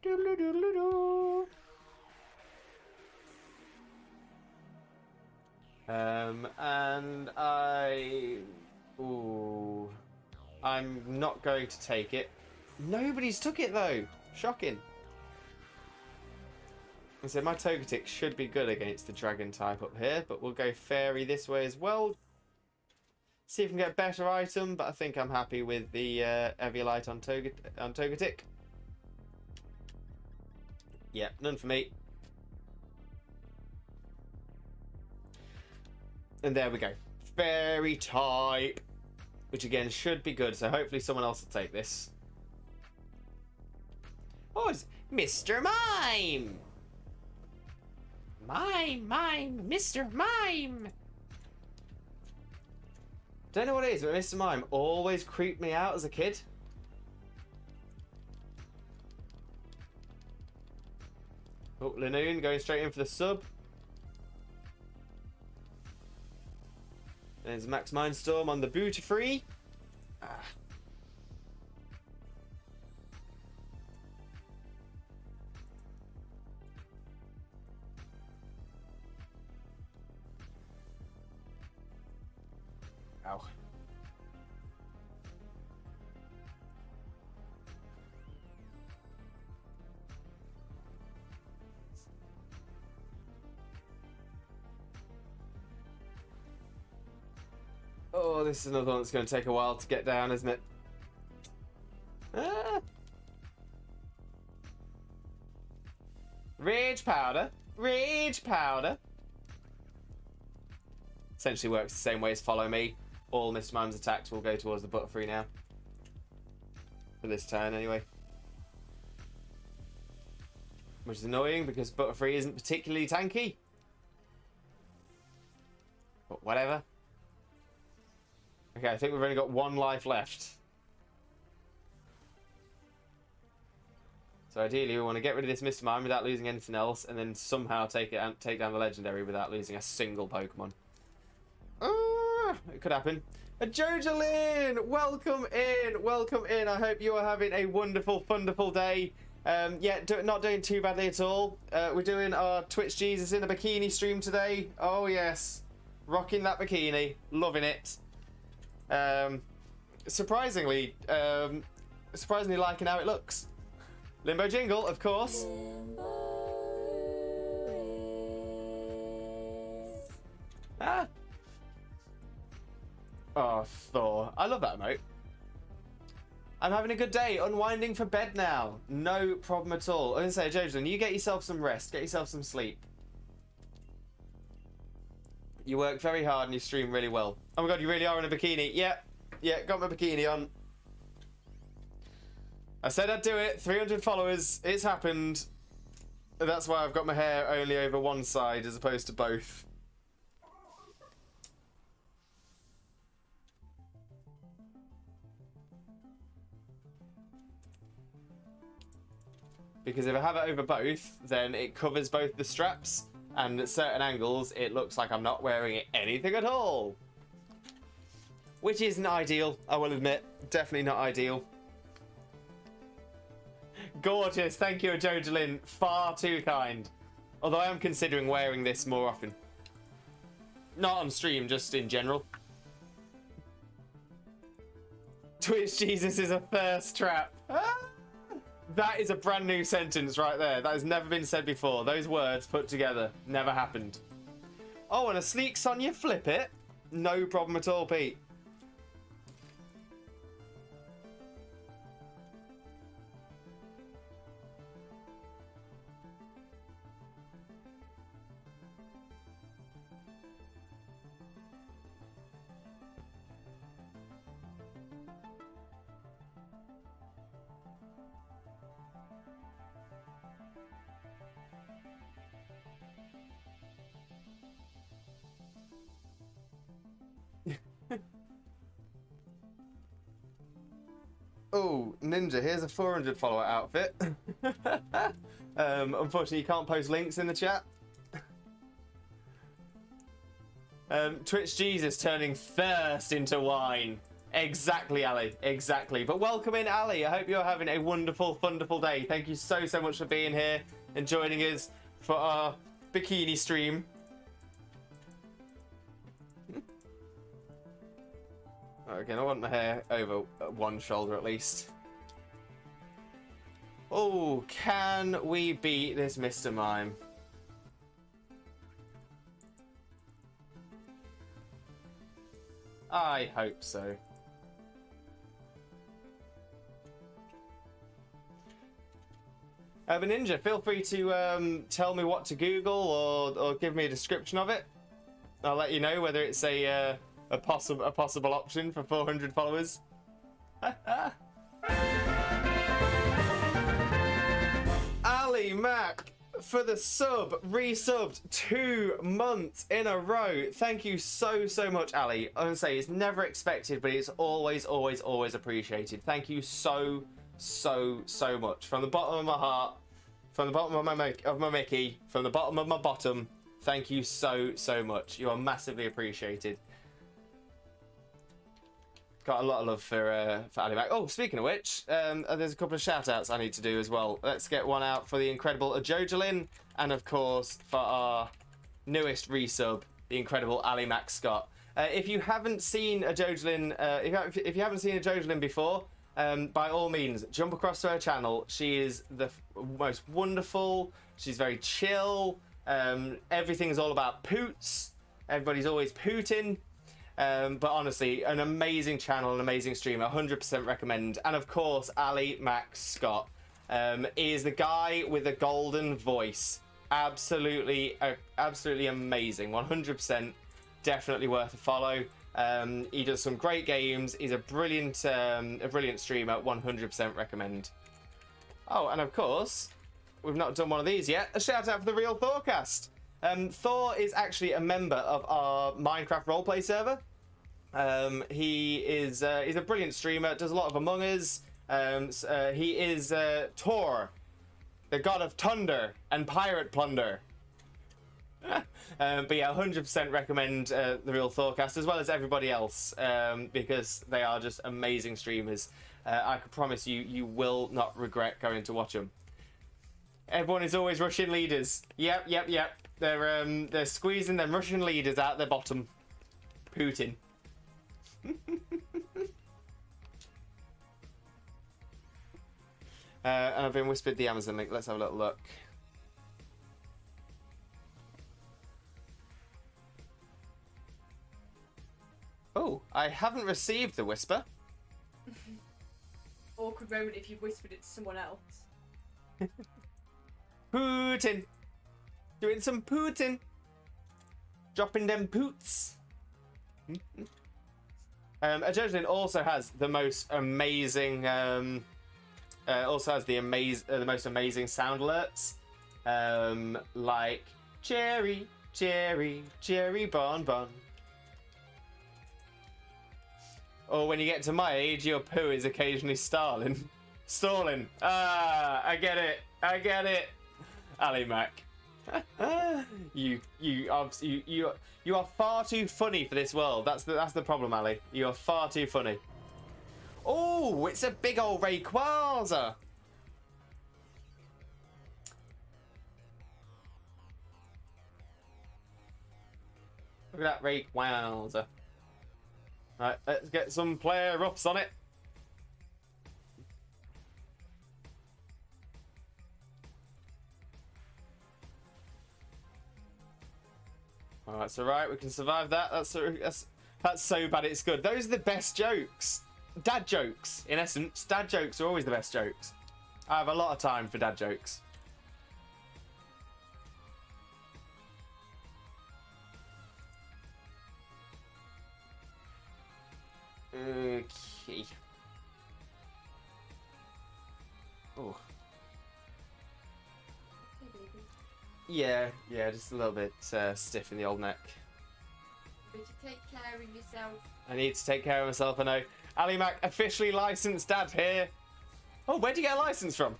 Doodle-doo-doodle-doo. And I'm not going to take it. Nobody's took it though. Shocking. I said my Togetic should be good against the dragon type up here, but we'll go fairy this way as well. See if we can get a better item, but I think I'm happy with the Eviolite on Togetic. Yeah, none for me. And there we go. Fairy type. Which again should be good, so hopefully someone else will take this. Oh, it's Mr. Mime! Mime, Mr. Mime! Don't know what it is, but Mr. Mime always creeped me out as a kid. Oh, Lanoon going straight in for the sub. There's Max Mindstorm on the Butterfree. Ah. Ow. Oh, this is another one that's going to take a while to get down, isn't it? Ah. Rage powder. Rage powder. Essentially works the same way as Follow Me. All Mr. Mime's attacks will go towards the Butterfree now. For this turn, anyway. Which is annoying because Butterfree isn't particularly tanky. But whatever. Okay, I think we've only got 1 life left. So ideally we want to get rid of this Mr. Mime without losing anything else, and then somehow take down the Legendary without losing a single Pokemon. It could happen. Jojalyn, welcome in, welcome in. I hope you are having a wonderful, wonderful day. Yeah, not doing too badly at all. We're doing our Twitch Jesus in a bikini stream today. Oh yes, rocking that bikini, loving it. Surprisingly liking how it looks. Limbo Jingle, of course. Ah. Oh, Thor. I love that emote. I'm having a good day. Unwinding for bed now. No problem at all. I was going to say, Jojan, you get yourself some rest. Get yourself some sleep. You work very hard and you stream really well. Oh my god, you really are in a bikini. Yeah, got my bikini on. I said I'd do it. 300 followers. It's happened. That's why I've got my hair only over one side as opposed to both. Because if I have it over both, then it covers both the straps, and at certain angles, it looks like I'm not wearing anything at all. Which isn't ideal, I will admit. Definitely not ideal. Gorgeous. Thank you, Jojelyn. Far too kind. Although I am considering wearing this more often. Not on stream, just in general. Twitch Jesus is a thirst trap. Ah! That is a brand new sentence right there. That has never been said before. Those words put together. Never happened. Oh, and a sleek Sonya flip it? No problem at all, Pete. Oh, Ninja, here's a 400 follower outfit. Unfortunately, you can't post links in the chat. Twitch Jesus turning thirst into wine. Exactly, Ali. Exactly. But welcome in, Ali. I hope you're having a wonderful, wonderful day. Thank you so, so much for being here and joining us for our bikini stream. Again, I want my hair over one shoulder at least. Oh, can we beat this Mr. Mime? I hope so. But Ninja, feel free to tell me what to Google or give me a description of it. I'll let you know whether it's a possible option for 400 followers. Ali Mac for the resubbed 2 months in a row. Thank you so, so much, Ali. I would say it's never expected, but it's always, always, always appreciated. Thank you so, so, so much. From the bottom of my heart, from the bottom of my Mickey, from the bottom of my bottom, thank you so, so much. You are massively appreciated. Got a lot of love for Ali Mac. Oh, speaking of which, there's a couple of shout-outs I need to do as well. Let's get one out for the incredible Jojelyn, and of course for our newest resub, the incredible Ali Mac Scott. If you haven't seen a Jojelyn, if you haven't seen a Jojelyn before, by all means, jump across to her channel. She is the most wonderful. She's very chill. Everything is all about poots. Everybody's always pooting. But honestly, an amazing channel, an amazing streamer, 100% recommend. And of course, Ali Mac Scott is the guy with the golden voice. Absolutely, absolutely amazing. 100%, definitely worth a follow. He does some great games. He's a brilliant streamer. 100% recommend. Oh, and of course, we've not done one of these yet. A shout out for the Real Thorcast. Thor is actually a member of our Minecraft roleplay server. He's a brilliant streamer, does a lot of Among Us. He is Thor, the god of thunder and pirate plunder. But yeah, 100% recommend the Real Thorcast, as well as everybody else, because they are just amazing streamers. I can promise you, you will not regret going to watch them. Everyone is always Russian leaders. Yep. They're squeezing them Russian leaders out their bottom. Putin. And I've been whispered the Amazon link. Let's have a little look. Oh, I haven't received the whisper. Awkward moment if you whispered it to someone else. Putin. Doing some Putin. Dropping them poots. Jojelyn also has the most amazing the most amazing sound alerts. Like cherry, cherry, cherry bonbon. Or when you get to my age, your poo is occasionally stalling. Ah, I get it. Ali Mac. You are far too funny for this world. That's the problem, Ali. You are far too funny. Oh, it's a big old Rayquaza. Look at that Rayquaza. Right, let's get some player ups on it. Oh, that's alright, we can survive that. That's so bad it's good. Those are the best jokes. Dad jokes, in essence. Dad jokes are always the best jokes. I have a lot of time for dad jokes. Okay. Oh. Yeah, just a little bit stiff in the old neck. But you take care of yourself. I need to take care of myself, I know. Ali Mac, officially licensed dad here. Oh, where'd you get a license from?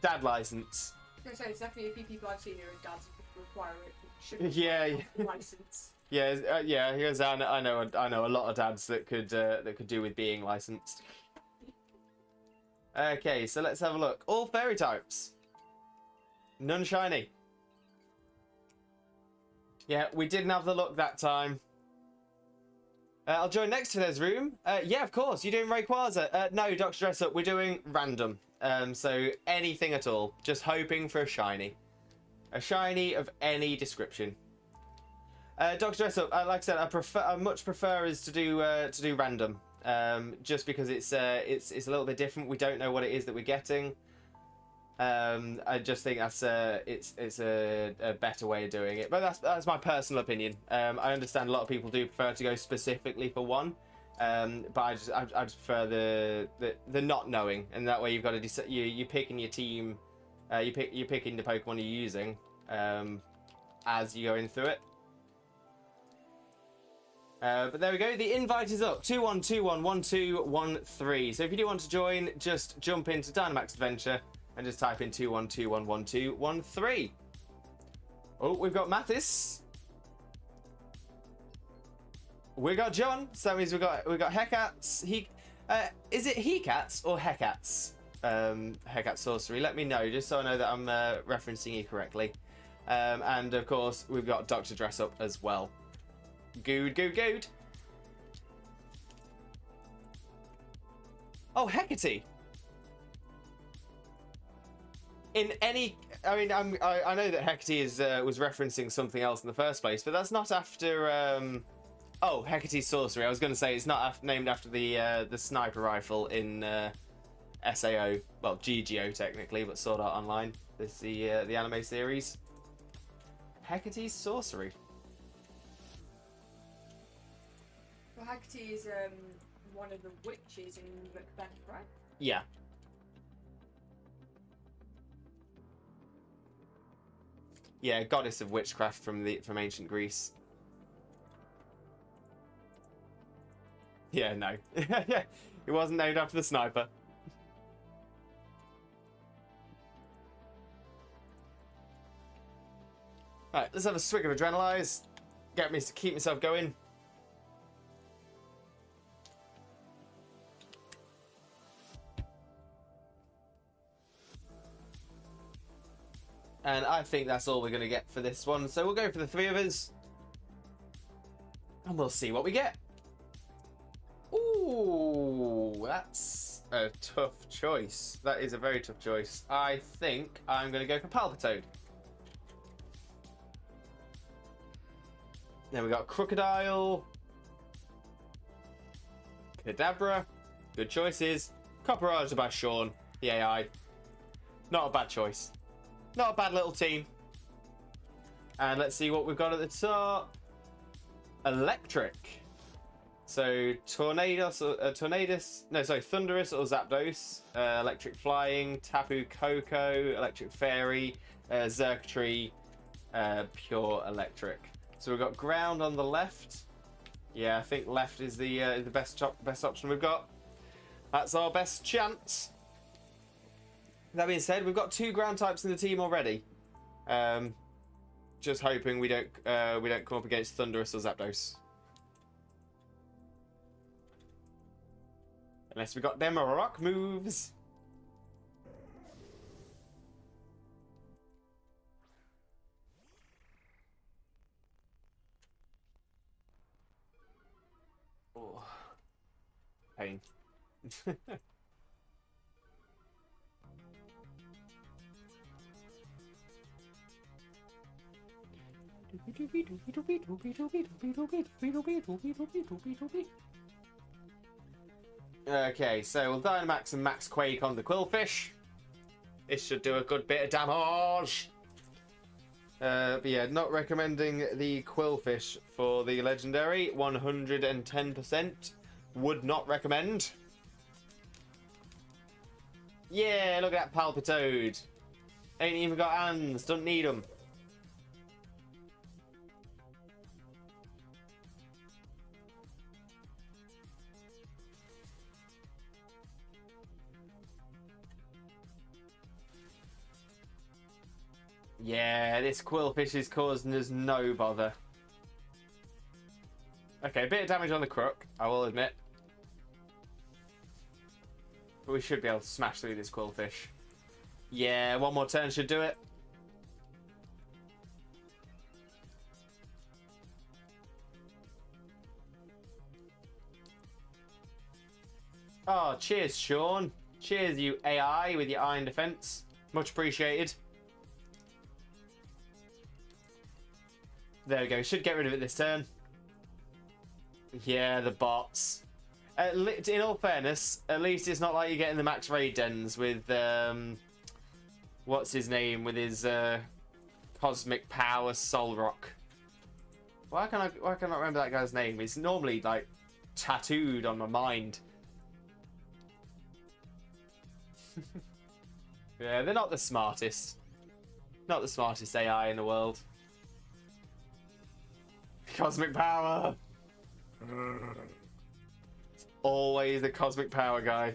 Dad license. There's definitely a few people I've seen who are dads who require it. Should Yeah, require a license. Yeah. Here's I know a lot of dads that could do with being licensed. Okay, so let's have a look. All fairy types. None shiny. Yeah, we didn't have the luck that time. I'll join next to this room. Yeah, of course. You're doing Rayquaza. No, Dr. Dress Up. We're doing random. So anything at all. Just hoping for a shiny. A shiny of any description. Dr. Dress Up. Like I said, I much prefer is to do random. Just because it's a little bit different. We don't know what it is that we're getting. I just think that's it's a better way of doing it, but that's my personal opinion. I understand a lot of people do prefer to go specifically for one, but I just prefer the not knowing, and that way you've got to you're picking your team, you're picking the Pokemon you're using as you're going through it. But there we go. The invite is up. 21211213. So if you do want to join, just jump into Dynamax Adventure and just type in 21211213. Oh, we've got Mathis. We got John. So that means we've got Hecats. Is it Hecats or Hecats? Hecat Sorcery. Let me know, just so I know that I'm referencing you correctly. And of course, we've got Dr. Dress Up as well. Good. Oh, Hecate. I know that Hecate was referencing something else in the first place, but that's not after. Oh, Hecate's Sorcery. I was going to say it's not named after the sniper rifle in SAO. Well, GGO technically, but Sword Art Online. This the anime series. Hecate's Sorcery. Well, Hecate is one of the witches in Macbeth, right? Yeah. Yeah, goddess of witchcraft from ancient Greece. Yeah, no. Yeah, it wasn't named after the sniper. Right, let's have a swig of Adrenalize. Get me to keep myself going. And I think that's all we're going to get for this one. So we'll go for the three of us. And we'll see what we get. Ooh, that's a tough choice. That is a very tough choice. I think I'm going to go for Palpitoad. Then we got Crocodile. Kadabra. Good choices. Copperajah by Sean, the AI. Not a bad choice. Not a bad little team. And let's see what we've got at the top. Electric. So Thundurus or Zapdos. Electric Flying, Tapu Koko, Electric Fairy, Xurkitree, Pure Electric. So we've got Ground on the left. Yeah, I think left is the best option we've got. That's our best chance. That being said, we've got 2 ground types in the team already. Just hoping we don't come up against Thundurus or Zapdos. Unless we got them rock moves. Oh, pain. Okay, so we'll Dynamax and Max Quake on the Quillfish. This should do a good bit of damage. But yeah, not recommending the Quillfish for the Legendary. 110%. Would not recommend. Yeah, look at that Palpitoad. Ain't even got hands, don't need them. Yeah, this Quillfish is causing us no bother. Okay, a bit of damage on the Crook, I will admit. But we should be able to smash through this Quillfish. Yeah, one more turn should do it. Oh, cheers, Sean. Cheers, you AI, with your iron defense. Much appreciated. There we go. Should get rid of it this turn. Yeah, the bots. In all fairness, at least it's not like you're getting the max raid dens with what's his name, with his cosmic power Solrock. Why can I remember that guy's name? It's normally like tattooed on my mind. Yeah, they're not the smartest. Not the smartest AI in the world. Cosmic power. It's always the cosmic power guy.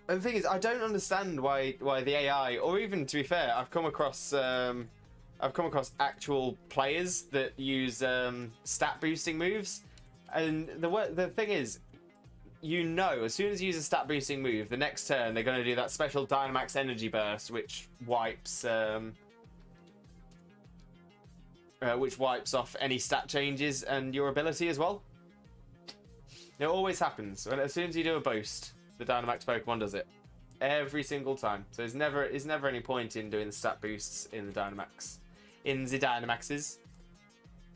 And the thing is, I don't understand why the AI, or even to be fair, I've come across actual players that use stat boosting moves, and the thing is, you know, as soon as you use a stat boosting move, the next turn they're going to do that special Dynamax energy burst, which wipes off any stat changes and your ability as well. It always happens. As soon as you do a boost, the Dynamax Pokemon does it. Every single time. So there's never any point in doing the stat boosts in the Dynamax. In the Dynamaxes.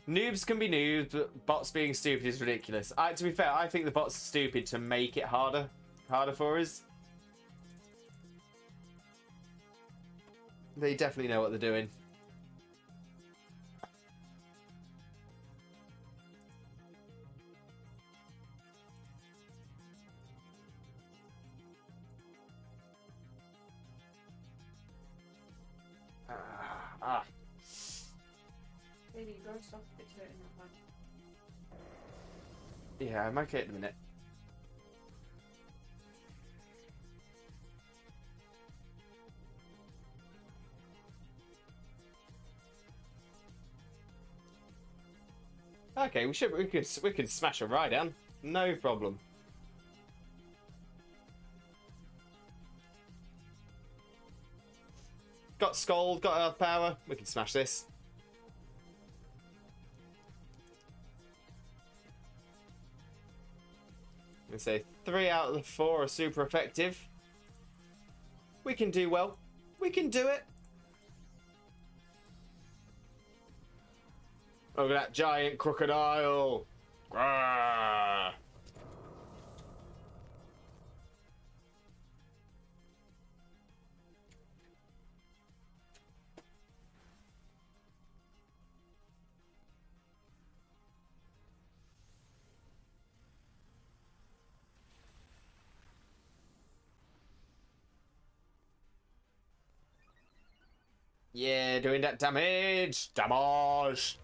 Noobs can be noobs, but bots being stupid is ridiculous. To be fair, I think the bots are stupid to make it harder for us. They definitely know what they're doing. Maybe you go stop a bit hurting that man. Yeah, I'm okay at the minute. Okay, we could smash a Rhydon. No problem. Got Scold, got Earth Power. We can smash this. I'm say 3 out of the 4 are super effective. We can do well. We can do it. Look at that giant crocodile. Grrr. Yeah, doing that damage. Damage.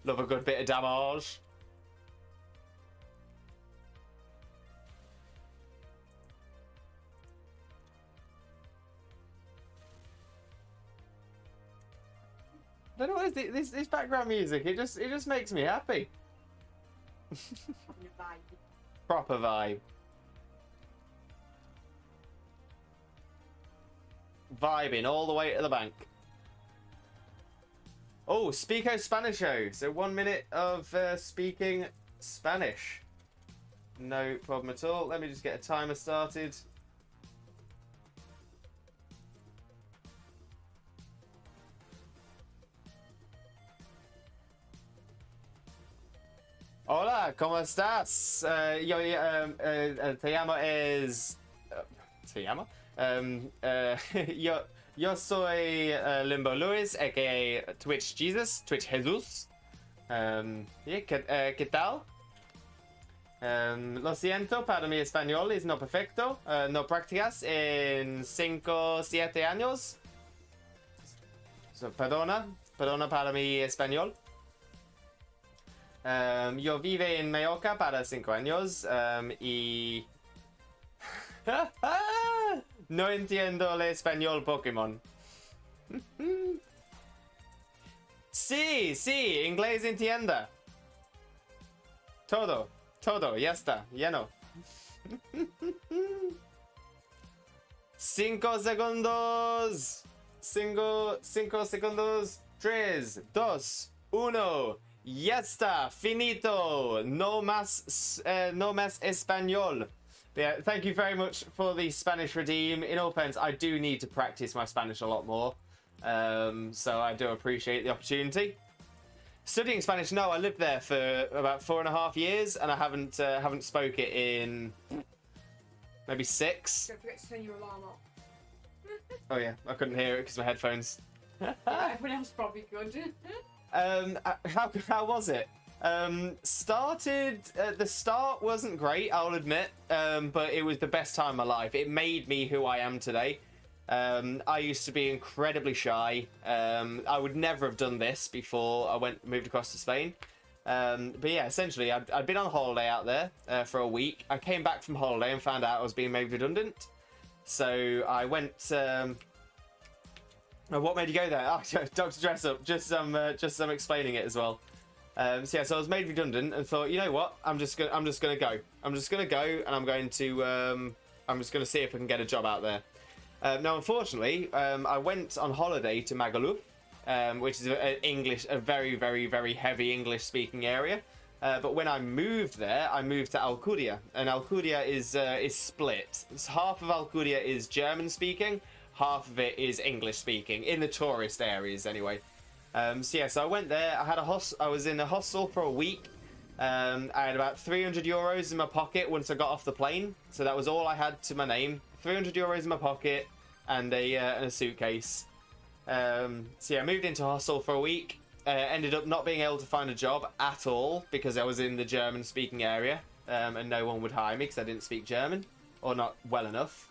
Love a good bit of damage. I don't know what is this background music. It just makes me happy. Having a vibe. Proper vibe. Vibing all the way to the bank. Oh, Speako Spanisho. So 1 minute of speaking Spanish. No problem at all. Let me just get a timer started. Hola, ¿cómo estás? Te llamo es... ¿Se llama? Yo soy Limbo Luis, a.k.a. Twitch Jesus, Twitch Jesus. ¿Qué tal? Lo siento, para mi español es no perfecto. No practicas en 5, 7 años. So, perdona para mi español. Yo vive en Mallorca para 5 años y no entiendo el español Pokémon. Sí, inglés entienda. Todo, ya está, lleno. 5 segundos. 5 segundos. 3, 2, 1. Ya está, finito. No más español. But yeah, thank you very much for the Spanish redeem. In all fairness, I do need to practice my Spanish a lot more. So I do appreciate the opportunity. Studying Spanish, no, I lived there for about 4.5 years, and I haven't spoke it in maybe 6. Don't forget to turn your alarm off. Oh yeah, I couldn't hear it because my headphones. Everyone else probably could. How was it? The start wasn't great, I'll admit, but it was the best time of my life. It made me who I am today. I used to be incredibly shy. I would never have done this before I moved across to Spain. But yeah, essentially, I'd been on holiday out there for a week. I came back from holiday and found out I was being made redundant. So I went. What made you go there? Oh, Dr. Dress Up. Just some explaining it as well. So I was made redundant and thought, you know what? I'm just gonna go. I'm just gonna go, and I'm just gonna see if I can get a job out there. Now, unfortunately, I went on holiday to Magaluf, which is a very, very, very heavy English-speaking area. But when I moved there, I moved to Alcudia, and Alcudia is split. Half of Alcudia is German-speaking, half of it is English-speaking in the tourist areas, anyway. So I went there. I was in a hostel for a week. I had about 300 euros in my pocket once I got off the plane, so that was all I had to my name. 300 euros in my pocket and a suitcase. I moved into hostel for a week. Ended up not being able to find a job at all because I was in the German-speaking area, and no one would hire me because I didn't speak German, or not well enough.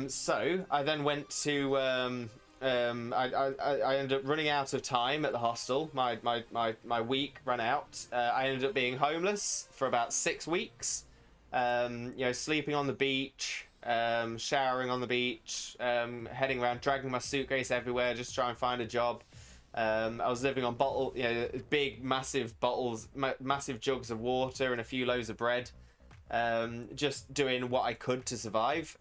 So I then went to. I ended up running out of time at the hostel. My week ran out. I ended up being homeless for about 6 weeks. Sleeping on the beach, showering on the beach, heading around, dragging my suitcase everywhere, just trying to find a job. I was living on big, massive bottles, massive jugs of water and a few loaves of bread. Just doing what I could to survive.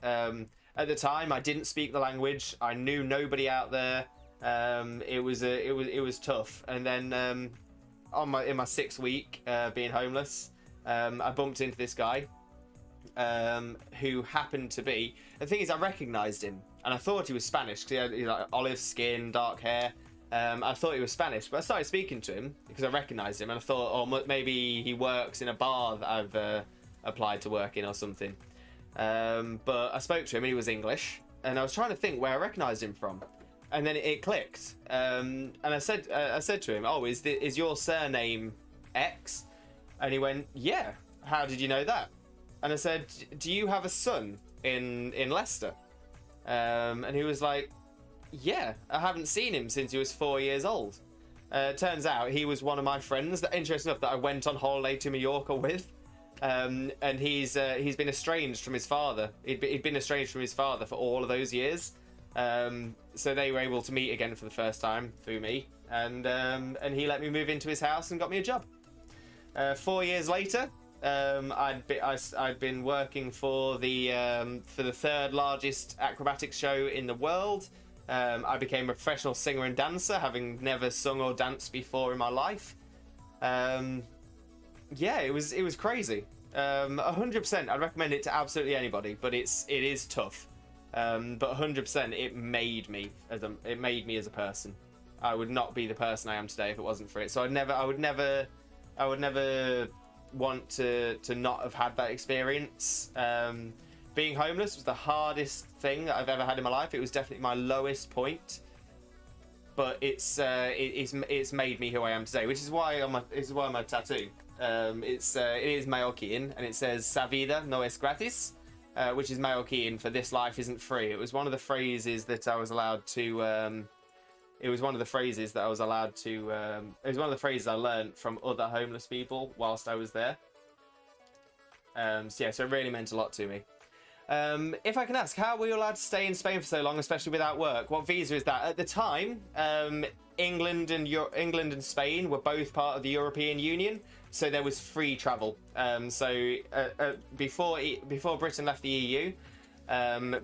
At the time, I didn't speak the language. I knew nobody out there. It was tough. And then in my 6th week being homeless, I bumped into this guy who happened to be. The thing is, I recognised him, and I thought he was Spanish because he had like olive skin, dark hair. I thought he was Spanish, but I started speaking to him because I recognised him, and I thought, oh, maybe he works in a bar that I've applied to work in or something. But I spoke to him and he was English, and I was trying to think where I recognised him from, and then it clicked. And I said to him, "Oh, is your surname X?" And he went, "Yeah. How did you know that?" And I said, "Do you have a son in Leicester?" And he was like, "Yeah. I haven't seen him since he was 4 years old." Turns out he was one of my friends. Interesting enough, that I went on holiday to Mallorca with. And he's been estranged from his father. He'd been estranged from his father for all of those years. So they were able to meet again for the first time through me, and he let me move into his house and got me a job. 4 years later, I'd been working for the 3rd largest acrobatics show in the world, I became a professional singer and dancer, having never sung or danced before in my life. Yeah, it was crazy. 100%, I'd recommend it to absolutely anybody, but it is tough. But 100%, it made me as a person. I would not be the person I am today if it wasn't for it. So I would never want to not have had that experience. Being homeless was the hardest thing that I've ever had in my life. It was definitely my lowest point, but it's made me who I am today, which is why my tattoo. It is Mallorquin, and it says "Sa vida no es gratis," which is Mallorquin for "This life isn't free." It was one of the phrases that I was allowed to. It was one of the phrases I learned from other homeless people whilst I was there. So it really meant a lot to me. If I can ask, how were you allowed to stay in Spain for so long, especially without work? What visa is that? At the time, England and Spain were both part of the European Union, so there was free travel. Before Britain left the EU,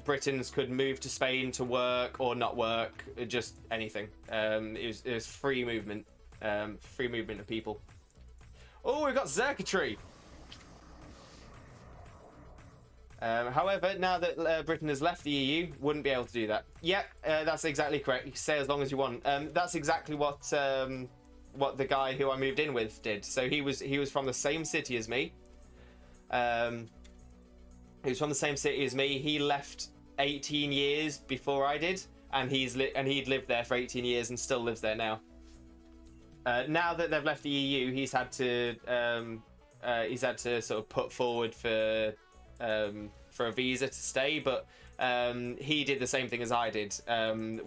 Britons could move to Spain to work or not work, just anything. It was free movement of people. Oh, we've got circuitry. However, now that Britain has left the EU, wouldn't be able to do that. Yeah, that's exactly correct. You can say as long as you want. That's exactly what the guy who I moved in with did. So he was from the same city as me. He was from the same city as me. He left 18 years before I did, and he'd lived there for 18 years and still lives there now. Now that they've left the EU, he's had to sort of put forward for a visa to stay, but he did the same thing as I did.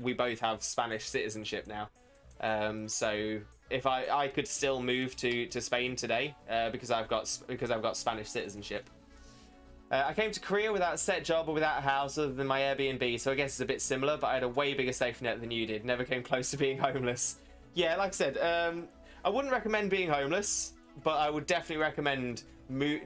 We both have Spanish citizenship now, so if I could still move to Spain today because I've got Spanish citizenship. I came to Korea without a set job or without a house other than my Airbnb, so I guess it's a bit similar, but I had a way bigger safety net than you did. Never came close to being homeless. Yeah, like I said, I wouldn't recommend being homeless, but I would definitely recommend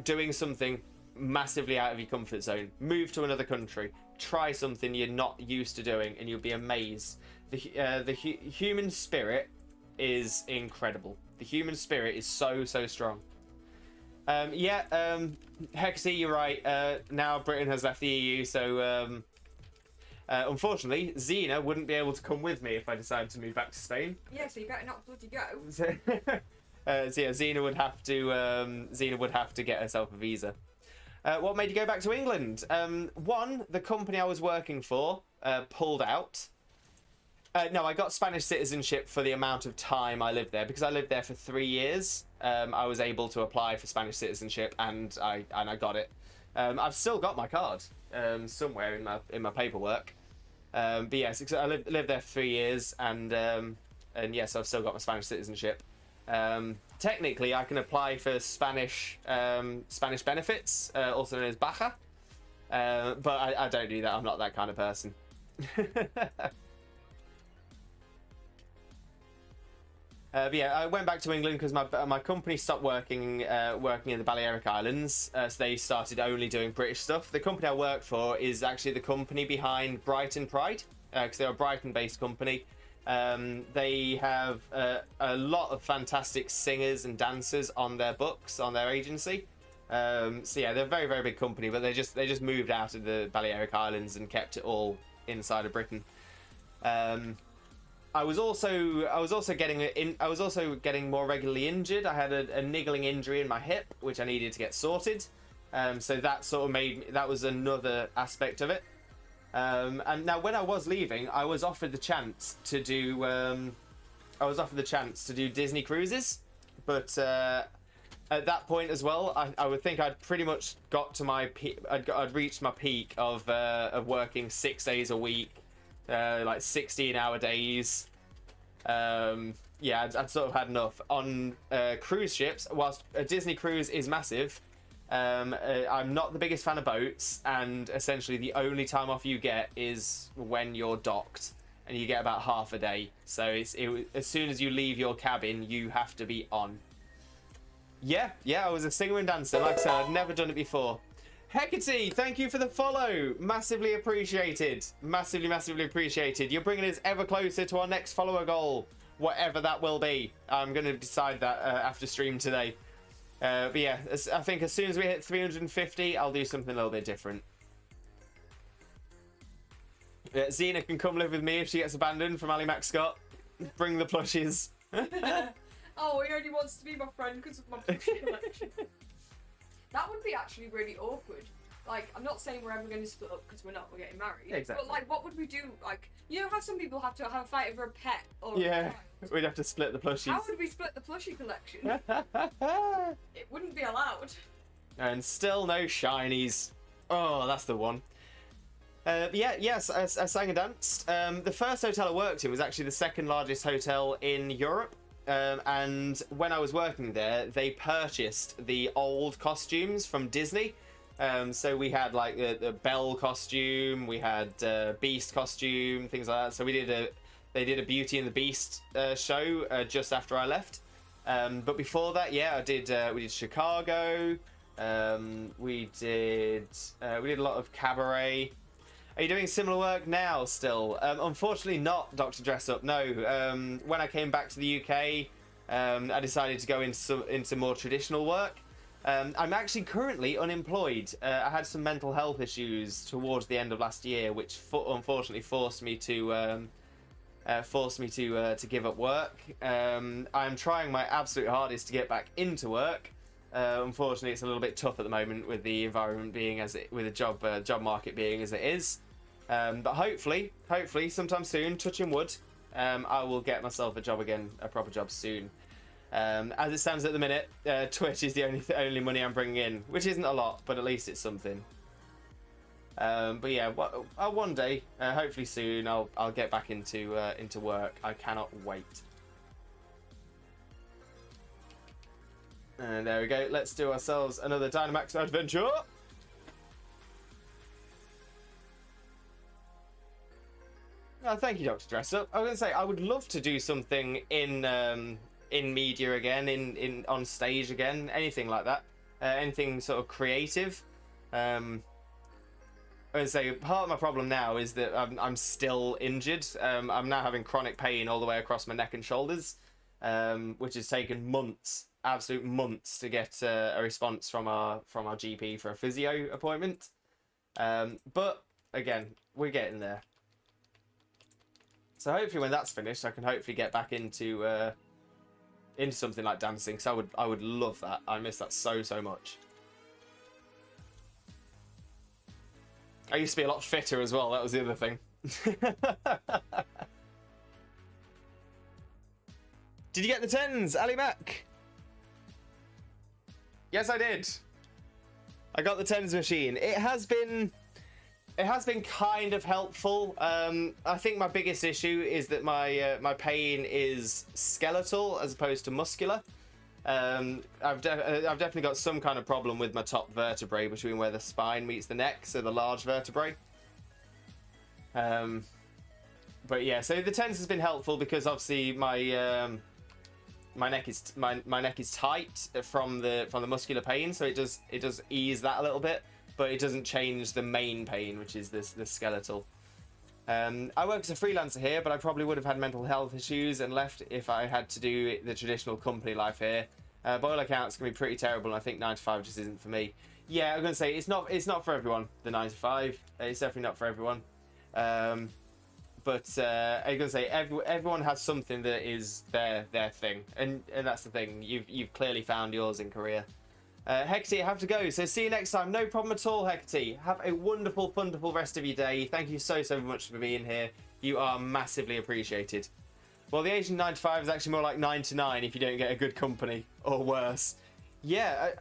doing something massively out of your comfort zone. Move to another country, try something you're not used to doing, and you'll be amazed. The human spirit is incredible. The human spirit is so strong. Hexy, you're right. Now Britain has left the EU, so unfortunately, Xena wouldn't be able to come with me if I decided to move back to Spain. Yeah, so you better not bloody go. So yeah, Xena would have to get herself a visa. What made you go back to England? One, the company I was working for pulled out. No, I got Spanish citizenship for the amount of time I lived there. Because I lived there for 3 years, I was able to apply for Spanish citizenship, and I got it. I've still got my card somewhere in my paperwork. But yes, I lived there for 3 years, and yes, I've still got my Spanish citizenship. Technically, I can apply for Spanish benefits, also known as baja, but I don't do that. I'm not that kind of person. But yeah, I went back to England because my company stopped working in the Balearic Islands, so they started only doing British stuff. The company I work for is actually the company behind Brighton Pride, because they're a Brighton-based company. They have a lot of fantastic singers and dancers on their books, on their agency. So yeah, they're a very big company, but they just moved out of the Balearic Islands and kept it all inside of Britain. I was also getting more regularly injured. I had a niggling injury in my hip, which I needed to get sorted. So that sort of that was another aspect of it. And now, when I was leaving, I was offered the chance to do Disney cruises, but at that point as well, I would think I'd pretty much got to my peak. I'd reached my peak of working 6 days a week, like 16-hour days. Yeah, I'd sort of had enough. On cruise ships, whilst a Disney cruise is massive, I'm not the biggest fan of boats, and essentially the only time off you get is when you're docked, and you get about half a day. So as soon as you leave your cabin, you have to be on. Yeah, I was a singer and dancer. Like I said, I'd never done it before. Hecate, thank you for the follow. Massively appreciated. Massively, massively appreciated. You're bringing us ever closer to our next follower goal, whatever that will be. I'm going to decide that after stream today. But yeah, I think as soon as we hit 350, I'll do something a little bit different. Xena can come live with me if she gets abandoned from Ali Mac Scott. Bring the plushies. Oh, he only wants to be my friend because of my plushie collection. That would be actually really awkward. Like, I'm not saying we're ever going to split up because we're getting married. Exactly. But like, what would we do? Like, you know how some people have to have a fight over a pet or Yeah, a child? we'd have to split the plushies. How would we split the plushie collection? It wouldn't be allowed. And still no shinies. Oh, that's the one. Yes, I sang and danced. The first hotel I worked in was actually the second largest hotel in Europe. And when I was working there, they purchased the old costumes from Disney. So we had like the Belle costume, we had Beast costume, things like that. So they did a Beauty and the Beast show just after I left. But before that, yeah, we did Chicago. We did a lot of cabaret. Are you doing similar work now still? Unfortunately not, Dr. Dress Up, no. When I came back to the UK, I decided to go into more traditional work. I'm actually currently unemployed. I had some mental health issues towards the end of last year, which unfortunately forced me to give up work. I'm trying my absolute hardest to get back into work. Unfortunately, it's a little bit tough at the moment with the environment being with the job market being as it is. But hopefully, sometime soon, touching wood, I will get myself a job again, a proper job soon. As it stands at the minute, Twitch is the only money I'm bringing in, which isn't a lot, but at least it's something. But yeah, one day, hopefully soon, I'll get back into work. I cannot wait. And there we go. Let's do ourselves another Dynamax adventure. Oh, thank you, Dr. Dressup. I was going to say, I would love to do something in media again, on stage again, anything like that. Anything sort of creative. I was going to say, part of my problem now is that I'm still injured. I'm now having chronic pain all the way across my neck and shoulders, which has taken months. Absolute months to get a response from our GP for a physio appointment. But again, we're getting there. So hopefully when that's finished, I can hopefully get back into something like dancing. So I would love that. I miss that so much. I used to be a lot fitter as well. That was the other thing. Did you get the 10s, Ali Mac? Yes, I did. I got the tens machine. It has been kind of helpful. I think my biggest issue is that my pain is skeletal as opposed to muscular. I've definitely got some kind of problem with my top vertebrae between where the spine meets the neck, so the large vertebrae. But yeah, so the tens has been helpful because obviously my neck is tight from the muscular pain, so it does ease that a little bit, but it doesn't change the main pain, which is the skeletal. I work as a freelancer here, but I probably would have had mental health issues and left if I had to do the traditional company life here. By all accounts, it's gonna be pretty terrible, and I think 9 to 5 just isn't for me. Yeah, I'm gonna say it's not for everyone. The 9 to 5, it's definitely not for everyone. But I'm gonna say everyone has something that is their thing, and that's the thing. You've clearly found yours in Korea. Hecate, I have to go, so see you next time. No problem at all, Hecate. Have a wonderful rest of your day. Thank you so much for being here. You are massively appreciated. Well, the Asian 9 to 5 is actually more like 9 to 9 if you don't get a good company, or worse. Yeah,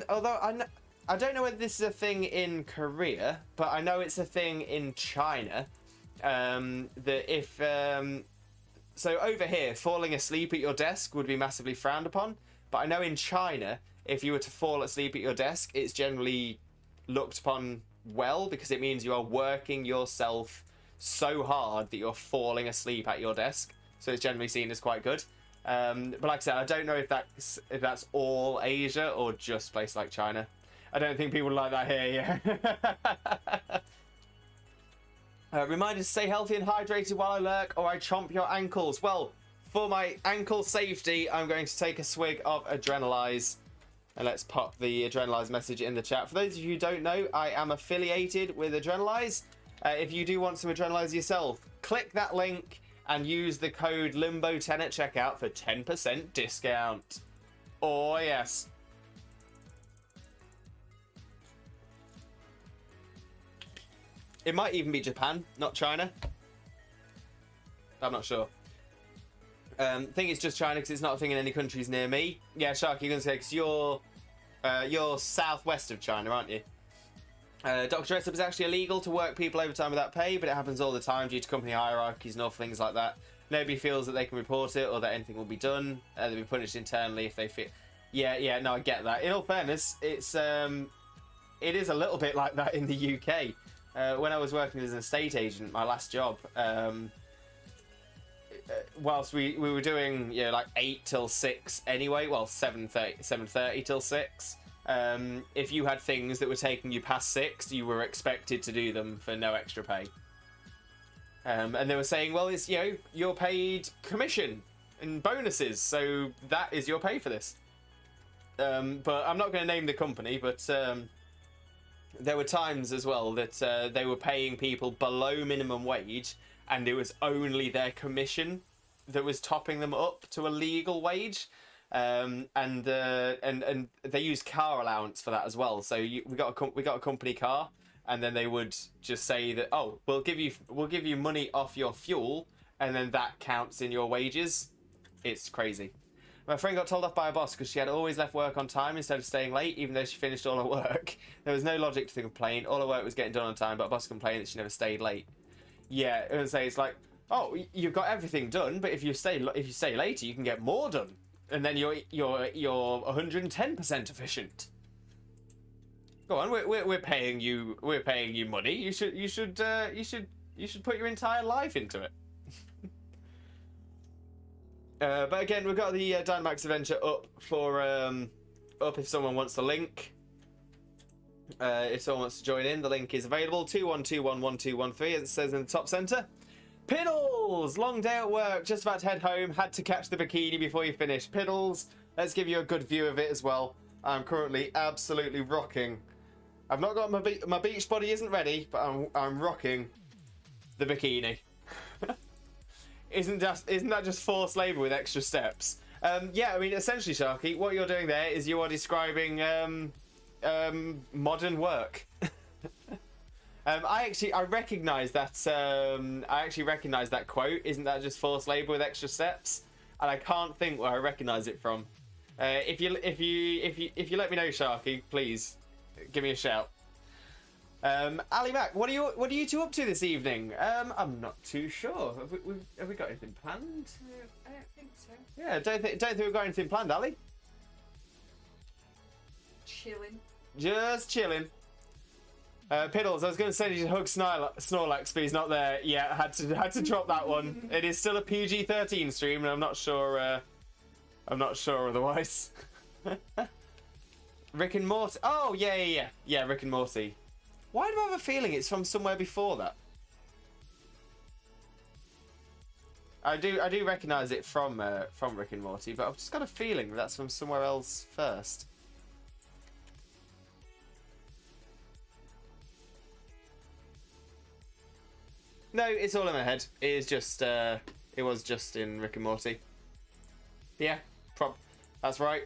although I don't know whether this is a thing in Korea, but I know it's a thing in China. That if so over here, falling asleep at your desk would be massively frowned upon, but I know in China, if you were to fall asleep at your desk, it's generally looked upon well, because it means you are working yourself so hard that you're falling asleep at your desk, so it's generally seen as quite good. But like I said, I don't know if that's all Asia or just places like China. I don't think people like that here, yeah. Reminder to stay healthy and hydrated while I lurk, or I chomp your ankles. Well, for my ankle safety, I'm going to take a swig of Adrenalize. And let's pop the Adrenalize message in the chat. For those of you who don't know, I am affiliated with Adrenalize. If you do want some Adrenalize yourself, click that link and use the code LIMBO10 at checkout for 10% discount. Oh, yes. It might even be Japan, not China. I'm not sure. I think it's just China because it's not a thing in any countries near me. Yeah, Shark, you're going to say because you're southwest of China, aren't you? Dr. Dress Up is actually illegal to work people overtime without pay, but it happens all the time due to company hierarchies and all things like that. Nobody feels that they can report it or that anything will be done. They'll be punished internally if they feel... Yeah, no, I get that. In all fairness, it is a little bit like that in the UK. When I was working as an estate agent, my last job, whilst we were doing, you know, like 8 till 6 anyway, well, 7:30 till 6. If you had things that were taking you past 6, you were expected to do them for no extra pay. And they were saying, well, it's, you know, you're paid commission and bonuses, so that is your pay for this. But I'm not going to name the company, but there were times as well that they were paying people below minimum wage, and it was only their commission that was topping them up to a legal wage. And they used car allowance for that as well. So we got a company car, and then they would just say that, oh, we'll give you money off your fuel, and then that counts in your wages. It's crazy. My friend got told off by a boss because she had always left work on time instead of staying late, even though she finished all her work. There was no logic to the complaint. All her work was getting done on time, but a boss complained that she never stayed late. Yeah, I would say it's like, oh, you've got everything done, but if you stay later, you can get more done, and then you're 110% efficient. Go on, we're paying you money. You should put your entire life into it. But again, we've got the Dynamax Adventure up for up if someone wants the link. If someone wants to join in, the link is available. 21211213, as it says in the top centre. Piddles! Long day at work, just about to head home. Had to catch the bikini before you finish. Piddles, let's give you a good view of it as well. I'm currently absolutely rocking. I've not got my beach body isn't ready, but I'm rocking the bikini. Isn't that just forced labour with extra steps? Yeah, I mean, essentially, Sharky, what you're doing there is you are describing modern work. I recognise that. I actually recognise that quote. Isn't that just forced labour with extra steps? And I can't think where I recognise it from. If you let me know, Sharky, please give me a shout. Ali Mac, what are you two up to this evening? I'm not too sure. Have we got anything planned? I don't think so. Yeah, don't think we've got anything planned, Ali. Chilling. Just chilling. Piddles, I was going to say you should hug Snorlax, but he's not there. Yeah, had to drop that one. It is still a PG-13 stream, and I'm not sure otherwise. Rick and Morty. Oh yeah, Rick and Morty. Why do I have a feeling it's from somewhere before that? I do recognise it from Rick and Morty, but I've just got a feeling that's from somewhere else first. No, it's all in my head. It is just it was just in Rick and Morty. Yeah, that's right.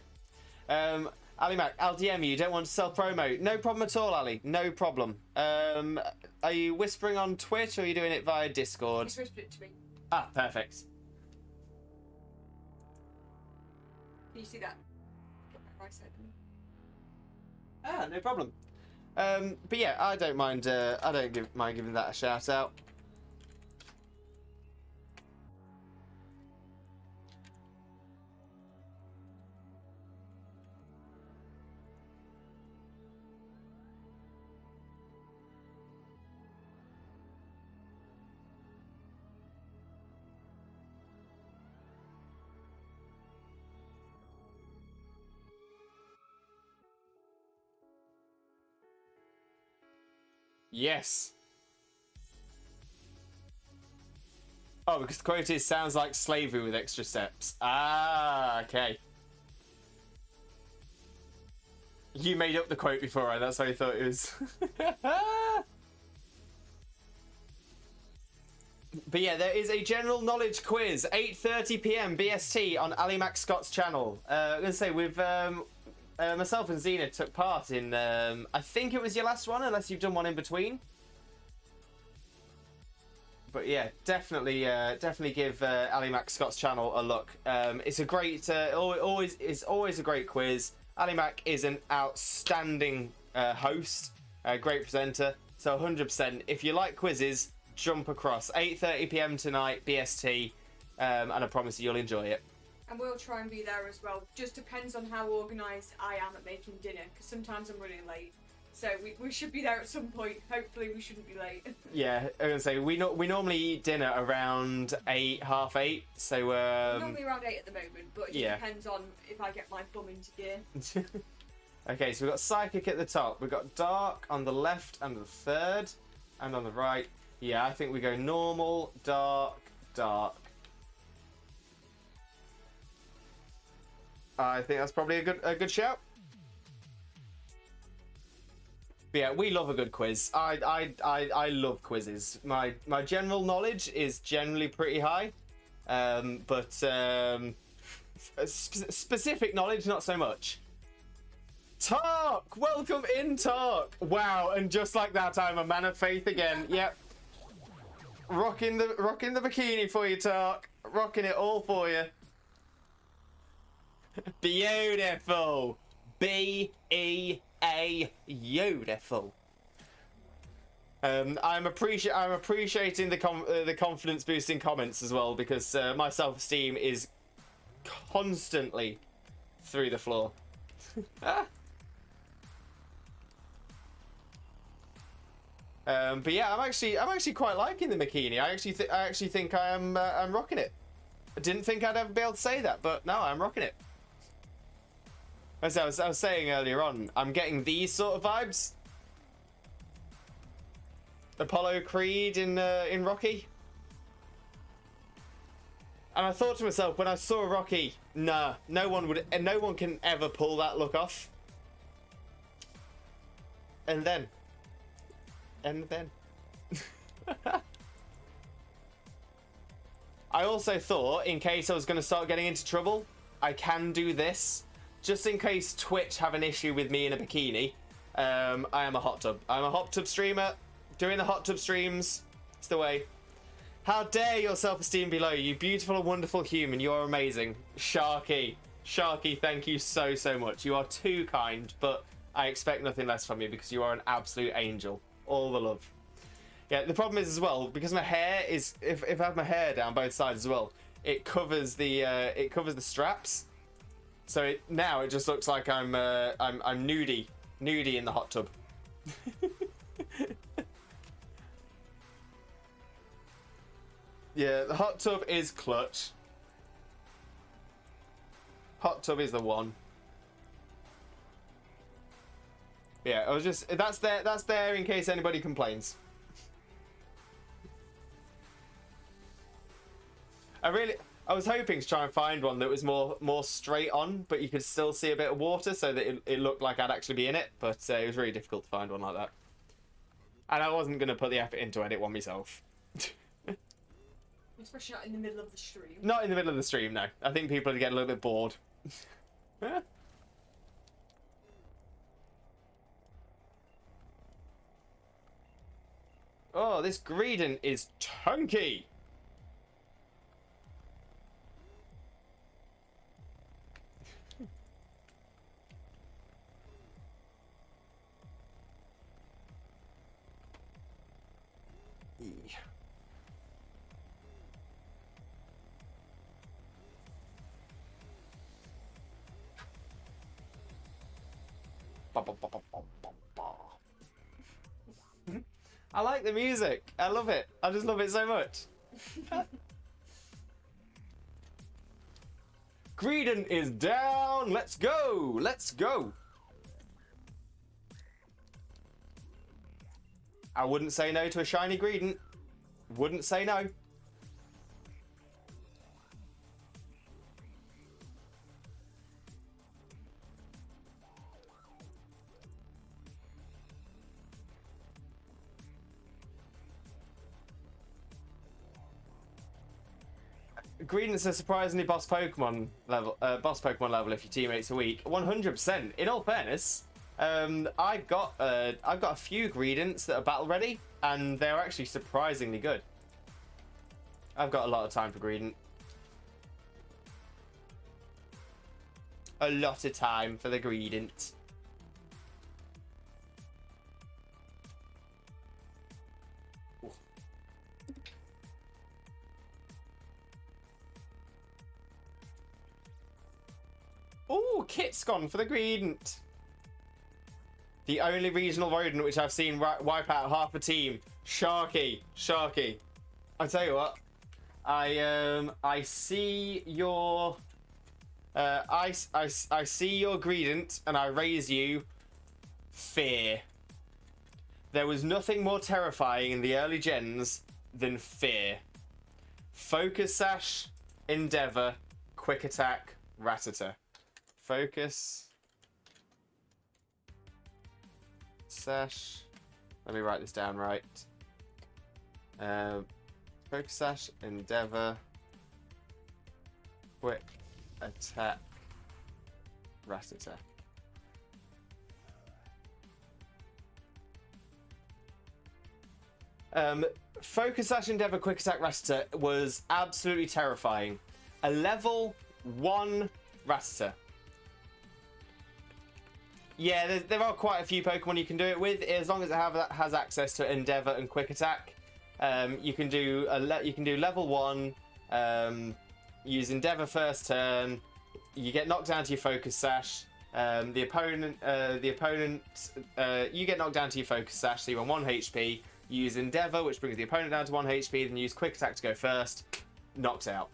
Ali Mac, I'll DM you. Don't want to self-promote. No problem at all, Ali. No problem. Are you whispering on Twitch or are you doing it via Discord? He's whispered it to me. Ah, perfect. Can you see that? Got my right side of me. Ah, no problem. But yeah, I don't mind. I don't mind giving that a shout out. Yes. Oh, because the quote is sounds like slavery with extra steps. Ah, okay. You made up the quote before, right? That's how you thought it was. But yeah, there is a general knowledge quiz, 8:30 p.m. BST on Ali Mac Scott's channel. I'm gonna say with myself and Xena took part in. I think it was your last one, unless you've done one in between. But yeah, definitely give Ali Mac Scott's channel a look. It's a great, it's always a great quiz. Ali Mac is an outstanding host, a great presenter. So 100%, if you like quizzes, jump across. 8:30 p.m. tonight, BST, and I promise you'll enjoy it. And we'll try and be there as well. Just depends on how organised I am at making dinner, because sometimes I'm running late. So we should be there at some point. Hopefully we shouldn't be late. Yeah, I'm gonna say we normally eat dinner around 8, half 8. So normally around 8 at the moment, but it just depends on if I get my bum into gear. Okay, so we've got Psychic at the top. We've got Dark on the left and the third, and on the right. Yeah, I think we go normal, dark, dark. I think that's probably a good shout. But yeah, we love a good quiz. I love quizzes. My general knowledge is generally pretty high, but specific knowledge not so much. Tark, welcome in, Tark. Wow, and just like that, I'm a man of faith again. Yep. Rocking the bikini for you, Tark. Rocking it all for you. Beautiful. B-E-A, beautiful. I'm appreciating the confidence boosting comments as well, because my self-esteem is constantly through the floor. But yeah, I'm actually quite liking the bikini. I actually think I'm rocking it. I didn't think I'd ever be able to say that, but no, I'm rocking it. As I was saying earlier on, I'm getting these sort of vibes. Apollo Creed in Rocky. And I thought to myself when I saw Rocky, nah, no one can ever pull that look off. And then. I also thought, in case I was going to start getting into trouble, I can do this. Just in case Twitch have an issue with me in a bikini. I am a hot tub. I'm a hot tub streamer. Doing the hot tub streams. It's the way. How dare your self-esteem be low, you beautiful and wonderful human. You are amazing. Sharky, thank you so much. You are too kind, but I expect nothing less from you because you are an absolute angel. All the love. Yeah, the problem is as well, because my hair is, if I have my hair down both sides as well, it covers the straps. So now it just looks like I'm nudie in the hot tub. Yeah, the hot tub is clutch. Hot tub is the one. Yeah, I was just that's there in case anybody complains. I was hoping to try and find one that was more straight on, but you could still see a bit of water so that it looked like I'd actually be in it, but it was really difficult to find one like that. And I wasn't going to put the effort in to edit one myself. Especially not in the middle of the stream. Not in the middle of the stream, no. I think people would get a little bit bored. Oh, this Greedon is chunky. I like the music. I love it. I just love it so much. Greedon is down. Let's go. Let's go. I wouldn't say no to a shiny Greedent. Wouldn't say no. Greedent's a surprisingly boss Pokemon level. If your teammates are weak. 100%. In all fairness, I've got a few Greedents that are battle ready, and they're actually surprisingly good. I've got a lot of time for Greedent. A lot of time for the Greedent. Ooh, Kit's gone for the Greedent. The only regional rodent which I've seen wipe out half a team. Sharky. I tell you what, I see your I see your Greedent and I raise you fear. There was nothing more terrifying in the early gens than fear. Focus Sash, Endeavor, Quick Attack, Rattata. Focus Sash. Let me write this down right. Focus Sash, Endeavor, Quick Attack, Rattata. Focus Sash, Endeavor, Quick Attack, Rattata was absolutely terrifying. A level 1 Rattata. Yeah, there are quite a few Pokemon you can do it with, as long as it has access to Endeavor and Quick Attack. You can do level 1. Use Endeavor first turn. You get knocked down to your Focus Sash. The opponent, you get knocked down to your Focus Sash, so you're on 1 HP. You use Endeavor, which brings the opponent down to 1 HP. Then use Quick Attack to go first. Knocked out.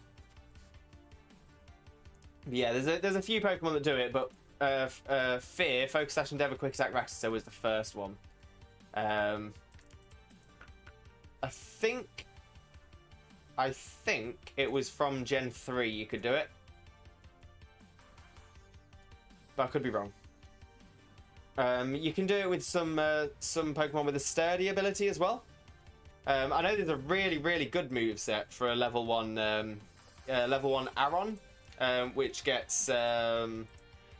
Yeah, there's a few Pokemon that do it, but Fear, Focus Sash, Endeavor, Quick Attack, Rattata was the first one. I think it was from Gen 3 you could do it. But I could be wrong. You can do it with some Pokemon with a Sturdy ability as well. I know there's a really good moveset for a level 1 Aron, which gets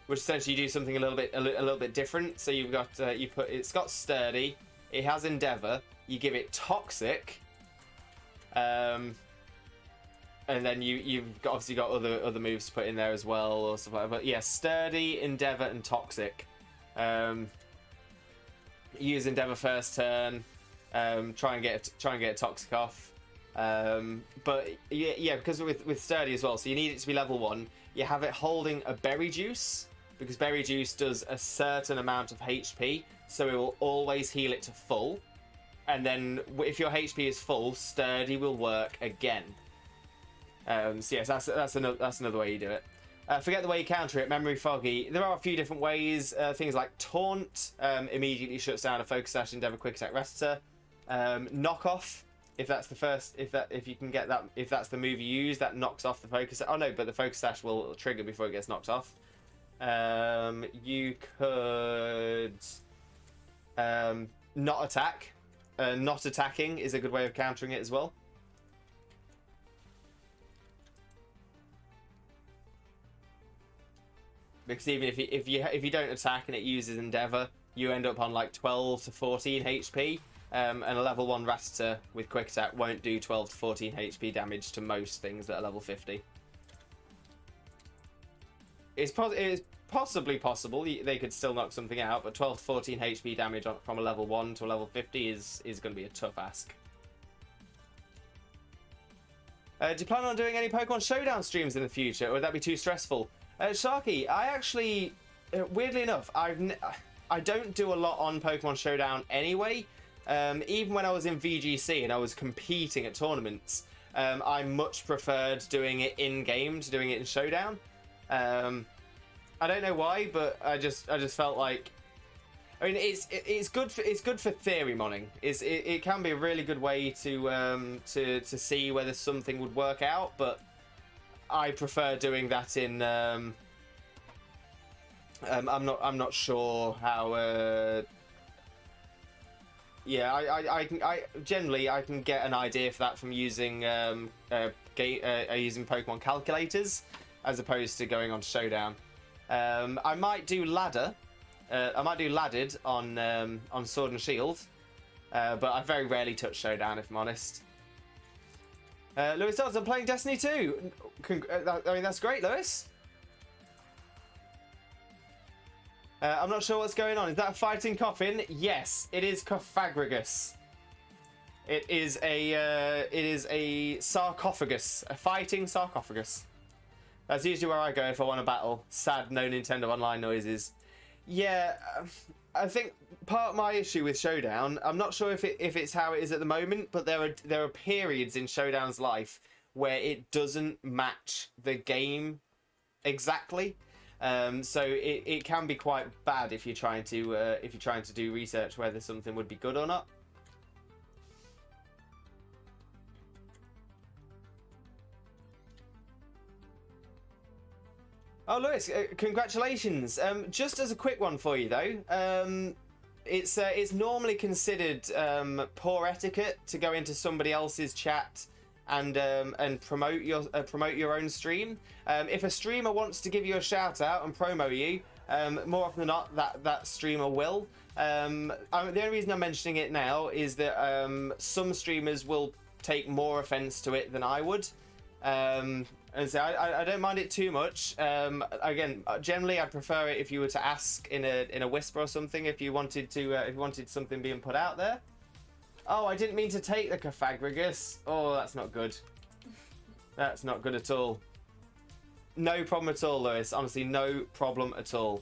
which essentially you do something a little bit different. So you've got it's got Sturdy, it has Endeavor, you give it Toxic, and then you've obviously got other moves to put in there as well or stuff like that. But yeah, Sturdy, Endeavor, and Toxic. Use Endeavor first turn. Try and get a Toxic off. But yeah, because with Sturdy as well, so you need it to be level 1. You have it holding a Berry Juice, because Berry Juice does a certain amount of HP, so it will always heal it to full. And then if your HP is full, Sturdy will work again. So yes, that's another way you do it. Forget the way you counter it, Memory Foggy. There are a few different ways. Things like Taunt immediately shuts down a Focus Sash, Endeavor, Quick Attack, Rattata. Knockoff, if that's the move you use, that knocks off the Focus. Oh no, but the Focus Sash will trigger before it gets knocked off. You could not attack. Not attacking is a good way of countering it as well. Because even if you don't attack and it uses Endeavor, you end up on like 12 to 14 HP. And a level 1 Rattata with Quick Attack won't do 12 to 14 HP damage to most things that are level 50. It is possibly possible they could still knock something out, but 12 to 14 HP damage from a level 1 to a level 50 is going to be a tough ask. Do you plan on doing any Pokemon Showdown streams in the future, or would that be too stressful? Sharky, I actually, weirdly enough, I don't do a lot on Pokemon Showdown anyway. Even when I was in VGC and I was competing at tournaments, I much preferred doing it in-game to doing it in Showdown. I don't know why, but I just felt like I mean, it's good for theory modding. It can be a really good way to see whether something would work out, but I prefer doing that in. I'm not sure how. Yeah, I generally I can get an idea for that from using using Pokemon calculators as opposed to going on Showdown. I might do ladder. I might do laddered on Sword and Shield, but I very rarely touch Showdown if I'm honest. Lewis Dodds, I'm playing Destiny 2. I mean, that's great, Lewis. I'm not sure what's going on. Is that a fighting coffin? Yes, it is Cofagrigus. It is a sarcophagus, a fighting sarcophagus. That's usually where I go if I want to battle. Sad, no Nintendo Online noises. Yeah, I think part of my issue with Showdown, I'm not sure if it's how it is at the moment, but there are periods in Showdown's life where it doesn't match the game exactly. So it can be quite bad if you're trying to do research whether something would be good or not. Oh, Lewis, congratulations! Just as a quick one for you though, it's normally considered poor etiquette to go into somebody else's chat and promote your own stream. If a streamer wants to give you a shout out and promo you, more often than not, that streamer will. The only reason I'm mentioning it now is that some streamers will take more offence to it than I would. And so I don't mind it too much. Again, generally I'd prefer it if you were to ask in a whisper or something if you wanted something being put out there. Oh, I didn't mean to take the Cofagrigus. Oh, that's not good. That's not good at all. No problem at all, Lewis. Honestly, no problem at all.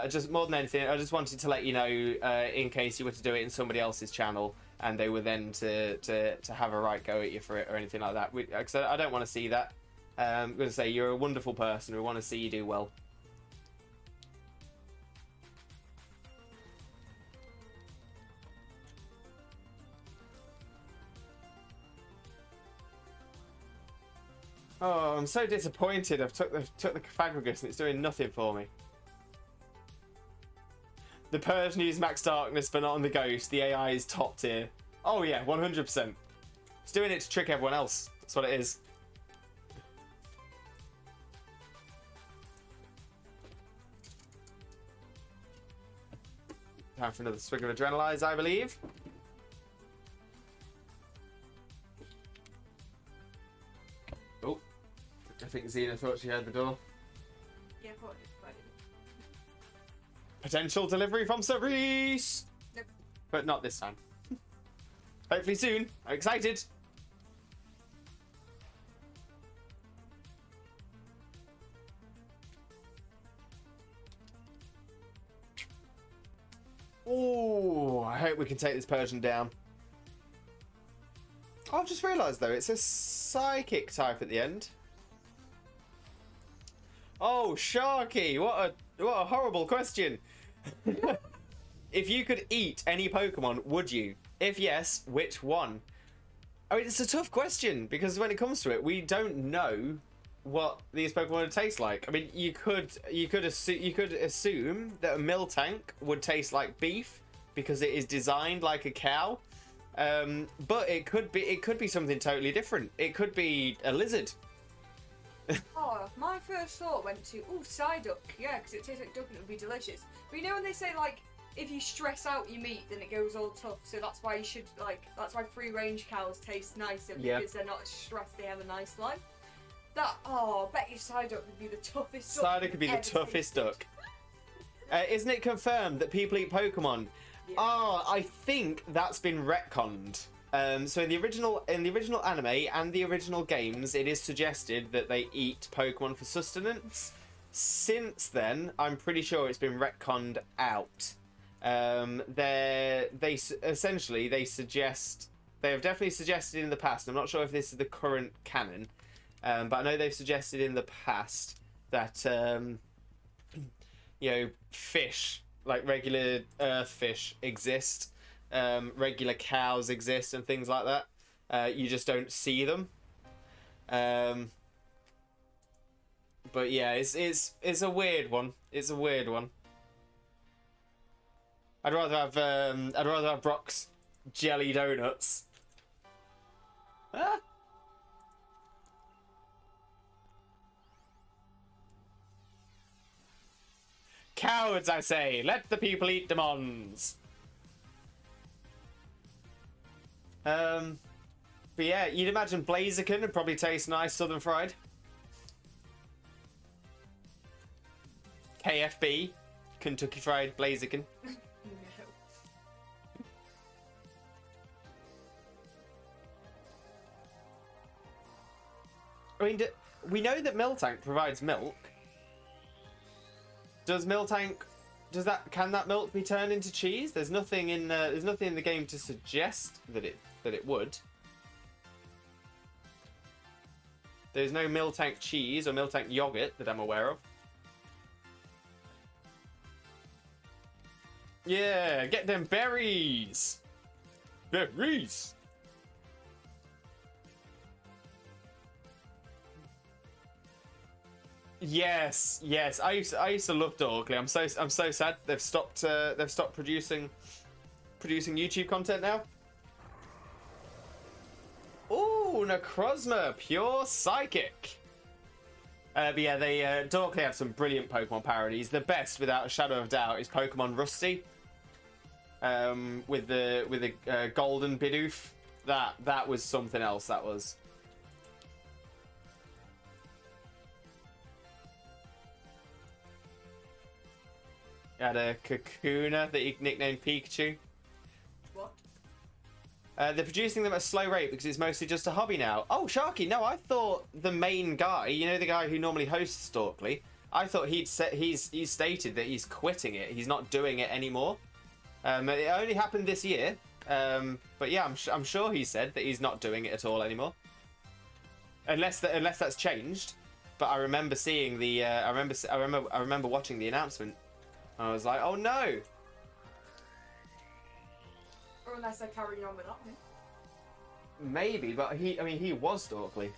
Just more than anything, I just wanted to let you know in case you were to do it in somebody else's channel and they were then to have a right go at you for it or anything like that. Because I don't want to see that. I'm going to say you're a wonderful person. We want to see you do well. Oh, I'm so disappointed. I've took the Cofagrigus and it's doing nothing for me. The Persian used Max Darkness, but not on the Ghost. The AI is top tier. Oh yeah, 100%. It's doing it to trick everyone else. That's what it is. Time for another swig of Adrenalize, I believe. Oh, I think Xena thought she heard the door. Yeah, what? Potential delivery from Cerise! Nope. But not this time. Hopefully soon. I'm excited. Oh, I hope we can take this Persian down. I've just realised though, it's a psychic type at the end. Oh, Sharky, what a horrible question. If you could eat any Pokemon, would you? If yes, which one? I mean, it's a tough question because when it comes to it, we don't know what these Pokemon would taste like. I mean, you could assume that a Miltank would taste like beef because it is designed like a cow. But it could be something totally different. It could be a lizard. Oh, my first thought went to, Psyduck, yeah, because it tastes like duck and it would be delicious. But you know when they say, like, if you stress out your meat, then it goes all tough, so that's why you should, like, that's why free-range cows taste nicer, because they're not stressed, they have a nice life. I bet you Psyduck would be the toughest duck. Psyduck could be the toughest duck. Isn't it confirmed that people eat Pokemon? Yeah. Oh, I think that's been retconned. So in the original anime and the original games, it is suggested that they eat Pokemon for sustenance. Since then, I'm pretty sure it's been retconned out. They have definitely suggested in the past. I'm not sure if this is the current canon, but I know they've suggested in the past that fish like regular earth fish exist, regular cows exist, and things like that. You just don't see them. But yeah, it's a weird one. It's a weird one. I'd rather have Brock's jelly donuts. Ah. Cowards, I say! Let the people eat demons! But yeah, you'd imagine Blaziken would probably taste nice southern fried. KFB, Kentucky Fried Blaziken. No. I mean, we know that Miltank provides milk. Does Miltank? Can that milk be turned into cheese? There's nothing in the game to suggest that it would. There's no Miltank cheese or Miltank yogurt that I'm aware of. Yeah, get them berries. Berries. Yes, yes. I used to love Dorkly. I'm so sad they've stopped producing YouTube content now. Ooh, Necrozma, pure psychic. But yeah, Dorkly have some brilliant Pokemon parodies. The best, without a shadow of doubt, is Pokemon Rusty. With the golden Bidoof. That was something else. That was. He had a Kakuna that he nicknamed Pikachu. What? They're producing them at a slow rate because it's mostly just a hobby now. Oh, Sharky, no, I thought the main guy, you know, the guy who normally hosts Dorkly, I thought he's stated that he's quitting it. He's not doing it anymore. It only happened this year. But yeah, I'm sure he said that he's not doing it at all anymore. Unless that's changed. But I remember seeing the I remember watching the announcement. I was like, oh no. Or unless they're carrying on without him. Maybe, but he was Dorkly.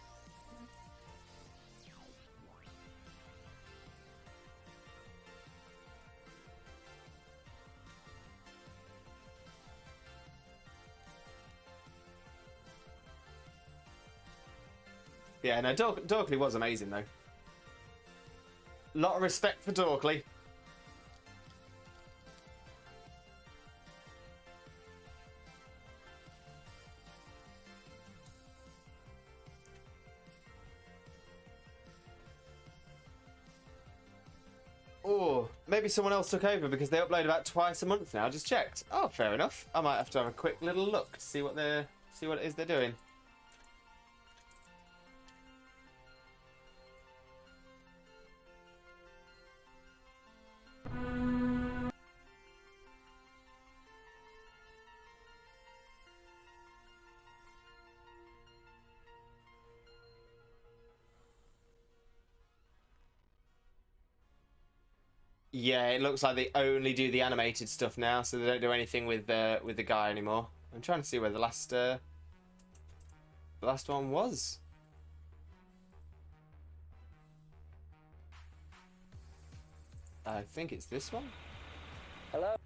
Yeah, no, Dorkly was amazing though. Lot of respect for Dorkly. Oh, maybe someone else took over because they upload about twice a month now. I just checked. Oh, fair enough. I might have to have a quick little look to see what it is they're doing. Yeah, it looks like they only do the animated stuff now, so they don't do anything with the guy anymore. I'm trying to see where the last one was. I think it's this one. Hello?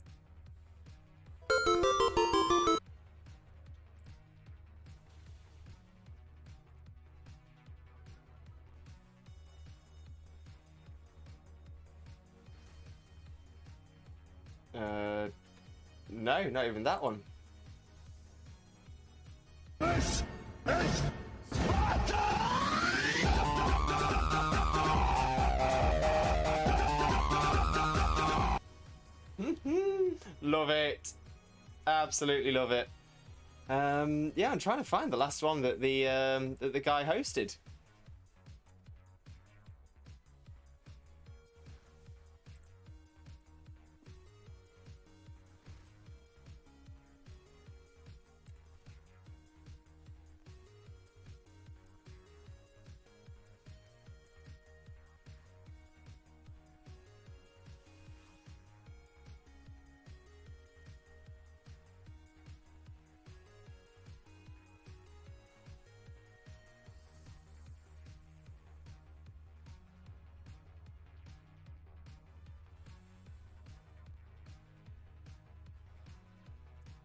No, not even that one. This is Love it. Absolutely love it. Yeah, I'm trying to find the last one that the guy hosted.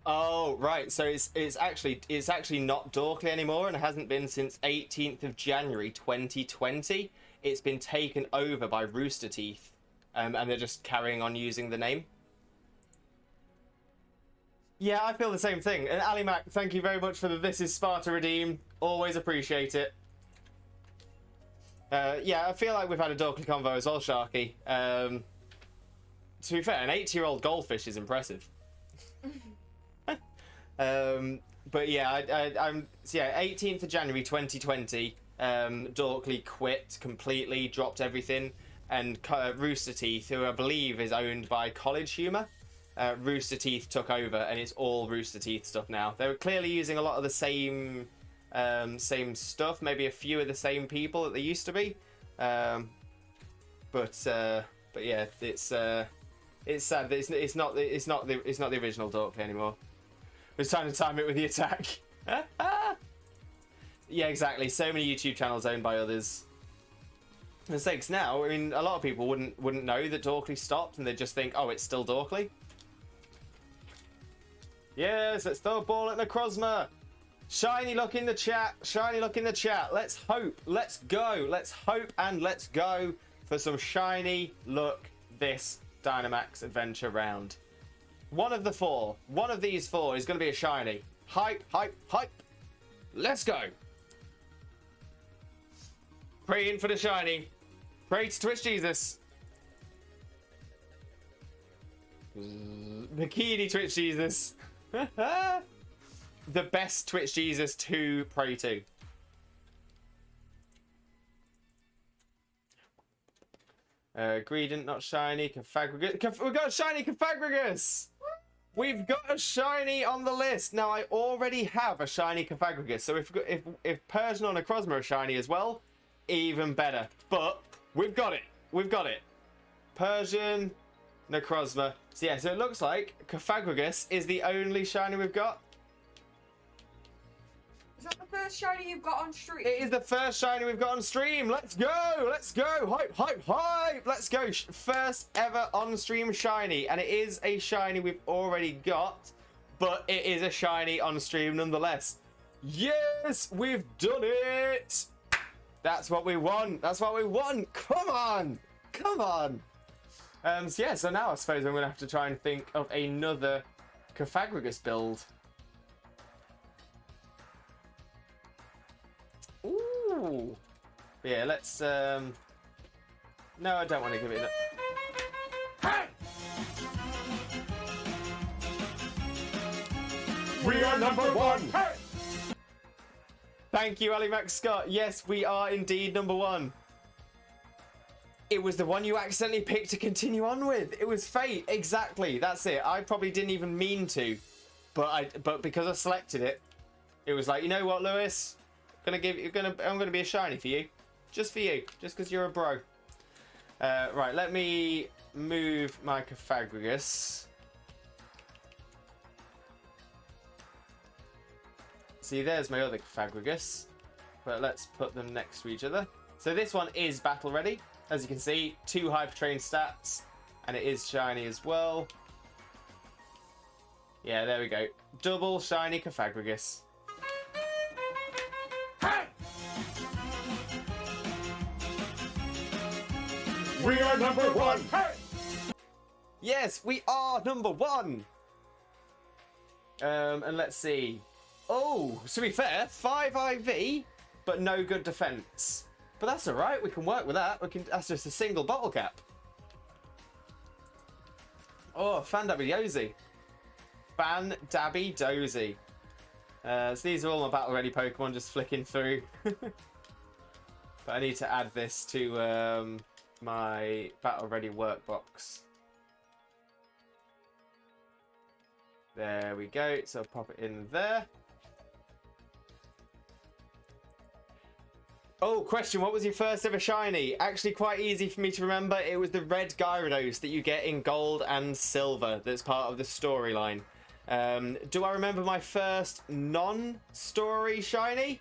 Oh, right. So it's actually not Dorkly anymore, and it hasn't been since 18th of January 2020. It's been taken over by Rooster Teeth, and they're just carrying on using the name. Yeah, I feel the same thing. And Ali Mac, thank you very much for the This Is Sparta redeem. Always appreciate it. Yeah, I feel like we've had a Dorkly convo as well, Sharky. To be fair, an 8-year-old goldfish is impressive. But yeah, I'm 18th of January 2020. Dorkly quit completely, dropped everything, and Rooster Teeth, who I believe is owned by College Humor, Rooster Teeth took over, and it's all Rooster Teeth stuff now. They were clearly using a lot of the same stuff, maybe a few of the same people that they used to be, but yeah, it's sad that it's not the original Dorkly anymore. It's time to time it with the attack. Yeah, exactly. So many YouTube channels owned by others. For sakes, now, I mean, a lot of people wouldn't know that Dorkly stopped, and they just think, oh, it's still Dorkly. Yes, let's throw a ball at Necrozma. Shiny look in the chat. Shiny look in the chat. Let's hope. Let's go. Let's hope and let's go for some shiny look this Dynamax Adventure round. One of the four. One of these four is going to be a shiny. Hype, hype, hype. Let's go. Praying for the shiny. Pray to Twitch Jesus. Bikini Twitch Jesus. The best Twitch Jesus to pray to. Greedent, not shiny. Confagrigus. We've got a shiny Confagrigus. We've got a shiny on the list. Now, I already have a shiny Confagrigus, so if Persian or Necrozma are shiny as well, even better. But we've got it. We've got it. Persian, Necrozma. So yeah, so it looks like Confagrigus is the only shiny we've got. Is that the first shiny you've got on stream? It is the first shiny we've got on stream. Let's go. Let's go. Hype, hype, hype. Let's go. First ever on stream shiny. And it is a shiny we've already got, but it is a shiny on stream nonetheless. Yes, we've done it. That's what we want. That's what we want. Come on. Come on. So yeah, so now I suppose I'm going to have to try and think of another Confagrigus build. Ooh. Yeah, let's, no, I don't want to give it Hey! We are number one. Hey! Thank you, Ali Max Scott. Yes, we are indeed number one. It was the one you accidentally picked to continue on with. It was fate. Exactly. That's it. I probably didn't even mean to, but because I selected it, it was like, you know what, Lewis? I'm gonna be a shiny for you, just because you're a bro. Right, let me move my Confagrigus. See, there's my other Confagrigus, but let's put them next to each other. So this one is battle ready, as you can see, 2 Hyper Train stats, and it is shiny as well. Yeah, there we go, double shiny Confagrigus. Hey! We are number one. Hey! Yes, we are number one. And let's see. Oh, to be fair, 5 IV, but no good defense. But that's all right. We can work with that. That's just a single bottle cap. Oh, Fandabby-Dozy. Fandabby-Dozy. So these are all my battle ready Pokemon just flicking through. But I need to add this to my battle ready workbox. There we go. So I'll pop it in there. Oh, question. What was your first ever shiny? Actually, quite easy for me to remember. It was the red Gyarados that you get in gold and silver. That's part of the storyline. Do I remember my first non-story shiny?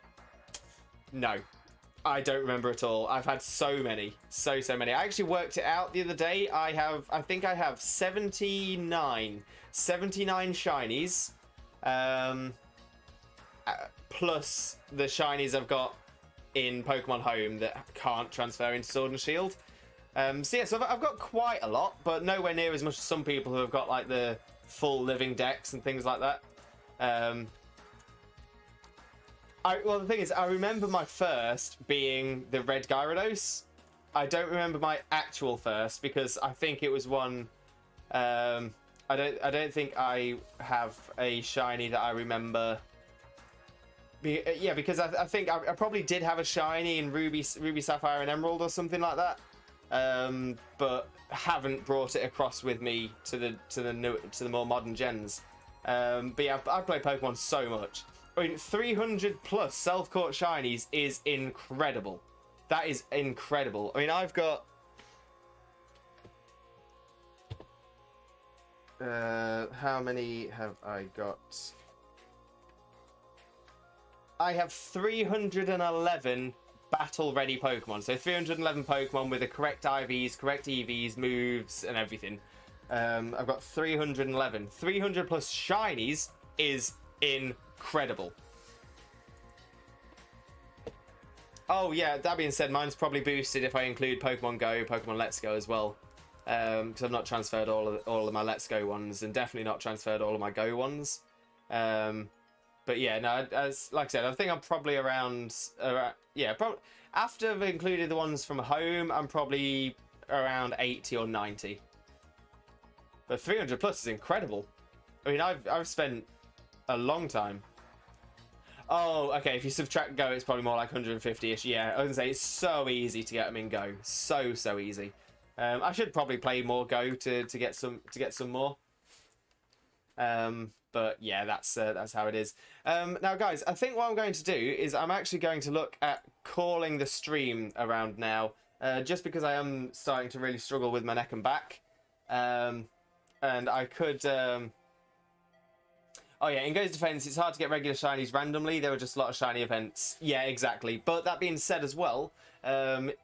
No, I don't remember at all. I've had so many, so many. I actually worked it out the other day. I think I have 79 shinies Plus the shinies I've got in Pokemon Home that can't transfer into Sword and Shield. So yeah, so I've got quite a lot, but nowhere near as much as some people who have got like the full living decks and things like that. Well, the thing is, I remember my first being the Red Gyarados. I don't remember my actual first because I think it was one. I don't think I have a shiny that I remember. Yeah, because I think I probably did have a shiny in Ruby, Sapphire, and Emerald or something like that. But haven't brought it across with me to the more modern gens. But yeah, I've played Pokemon so much. I mean, 300 plus self-caught shinies is incredible. That is incredible. I mean, I've got how many have I got? I have 311 battle-ready Pokemon. So 311 Pokemon with the correct IVs, correct EVs, moves, and everything. I've got 311. 300 plus shinies is incredible. Oh yeah, that being said, mine's probably boosted if I include Pokemon Go, Pokemon Let's Go as well. Because I've not transferred all of my Let's Go ones, and definitely not transferred all of my Go ones. But yeah, no, like I said, I think I'm probably around yeah, probably after I've included the ones from home, I'm probably around 80 or 90. But 300 plus is incredible. I mean, I've spent a long time. Oh, okay, if you subtract Go, it's probably more like 150-ish. Yeah, I was gonna say, it's so easy to get them in Go. So easy. I should probably play more Go to get some more. But yeah, that's how it is. Now, guys, I think what I'm going to do is I'm actually going to look at calling the stream around now, just because I am starting to really struggle with my neck and back. And I could... Oh yeah, in Go's defense, it's hard to get regular shinies randomly. There were just a lot of shiny events. Yeah, exactly. But that being said as well,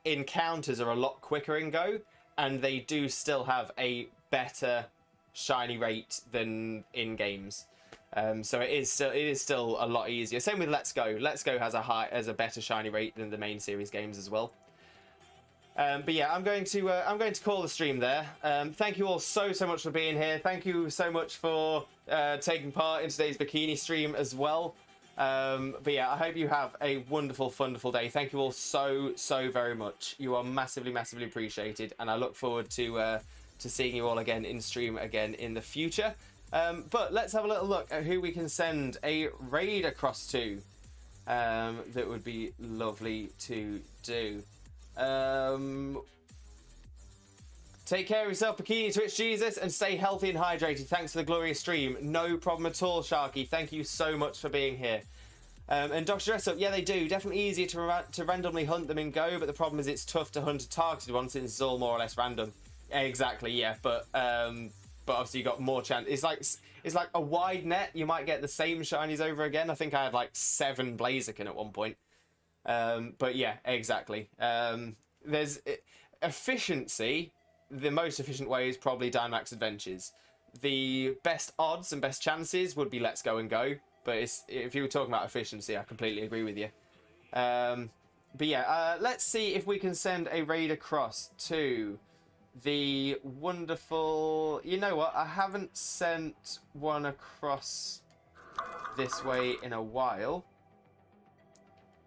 encounters are a lot quicker in Go, and they do still have a better shiny rate than in games. So it is still a lot easier. Same with Let's Go. Let's Go has a better shiny rate than the main series games as well. But yeah, I'm going to call the stream there. Thank you all so much for being here. Thank you so much for taking part in today's Bikini stream as well. But yeah, I hope you have a wonderful day. Thank you all so very much. You are massively appreciated, and I look forward to seeing you all again in stream again in the future. But let's have a little look at who we can send a raid across to. That would be lovely to do. Take care of yourself, Bikini, Twitch Jesus, and stay healthy and hydrated. Thanks for the glorious stream. No problem at all, Sharky. Thank you so much for being here. And Dr. Dress Up, yeah, they do. Definitely easier to randomly hunt them in Go, but the problem is it's tough to hunt a targeted one since it's all more or less random. Exactly, yeah, but obviously you got more chance. It's like a wide net. You might get the same shinies over again. I think I had like 7 Blaziken at one point. But yeah, exactly. There's efficiency. The most efficient way is probably Dynamax Adventures. The best odds and best chances would be Let's Go and Go. But if you were talking about efficiency, I completely agree with you. But yeah, let's see if we can send a raid across to the wonderful... You know what? I haven't sent one across this way in a while.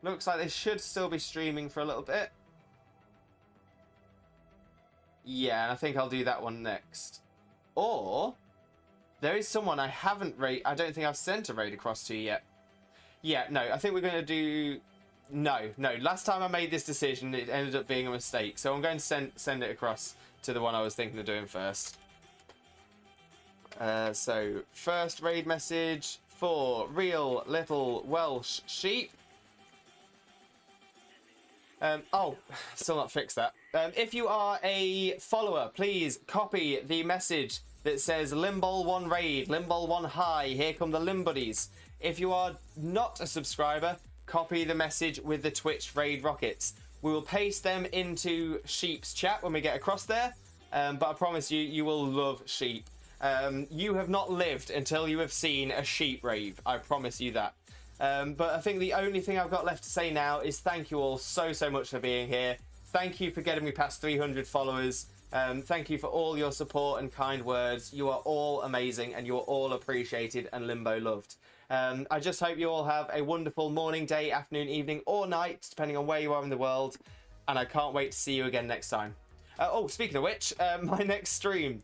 Looks like they should still be streaming for a little bit. Yeah, and I think I'll do that one next. Or there is someone I haven't I don't think I've sent a raid across to yet. Yeah, no, I think we're going to do... No. Last time I made this decision, it ended up being a mistake. So I'm going to send it across to the one I was thinking of doing first. So, first raid message for Real Little Welsh Sheep. Oh, still not fixed that. If you are a follower, please copy the message that says Limbol 1 raid, Limbol 1 hi, here come the Limbuddies. If you are not a subscriber, copy the message with the Twitch raid rockets. We will paste them into Sheep's chat when we get across there, but I promise you, you will love Sheep. You have not lived until you have seen a sheep rave. I promise you that. But I think the only thing I've got left to say now is thank you all so much for being here. Thank you for getting me past 300 followers. Thank you for all your support and kind words. You are all amazing and you are all appreciated and Limbo loved. I just hope you all have a wonderful morning, day, afternoon, evening, or night, depending on where you are in the world. And I can't wait to see you again next time. Oh, speaking of which, my next stream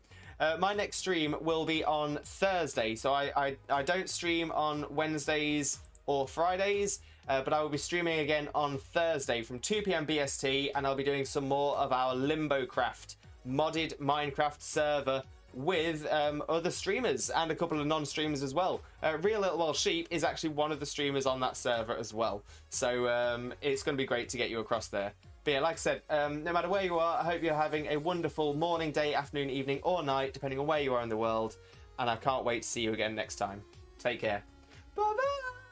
will be on Thursday. So I don't stream on Wednesdays or Fridays, but I will be streaming again on Thursday from 2 p.m. BST, and I'll be doing some more of our Limbocraft modded Minecraft server with other streamers and a couple of non-streamers as well. Real Little Wild Sheep is actually one of the streamers on that server as well, so it's going to be great to get you across there. But yeah, like I said, no matter where you are, I hope you're having a wonderful morning, day, afternoon, evening, or night, depending on where you are in the world, and I can't wait to see you again next time. Take care. Bye-bye!